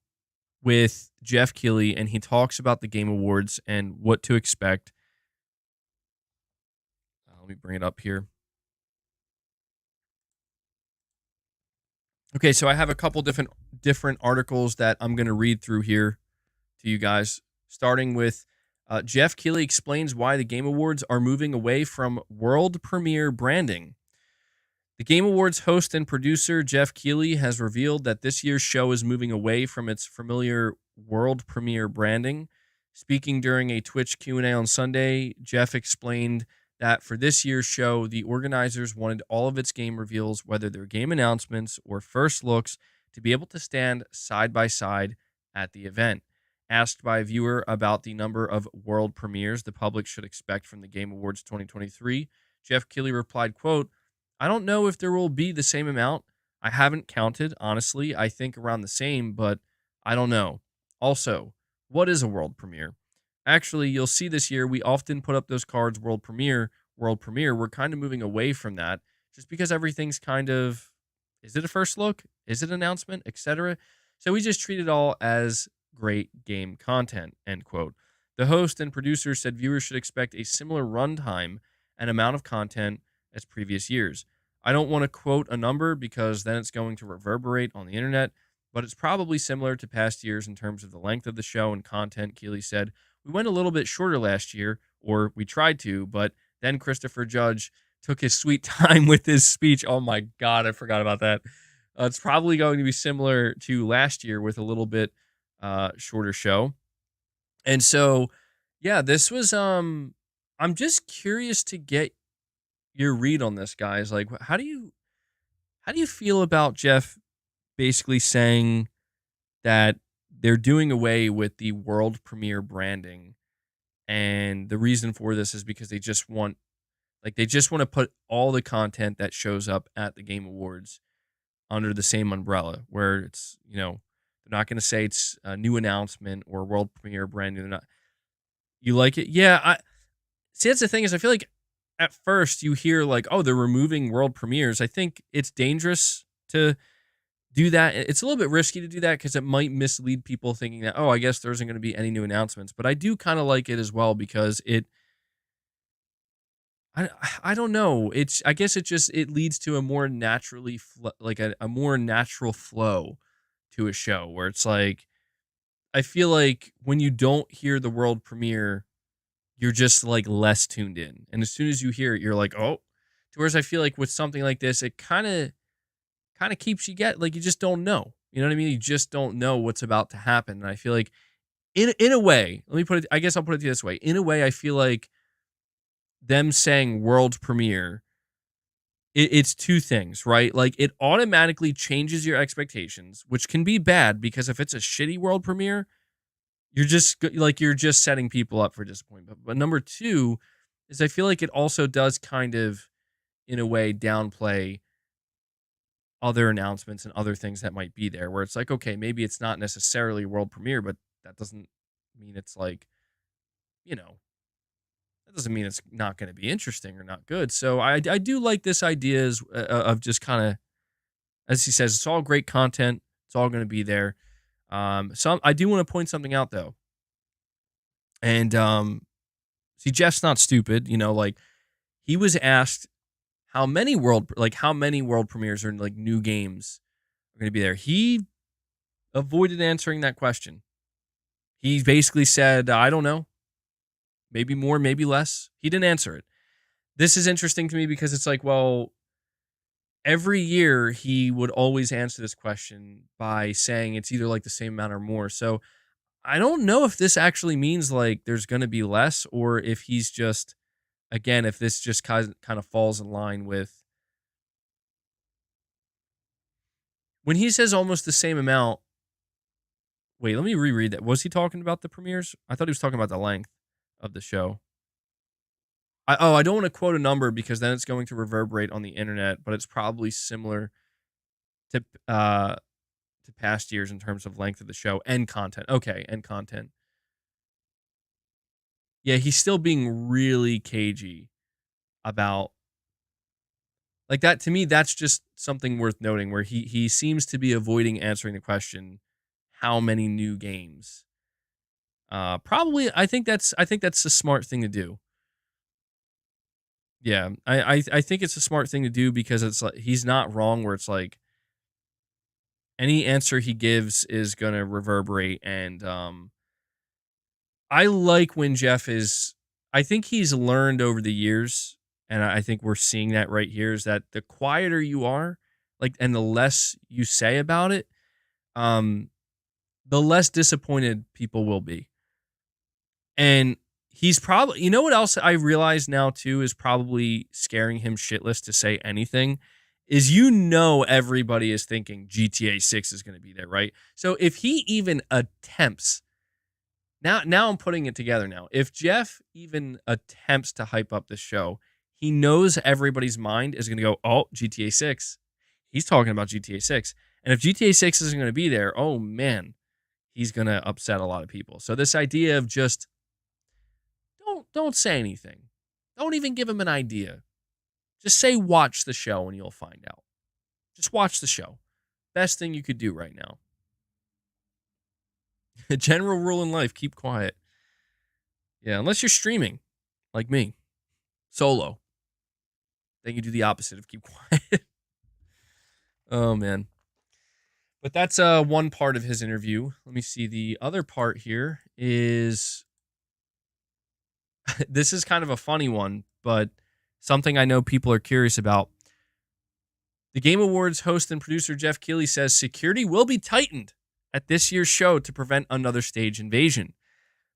with Jeff Keighley, and he talks about the Game Awards and what to expect. Let me bring it up here. Okay, so I have a couple different articles that I'm going to read through here to you guys, starting with Jeff Keighley explains why the Game Awards are moving away from world premiere branding. The Game Awards host and producer Jeff Keighley has revealed that this year's show is moving away from its familiar world premiere branding. Speaking during a Twitch Q&A on Sunday, Jeff explained that for this year's show, the organizers wanted all of its game reveals, whether they're game announcements or first looks, to be able to stand side by side at the event. Asked by a viewer about the number of world premieres the public should expect from the Game Awards 2023, Jeff Keighley replied, quote, "I don't know if there will be the same amount. I haven't counted, honestly. I think around the same, but I don't know. Also, what is a world premiere? Actually, you'll see this year we often put up those cards world premiere, world premiere. We're kind of moving away from that just because everything's kind of, is it a first look? Is it an announcement, etc.? So we just treat it all as great game content," end quote. The host and producer said viewers should expect a similar runtime and amount of content as previous years. I don't want to quote a number because then it's going to reverberate on the internet, but it's probably similar to past years in terms of the length of the show and content, Keeley said. We went a little bit shorter last year, or we tried to, but then Christopher Judge took his sweet time with his speech. Oh my God, I forgot about that. It's probably going to be similar to last year with a little bit shorter show. And so, yeah, this was I'm just curious to get your read on this, guys. Like, how do you feel about Jeff basically saying that they're doing away with the world premiere branding, and the reason for this is because they just want to put all the content that shows up at the Game Awards under the same umbrella, where it's, they're not going to say it's a new announcement or world premiere branding. They're not. You like it? Yeah. I see. That's the thing, is I feel like at first you hear like, oh, they're removing world premieres. I think it's dangerous to do that. It's a little bit risky to do that because it might mislead people thinking that, oh, I guess there isn't going to be any new announcements. But I do kind of like it as well because I don't know. I guess it leads to a more naturally like a more natural flow to a show where it's like, I feel like when you don't hear the world premiere, you're just like less tuned in. And as soon as you hear it, you're like, oh. Whereas I feel like with something like this, it kind of keeps like you just don't know. You know what I mean? You just don't know what's about to happen. And I feel like in a way, I guess I'll put it this way. In a way, I feel like them saying world premiere, it's two things, right? Like it automatically changes your expectations, which can be bad because if it's a shitty world premiere, you're just setting people up for disappointment. But number two is I feel like it also does kind of, in a way, downplay other announcements and other things that might be there, where it's like, okay, maybe it's not necessarily world premiere, but that doesn't mean it's like, you know, that doesn't mean it's not going to be interesting or not good. So I do like this idea of just kind of, as he says, it's all great content. It's all going to be there. So I do want to point something out though. And see, Jeff's not stupid, like he was asked how many world premieres or like new games are going to be there. He avoided answering that question. He basically said, I don't know. Maybe more, maybe less. He didn't answer it. This is interesting to me because it's like, well, every year he would always answer this question by saying it's either like the same amount or more. So I don't know if this actually means like there's going to be less, or if he's just, again, if this just kind of falls in line with when he says almost the same amount. Wait, let me reread that. Was he talking about the premieres? I thought he was talking about the length of the show. I don't want to quote a number because then it's going to reverberate on the internet, but it's probably similar to past years in terms of length of the show and content. Okay, and content. Yeah, he's still being really cagey about like that. To me, that's just something worth noting where he seems to be avoiding answering the question, how many new games? Probably I think that's a smart thing to do. Yeah, I think it's a smart thing to do because it's like he's not wrong where it's like any answer he gives is gonna reverberate, and I like when Jeff is. I think he's learned over the years, and I think we're seeing that right here. Is that the quieter you are, like, and the less you say about it, the less disappointed people will be. And he's probably, you know what else I realize now too is probably scaring him shitless to say anything is, everybody is thinking GTA 6 is going to be there, right? So if he even attempts, now I'm putting it together now. If Jeff even attempts to hype up the show, he knows everybody's mind is going to go, oh, GTA 6. He's talking about GTA 6. And if GTA 6 isn't going to be there, oh man, he's going to upset a lot of people. So this idea of just don't say anything. Don't even give him an idea. Just say watch the show and you'll find out. Just watch the show. Best thing you could do right now. A general rule in life, keep quiet. Yeah, unless you're streaming, like me, solo. Then you do the opposite of keep quiet. Oh, man. But that's one part of his interview. Let me see. The other part here is... this is kind of a funny one, but something I know people are curious about. The Game Awards host and producer Jeff Keighley says security will be tightened at this year's show to prevent another stage invasion.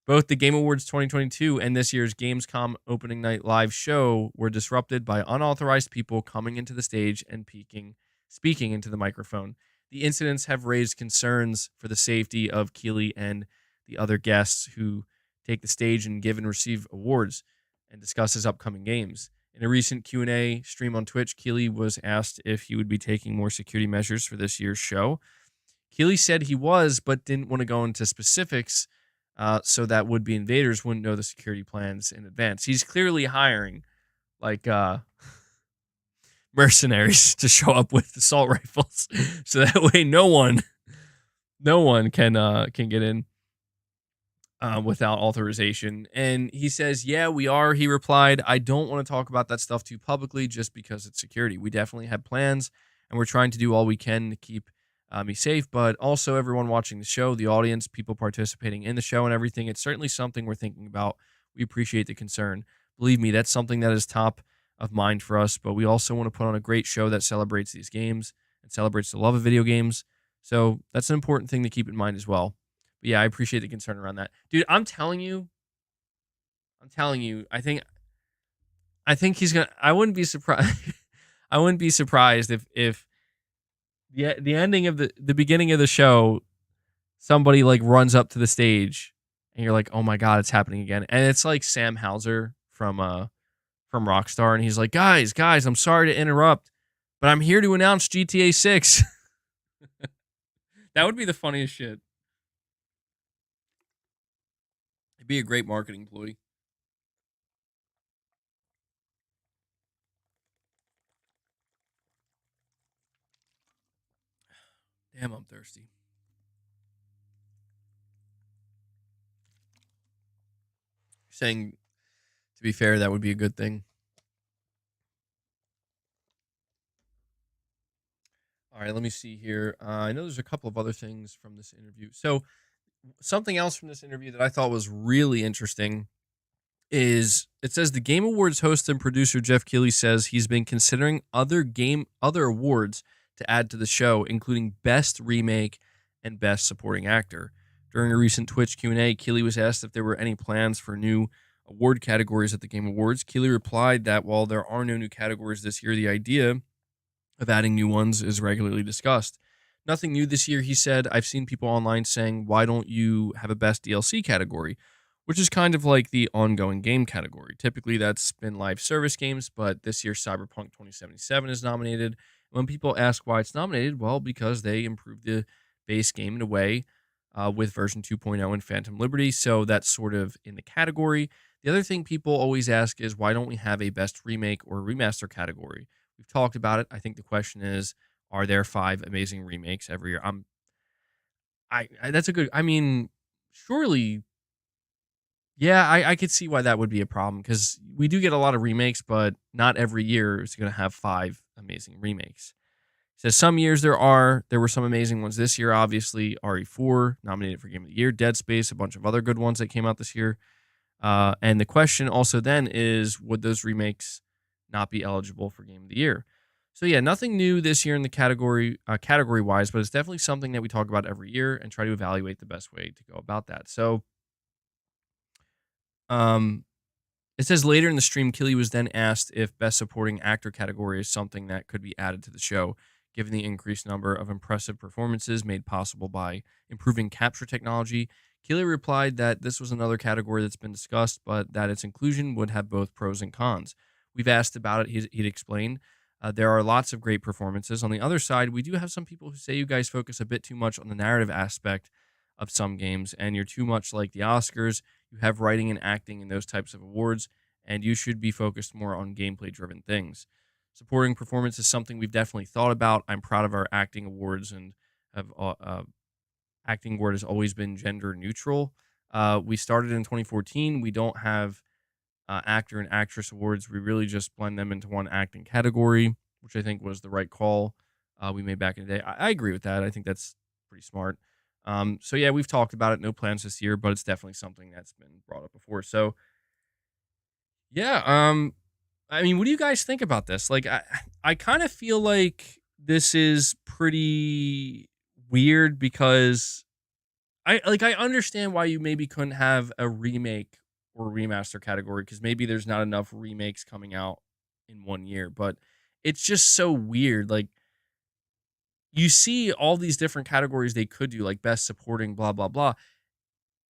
Both the Game Awards 2022 and this year's Gamescom opening night live show were disrupted by unauthorized people coming into the stage and speaking into the microphone. The incidents have raised concerns for the safety of Keighley and the other guests who take the stage and give and receive awards and discuss his upcoming games. In a recent Q&A stream on Twitch, Keighley was asked if he would be taking more security measures for this year's show. Keighley said he was, but didn't want to go into specifics so that would-be invaders wouldn't know the security plans in advance. He's clearly hiring like mercenaries to show up with assault rifles, so that way no one can get in without authorization. And he says, yeah, we are. He replied, I don't want to talk about that stuff too publicly just because it's security. We definitely have plans, and we're trying to do all we can to keep me safe, but also everyone watching the show, the audience, people participating in the show and everything. It's certainly something we're thinking about. We appreciate the concern. Believe me, that's something that is top of mind for us, but we also want to put on a great show that celebrates these games and celebrates the love of video games. So that's an important thing to keep in mind as well. But yeah, I appreciate the concern around that. Dude, I'm telling you, I think he's gonna. I wouldn't be surprised. I wouldn't be surprised if the ending of the beginning of the show, somebody like runs up to the stage, and you're like, oh my god, it's happening again, and it's like Sam Hauser from Rockstar, and he's like, guys, I'm sorry to interrupt, but I'm here to announce GTA 6. That would be the funniest shit. It'd be a great marketing ploy. Damn, I'm thirsty. Saying, to be fair, that would be a good thing. All right, let me see here. I know there's a couple of other things from this interview. So something else from this interview that I thought was really interesting is it says the Game Awards host and producer Jeff Keighley says he's been considering other awards to add to the show, including Best Remake and Best Supporting Actor. During a recent Twitch Q&A, Keighley was asked if there were any plans for new award categories at the Game Awards. Keighley replied that while there are no new categories this year, the idea of adding new ones is regularly discussed. Nothing new this year, he said. I've seen people online saying, why don't you have a Best DLC category? Which is kind of like the ongoing game category. Typically, that's been live service games, but this year Cyberpunk 2077 is nominated. When people ask why it's nominated, well, because they improved the base game in a way with version 2.0 and Phantom Liberty, so that's sort of in the category. The other thing people always ask is, why don't we have a Best Remake or Remaster category? We've talked about it. I think the question is, are there 5 amazing remakes every year? That's a good, I mean, surely... Yeah, I could see why that would be a problem, because we do get a lot of remakes, but not every year is going to have 5 amazing remakes. It says some years there were some amazing ones this year. Obviously, RE4 nominated for Game of the Year, Dead Space, a bunch of other good ones that came out this year. And the question also then is, would those remakes not be eligible for Game of the Year? So yeah, nothing new this year in the category-wise, but it's definitely something that we talk about every year and try to evaluate the best way to go about that. So it says later in the stream, Keighley was then asked if Best Supporting Actor category is something that could be added to the show, given the increased number of impressive performances made possible by improving capture technology. Keighley replied that this was another category that's been discussed, but that its inclusion would have both pros and cons. we've asked about it, he'd explained. There are lots of great performances. On the other side, we do have some people who say you guys focus a bit too much on the narrative aspect of some games, and you're too much like the Oscars. You have writing and acting and those types of awards, and you should be focused more on gameplay-driven things. Supporting performance is something we've definitely thought about. I'm proud of our acting awards and have acting award has always been gender neutral. We started in 2014. We don't have actor and actress awards. We really just blend them into one acting category, which I think was the right call we made back in the day. I agree with that. I think that's pretty smart. So yeah, we've talked about it. No plans this year, but it's definitely something that's been brought up before. So yeah, I mean, what do you guys think about this? Like, I kind of feel like this is pretty weird because I understand why you maybe couldn't have a remake or remaster category because maybe there's not enough remakes coming out in 1 year, but it's just so weird. Like, you see all these different categories they could do, like best supporting, blah blah blah,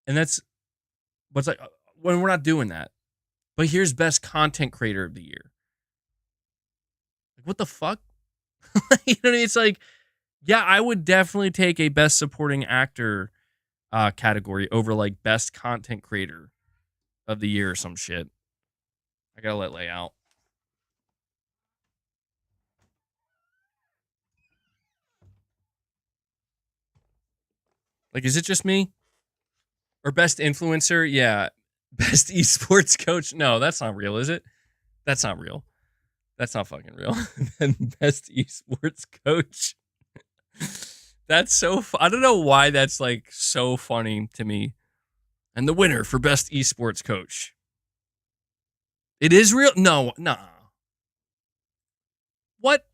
and but it's like when we're not doing that. But here's best content creator of the year. Like, what the fuck? You know what I mean? It's like, yeah, I would definitely take a best supporting actor category over like best content creator of the year or some shit. I gotta let lay out. Like, is it just me? Or best influencer? Yeah. Best esports coach? No, that's not real, is it? That's not real. That's not fucking real. And best esports coach. That's so I don't know why that's like so funny to me. And the winner for best esports coach. It is real? No, nah. What?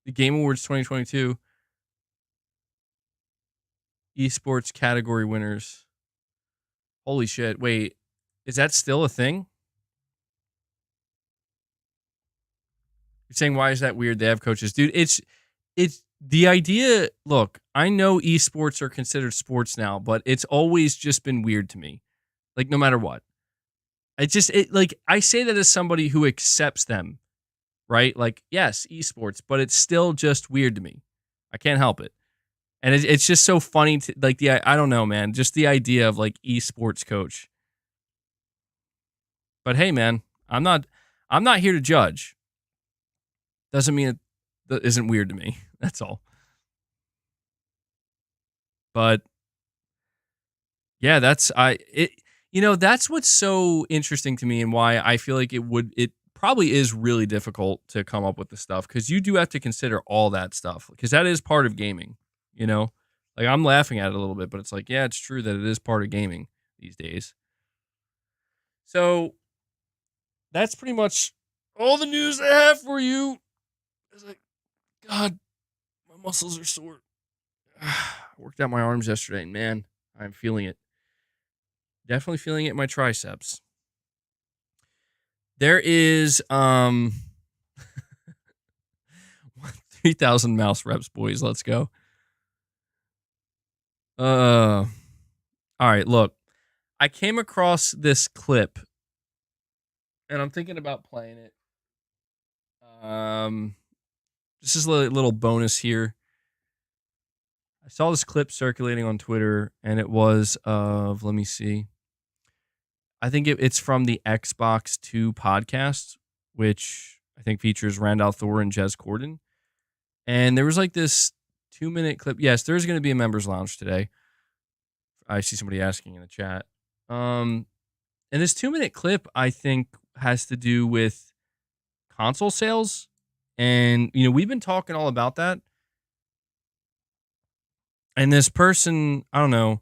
The Game Awards 2022 esports category winners. Holy shit. Wait, is that still a thing? You're saying why is that weird? They have coaches. Dude, it's the idea. Look, I know esports are considered sports now, but it's always just been weird to me. Like, no matter what. Like, I say that as somebody who accepts them, right? Like, yes, esports, but it's still just weird to me. I can't help it. And it's just so funny to like I don't know, man, just the idea of like esports coach. But hey, man, I'm not here to judge. Doesn't mean it isn't weird to me. That's all. But yeah, that's that's what's so interesting to me and why I feel like it probably is really difficult to come up with the stuff because you do have to consider all that stuff because that is part of gaming, you know? Like, I'm laughing at it a little bit, but it's like, yeah, it's true that it is part of gaming these days. So that's pretty much all the news I have for you. It's like, God, my muscles are sore. I worked out my arms yesterday, and man, I'm feeling it. Definitely feeling it in my triceps. There is 3,000 mouse reps, boys. Let's go. All right, look. I came across this clip and I'm thinking about playing it. This is a little bonus here. I saw this clip circulating on Twitter, and it was of, let me see. I think it's from the Xbox 2 podcast, which I think features Randall Thor and Jez Corden. And there was like this 2-minute clip. Yes, there's going to be a members lounge today. I see somebody asking in the chat. And this 2-minute clip, I think, has to do with console sales. And, we've been talking all about that. And this person, I don't know,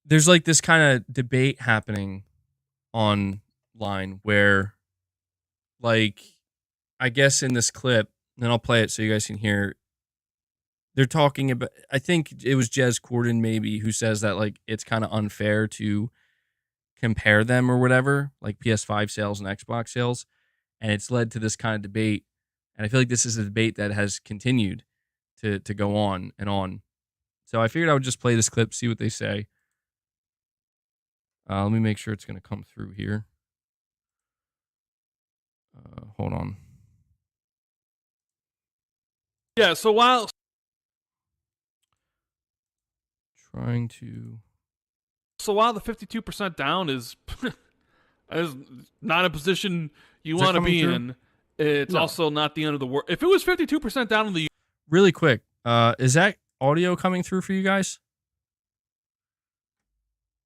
there's like this kind of debate happening online where, like, I guess in this clip, and I'll play it so you guys can hear, they're talking about, I think it was Jez Corden maybe who says that, like, it's kind of unfair to compare them or whatever, like PS5 sales and Xbox sales. And it's led to this kind of debate. And I feel like this is a debate that has continued to go on and on. So I figured I would just play this clip, see what they say. Let me make sure it's going to come through here. Hold on.
Yeah, so while
the
52% down is not a position you want to be in, it's also not the end of the world. If it was 52% down in the
really quick, is that audio coming through for you guys?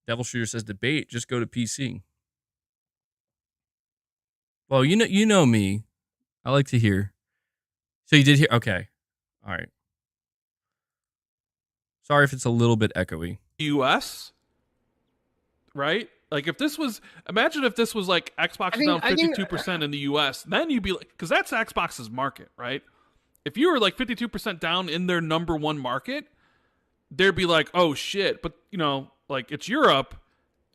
Devil Shooter says debate, just go to PC. Well, you know me. I like to hear. So you did hear? Okay. All right. Sorry if it's a little bit echoey.
US, right? Like imagine if this was like Xbox down 52% in the US, then you'd be like, because that's Xbox's market, right? If you were like 52% down in their number one market, they'd be like, oh shit, but like it's Europe,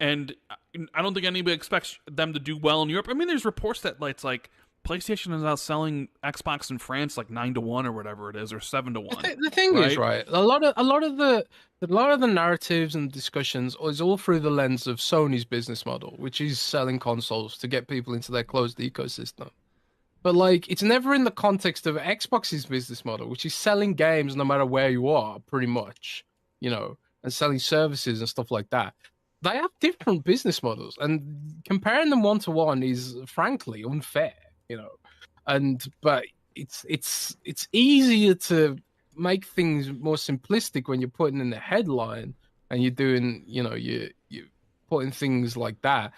and I don't think anybody expects them to do well in Europe. I mean, there's reports that it's like PlayStation is outselling Xbox in France like 9-1 or whatever it is, or 7-1.
The thing is, right? A lot of the narratives and discussions is all through the lens of Sony's business model, which is selling consoles to get people into their closed ecosystem. But like, it's never in the context of Xbox's business model, which is selling games no matter where you are, pretty much, and selling services and stuff like that. They have different business models, and comparing them one to one is frankly unfair. But it's easier to make things more simplistic when you're putting in the headline and you're doing, you putting things like that,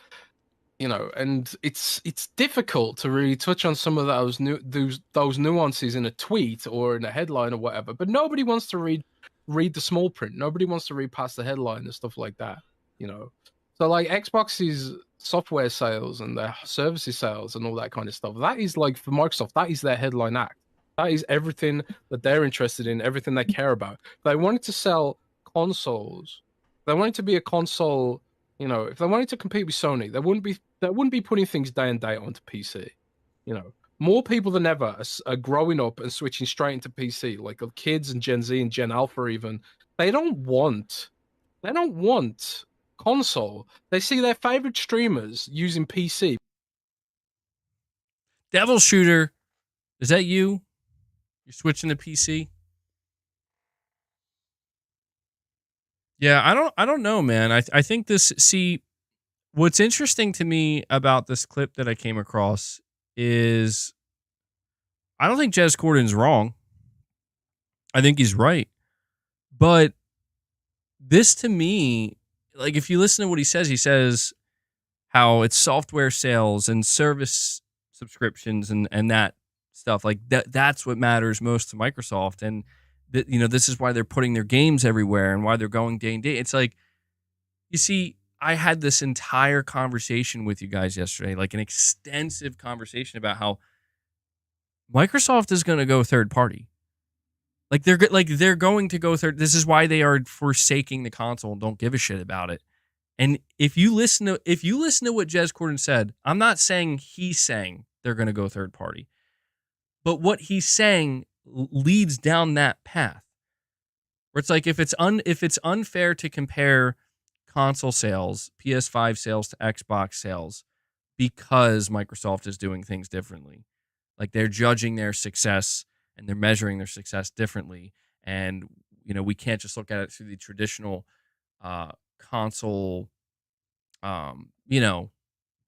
and it's difficult to really touch on some of those nuances in a tweet or in a headline or whatever. But nobody wants to read the small print. Nobody wants to read past the headline and stuff like that, So like Xbox's software sales and their services sales and all that kind of stuff, that is like, for Microsoft, that is their headline act. That is everything that they're interested in, everything they care about. If they wanted to sell consoles, they wanted to be a console, if they wanted to compete with Sony, they wouldn't be putting things day and date onto PC. More people than ever are growing up and switching straight into PC, like kids and Gen Z and Gen Alpha even. They don't want console. They see their favorite streamers using PC.
Devil Shooter, is that you? You're switching to PC? Yeah, I don't know, man. I think what's interesting to me about this clip that I came across is I don't think Jez Corden's wrong. I think he's right. But this to me, like if you listen to what he says how it's software sales and service subscriptions and that stuff. Like that's what matters most to Microsoft. And this is why they're putting their games everywhere and why they're going day and day. It's like, you see, I had this entire conversation with you guys yesterday, like an extensive conversation about how Microsoft is going to go third party. They're going to go third. This is why they are forsaking the console and don't give a shit about it. And if you listen to what Jez Corden said, I'm not saying he's saying they're going to go third party, but what he's saying leads down that path. Where it's like if it's unfair to compare console sales, PS5 sales to Xbox sales, because Microsoft is doing things differently. Like they're judging their success and they're measuring their success differently. And, we can't just look at it through the traditional console,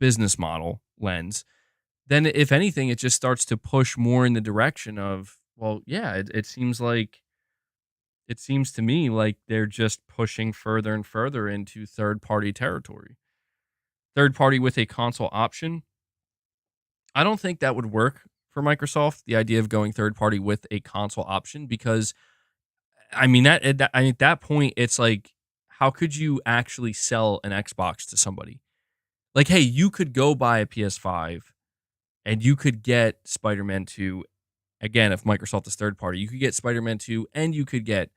business model lens. Then if anything, it just starts to push more in the direction of, well, yeah, it seems to me like they're just pushing further and further into third-party territory. Third party with a console option. I don't think that would work for Microsoft, the idea of going third party with a console option, because I mean at that point it's like, how could you actually sell an Xbox to somebody? Like, hey, you could go buy a PS5 and you could get Spider-Man 2. Again, if Microsoft is third party, you could get Spider-Man 2 and you could get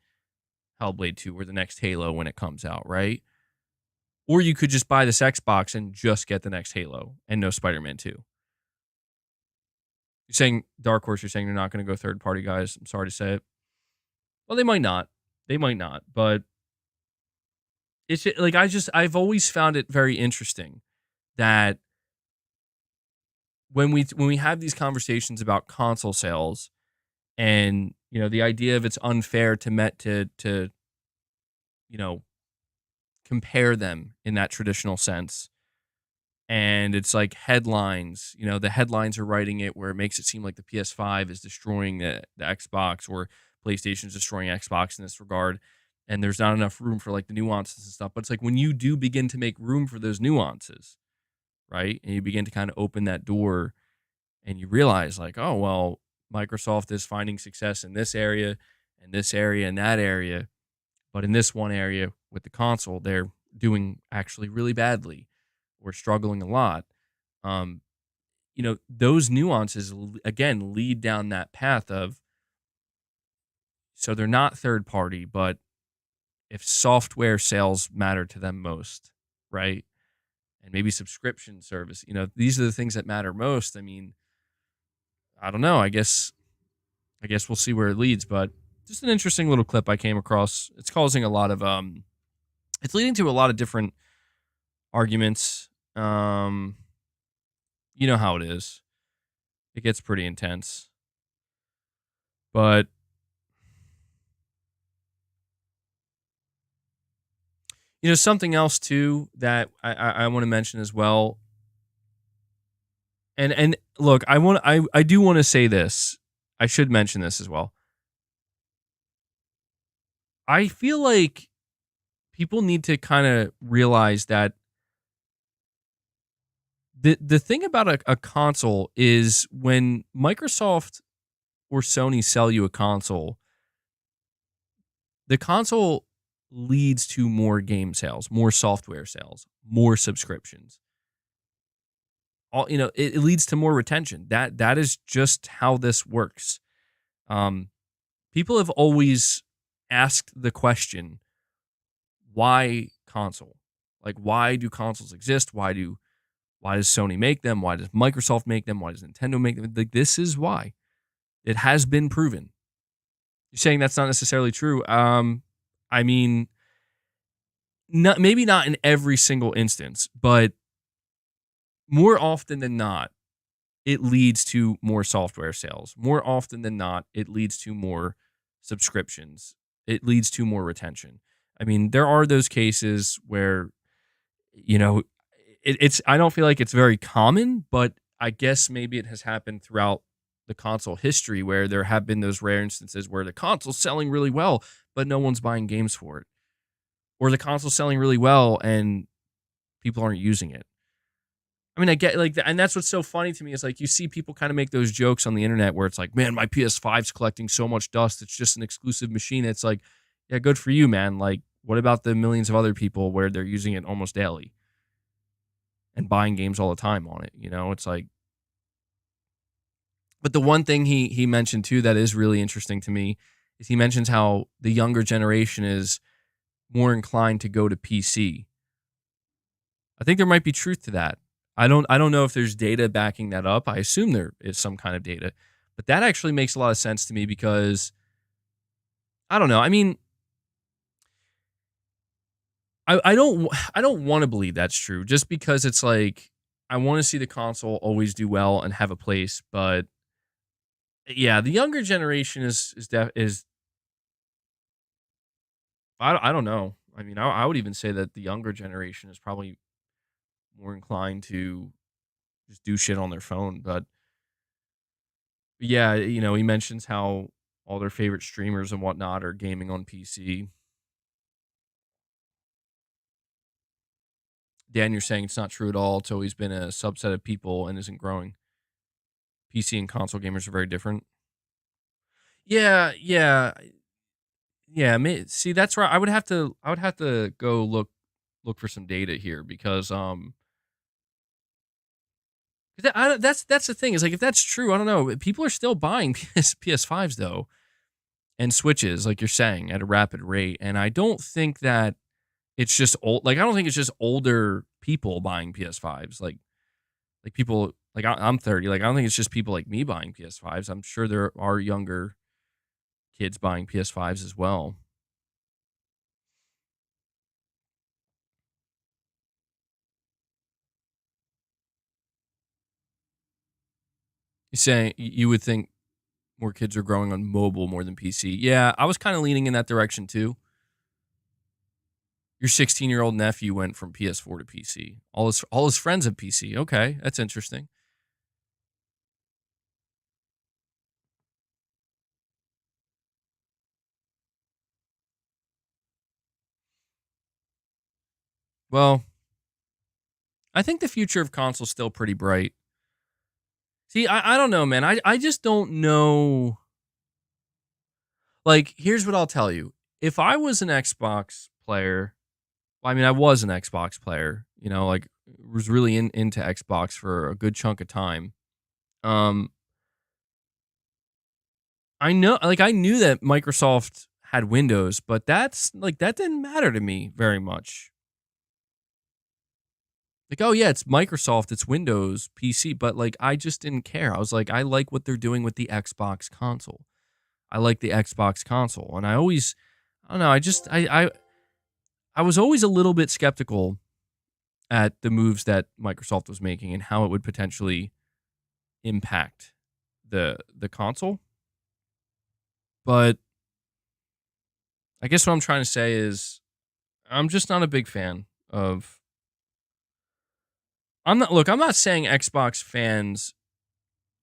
Hellblade 2 or the next Halo when it comes out, right? Or you could just buy this Xbox and just get the next Halo and no Spider-Man 2. You're saying, Dark Horse, you're saying you're not going to go third party, guys. I'm sorry to say it. Well, they might not. They might not, but it's like I've always found it very interesting that when we have these conversations about console sales and the idea of it's unfair to compare them in that traditional sense. And it's like headlines, the headlines are writing it where it makes it seem like the PS5 is destroying the Xbox, or PlayStation's destroying Xbox in this regard. And there's not enough room for like the nuances and stuff. But it's like when you do begin to make room for those nuances, right? And you begin to kind of open that door and you realize like, oh, well, Microsoft is finding success in this area and this area and that area. But in this one area with the console, they're doing actually really badly. We're struggling a lot. Those nuances, again, lead down that path of, so they're not third party, but if software sales matter to them most, right? And maybe subscription service, these are the things that matter most. I mean, I don't know. I guess we'll see where it leads, but just an interesting little clip I came across. It's causing a lot of, it's leading to a lot of different arguments. You know how it is. It gets pretty intense. But something else too that I want to mention as well. And look, I do want to say this. I should mention this as well. I feel like people need to kind of realize that the thing about a console is when Microsoft or Sony sell you a console, the console leads to more game sales, more software sales, more subscriptions. It leads to more retention. That is just how this works. People have always asked the question, why console? Like, why do consoles exist? Why does Sony make them? Why does Microsoft make them? Why does Nintendo make them? Like, this is why. It has been proven. You're saying that's not necessarily true. I mean, maybe not in every single instance, but more often than not, it leads to more software sales. More often than not, it leads to more subscriptions. It leads to more retention. I mean, there are those cases where, it's I don't feel like it's very common, but I guess maybe it has happened throughout the console history where there have been those rare instances where the console's selling really well, but no one's buying games for it. Or the console's selling really well and people aren't using it. I mean, I get like that, and that's what's so funny to me is like you see people kind of make those jokes on the internet where it's like, man, my PS5's collecting so much dust, it's just an exclusive machine. It's like, yeah, good for you, man. Like, what about the millions of other people where they're using it almost daily and buying games all the time on it? It's like, but the one thing he mentioned too that is really interesting to me is he mentions how the younger generation is more inclined to go to PC. I think there might be truth to that. I don't know if there's data backing that up. I assume there is some kind of data, but that actually makes a lot of sense to me because I don't know. I mean, I don't want to believe that's true just because it's like I want to see the console always do well and have a place, but yeah, the younger generation is I don't know. I mean, I would even say that the younger generation is probably more inclined to just do shit on their phone. But yeah, he mentions how all their favorite streamers and whatnot are gaming on PC. Dan, you're saying it's not true at all. It's always been a subset of people and isn't growing. PC and console gamers are very different. Yeah. See, that's right. I would have to go look for some data here because that's the thing is like if that's true, I don't know. People are still buying PS5s though and Switches, like you're saying, at a rapid rate, and I don't think that it's just old. Like I don't think it's just older people buying PS5s. Like people like I'm 30. Like I don't think it's just people like me buying PS5s. I'm sure there are younger kids buying PS5s as well. You saying you would think more kids are growing on mobile more than PC. Yeah, I was kind of leaning in that direction too. Your 16-year-old nephew went from PS4 to PC. All his friends have PC. Okay, that's interesting. Well, I think the future of console's still pretty bright. See, I don't know, man. I just don't know. Like, here's what I'll tell you. If I was an Xbox player, I mean, I was an Xbox player, you know, like, was really into Xbox for a good chunk of time. I knew that Microsoft had Windows, but that didn't matter to me very much. Like, oh yeah, it's Microsoft, it's Windows, PC, but like I just didn't care. I was like, I like what they're doing with the Xbox console. I like the Xbox console, and I don't know, I was always a little bit skeptical at the moves that Microsoft was making and how it would potentially impact the console. But I guess what I'm trying to say is I'm just not a big fan of I'm not saying Xbox fans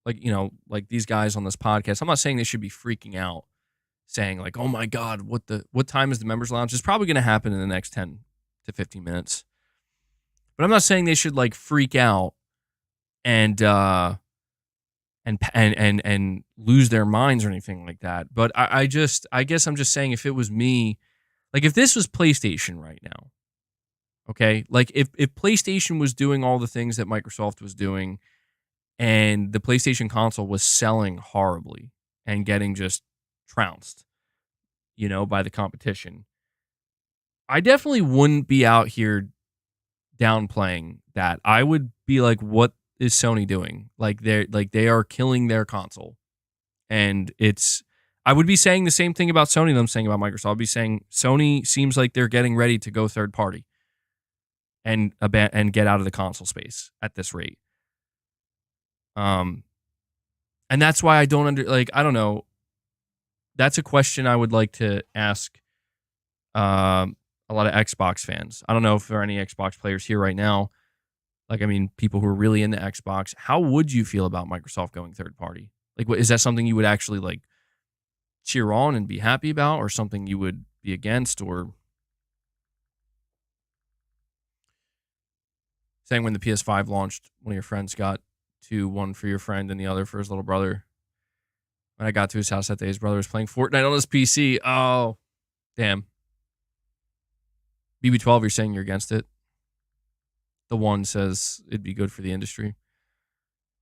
like, you know, like these guys on this podcast. I'm not saying they should be freaking out saying like, "Oh my god, what time is the members lounge?" It's probably going to happen in the next 10 to 15 minutes. But I'm not saying they should like freak out and lose their minds or anything like that. But I guess I'm just saying if it was me, like if this was PlayStation right now, okay? Like if PlayStation was doing all the things that Microsoft was doing and the PlayStation console was selling horribly and getting just trounced, you know, by the competition, I definitely wouldn't be out here downplaying that. I would be like, what is Sony doing? Like they are killing their console. And I would be saying the same thing about Sony that I'm saying about Microsoft. I'd be saying Sony seems like they're getting ready to go third party and get out of the console space at this rate. And that's why I don't I don't know. That's a question I would like to ask a lot of Xbox fans. I don't know if there are any Xbox players here right now. Like, I mean, people who are really into Xbox. How would you feel about Microsoft going third party? Like, is that something you would actually like cheer on and be happy about, or something you would be against, or saying when the PS5 launched, one of your friends got one for your friend and the other for his little brother. When I got to his house that day, his brother was playing Fortnite on his PC. Oh, damn. BB12, you're saying you're against it? The one says it'd be good for the industry.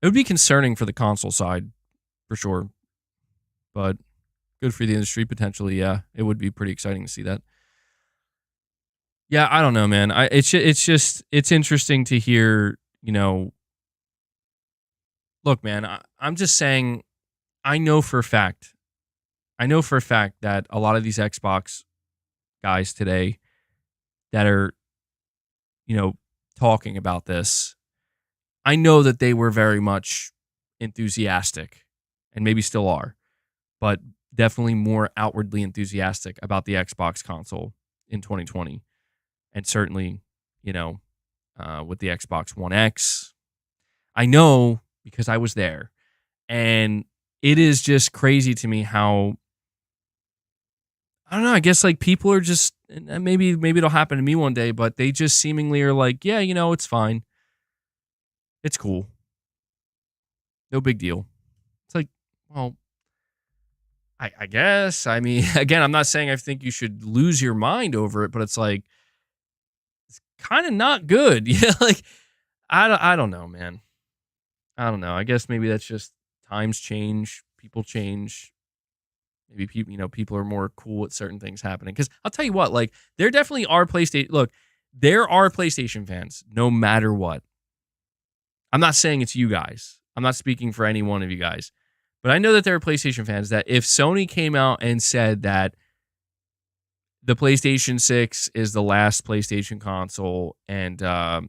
It would be concerning for the console side, for sure. But good for the industry, potentially, yeah. It would be pretty exciting to see that. Yeah, I don't know, man. It's interesting to hear, you know. Look, man, I'm just saying, I know for a fact that a lot of these Xbox guys today that are, you know, talking about this, I know that they were very much enthusiastic, and maybe still are, but definitely more outwardly enthusiastic about the Xbox console in 2020. And certainly, you know, with the Xbox One X, I know because I was there. And it is just crazy to me how, I don't know, I guess like people are just, and maybe it'll happen to me one day, but they just seemingly are like, yeah, you know, it's fine. It's cool. No big deal. It's like, well, I guess. I mean, again, I'm not saying I think you should lose your mind over it, but it's like, it's kind of not good. Yeah, like, I don't know, man. I don't know. I guess maybe that's just times change, people change. Maybe people, you know, people are more cool with certain things happening. Because I'll tell you what, like, there definitely are PlayStation. Look, there are PlayStation fans, no matter what. I'm not saying it's you guys. I'm not speaking for any one of you guys. But I know that there are PlayStation fans that if Sony came out and said that the PlayStation 6 is the last PlayStation console, and we're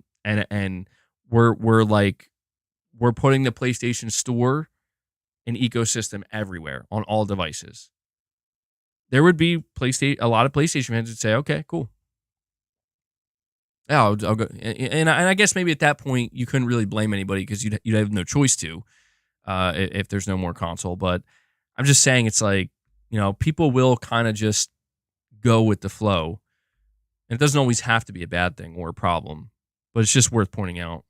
putting the PlayStation Store and ecosystem everywhere on all devices, there would be a lot of PlayStation fans would say, okay, cool. Yeah, I'll go. And I guess maybe at that point you couldn't really blame anybody because you'd have no choice to, if there's no more console. But I'm just saying, it's like, people will kind of just go with the flow, and it doesn't always have to be a bad thing or a problem, but it's just worth pointing out.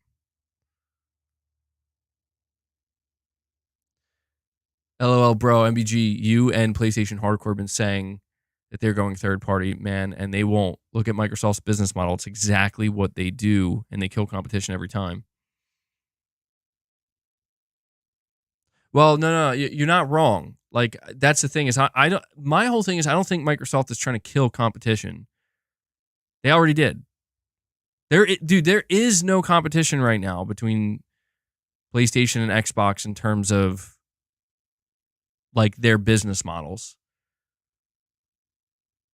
LOL, bro, MBG, you and PlayStation Hardcore been saying that they're going third party, man, and they won't. Look at Microsoft's business model. It's exactly what they do, and they kill competition every time. Well, no, you're not wrong. Like, that's the thing is, I don't. My whole thing is, I don't think Microsoft is trying to kill competition. They already did. There is no competition right now between PlayStation and Xbox in terms of like their business models.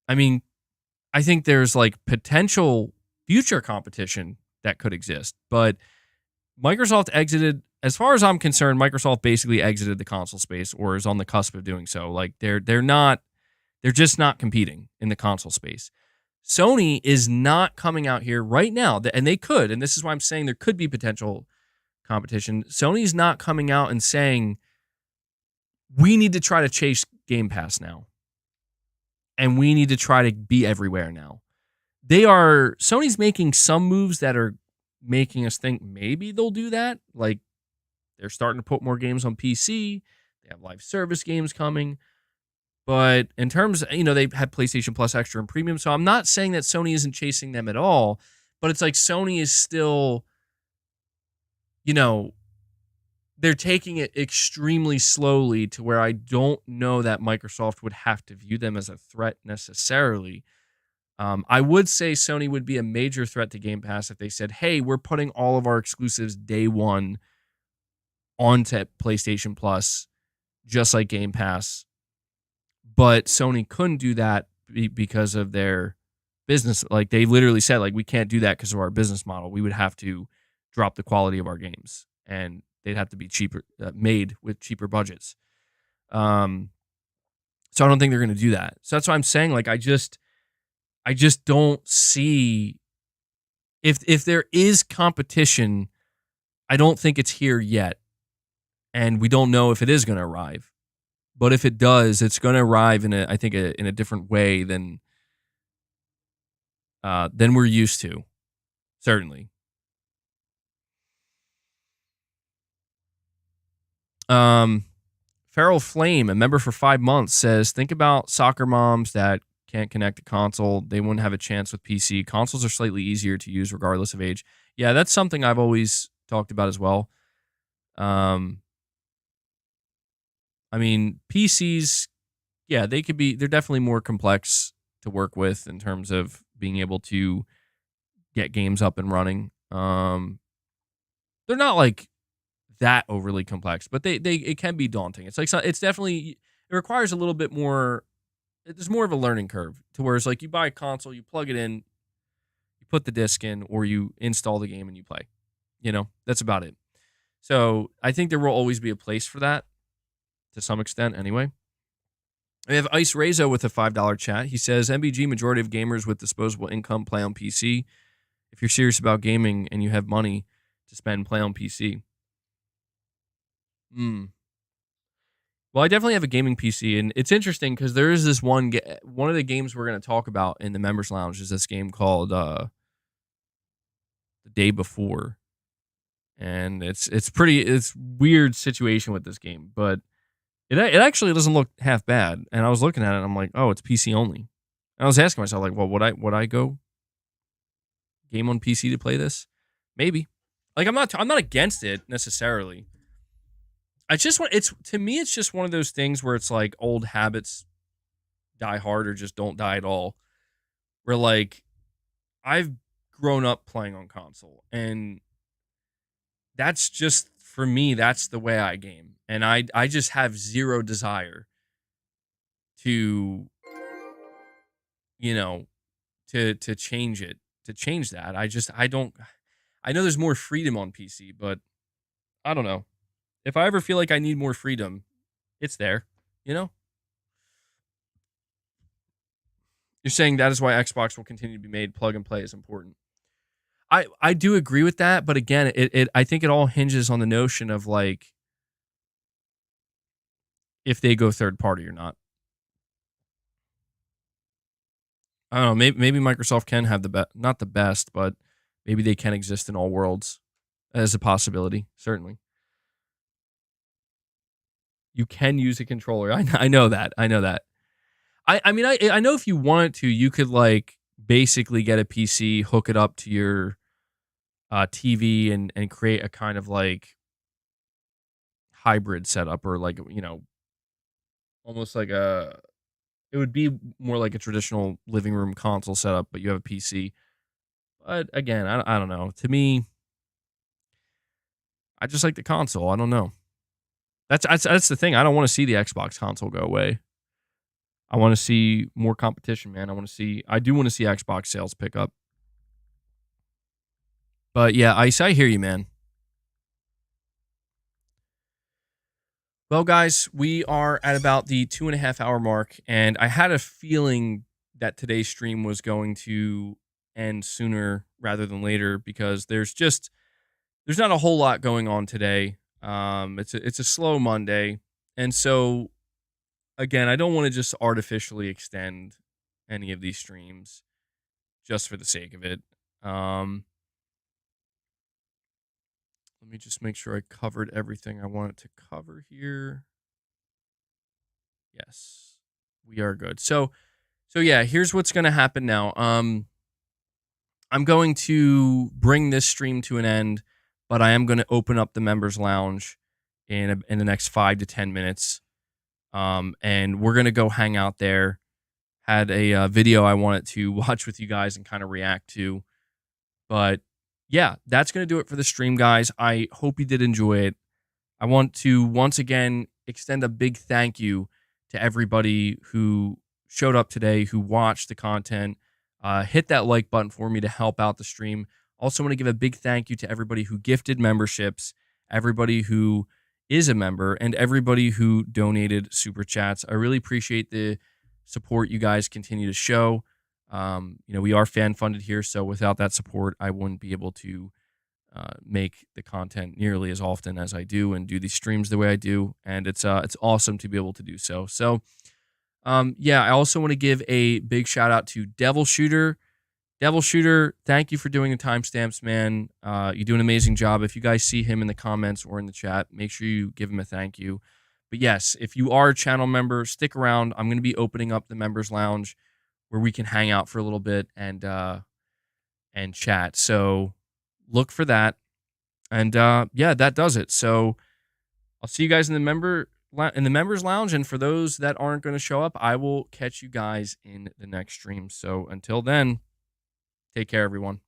I mean, I think there's like potential future competition that could exist, but Microsoft exited, as far as I'm concerned, Microsoft basically exited the console space or is on the cusp of doing so. Like they're just not competing in the console space. Sony is not coming out here right now, and they could, and this is why I'm saying there could be potential competition. Sony's not coming out and saying, we need to try to chase Game Pass now, and we need to try to be everywhere now. Sony's making some moves that are making us think maybe they'll do that. Like, they're starting to put more games on PC. They have live service games coming. But in terms, they have PlayStation Plus Extra and Premium. So I'm not saying that Sony isn't chasing them at all, but it's like Sony is still, they're taking it extremely slowly to where I don't know that Microsoft would have to view them as a threat necessarily. I would say Sony would be a major threat to Game Pass if they said, hey, we're putting all of our exclusives day one onto PlayStation Plus, just like Game Pass. But Sony couldn't do that because of their business. Like, they literally said, like, we can't do that because of our business model. We would have to drop the quality of our games, and they'd have to be cheaper, made with cheaper budgets. So I don't think they're going to do that. So that's why I'm saying, like, I just don't see, if there is competition, I don't think it's here yet, and we don't know if it is going to arrive. But if it does, it's going to arrive in a different way than we're used to, certainly. Feral Flame, a member for 5 months, says, think about soccer moms that can't connect a console. They wouldn't have a chance with PC. Consoles are slightly easier to use regardless of age. Yeah, that's something I've always talked about as well. I mean, PCs, yeah, they're definitely more complex to work with in terms of being able to get games up and running. They're not like that overly complex, but it can be daunting. It's like, it requires a little bit more. There's more of a learning curve to where it's like you buy a console, you plug it in, you put the disc in, or you install the game and you play. That's about it. So I think there will always be a place for that to some extent anyway. We have Ice Rezo with a $5 chat. He says, MBG, majority of gamers with disposable income play on PC. If you're serious about gaming and you have money to spend, play on PC. Well, I definitely have a gaming PC, and it's interesting because there is this one of the games we're going to talk about in the Members Lounge is this game called The Day Before. And it's weird situation with this game, but it actually doesn't look half bad. And I was looking at it and I'm like, oh, it's PC only. And I was asking myself, like, well, would I go game on PC to play this? Maybe. Like, I'm not against it necessarily. To me, it's just one of those things where it's like old habits die hard or just don't die at all. Where, like, I've grown up playing on console, and that's just for me, that's the way I game. And I just have zero desire to, you know, to change it, to change that. I don't, I know there's more freedom on PC, but I don't know. If I ever feel like I need more freedom, it's there, you know? You're saying that is why Xbox will continue to be made. Plug and play is important. I do agree with that, but again, I think it all hinges on the notion of like if they go third party or not. I don't know. Maybe Microsoft can have not the best, but maybe they can exist in all worlds as a possibility. Certainly, you can use a controller. I know that. I know that. I mean, I know if you wanted to, you could like basically get a PC, hook it up to your TV, and create a kind of like hybrid setup, or like, you know, almost like it would be more like a traditional living room console setup, but you have a PC. But again, I don't know. To me, I just like the console. I don't know. That's the thing. I don't want to see the Xbox console go away. I want to see more competition, man. I do want to see Xbox sales pick up. But yeah, Ice, I hear you, man. Well, guys, we are at about the 2.5 hour mark, and I had a feeling that today's stream was going to end sooner rather than later because there's not a whole lot going on today. It's a slow Monday, and so again, I don't want to just artificially extend any of these streams just for the sake of it. Let me just make sure I covered everything I wanted to cover here. Yes, we are good. So yeah, here's what's going to happen now. I'm going to bring this stream to an end, but I am going to open up the members lounge in the next 5 to 10 minutes. And we're going to go hang out there. Had a video I wanted to watch with you guys and kind of react to. But yeah, that's going to do it for the stream, guys. I hope you did enjoy it. I want to once again extend a big thank you to everybody who showed up today, who watched the content. Hit that like button for me to help out the stream. Also want to give a big thank you to everybody who gifted memberships, everybody who is a member, and everybody who donated super chats. I really appreciate the support you guys continue to show. We are fan funded here, so without that support, I wouldn't be able to make the content nearly as often as I do and do these streams the way I do. And it's awesome to be able to do so. So, I also want to give a big shout out to Devil Shooter. Devil Shooter, thank you for doing the timestamps, man. You do an amazing job. If you guys see him in the comments or in the chat, make sure you give him a thank you. But yes, if you are a channel member, stick around. I'm going to be opening up the members lounge where we can hang out for a little bit and chat. So look for that. And that does it. So I'll see you guys in the members lounge. And for those that aren't going to show up, I will catch you guys in the next stream. So until then, take care, everyone.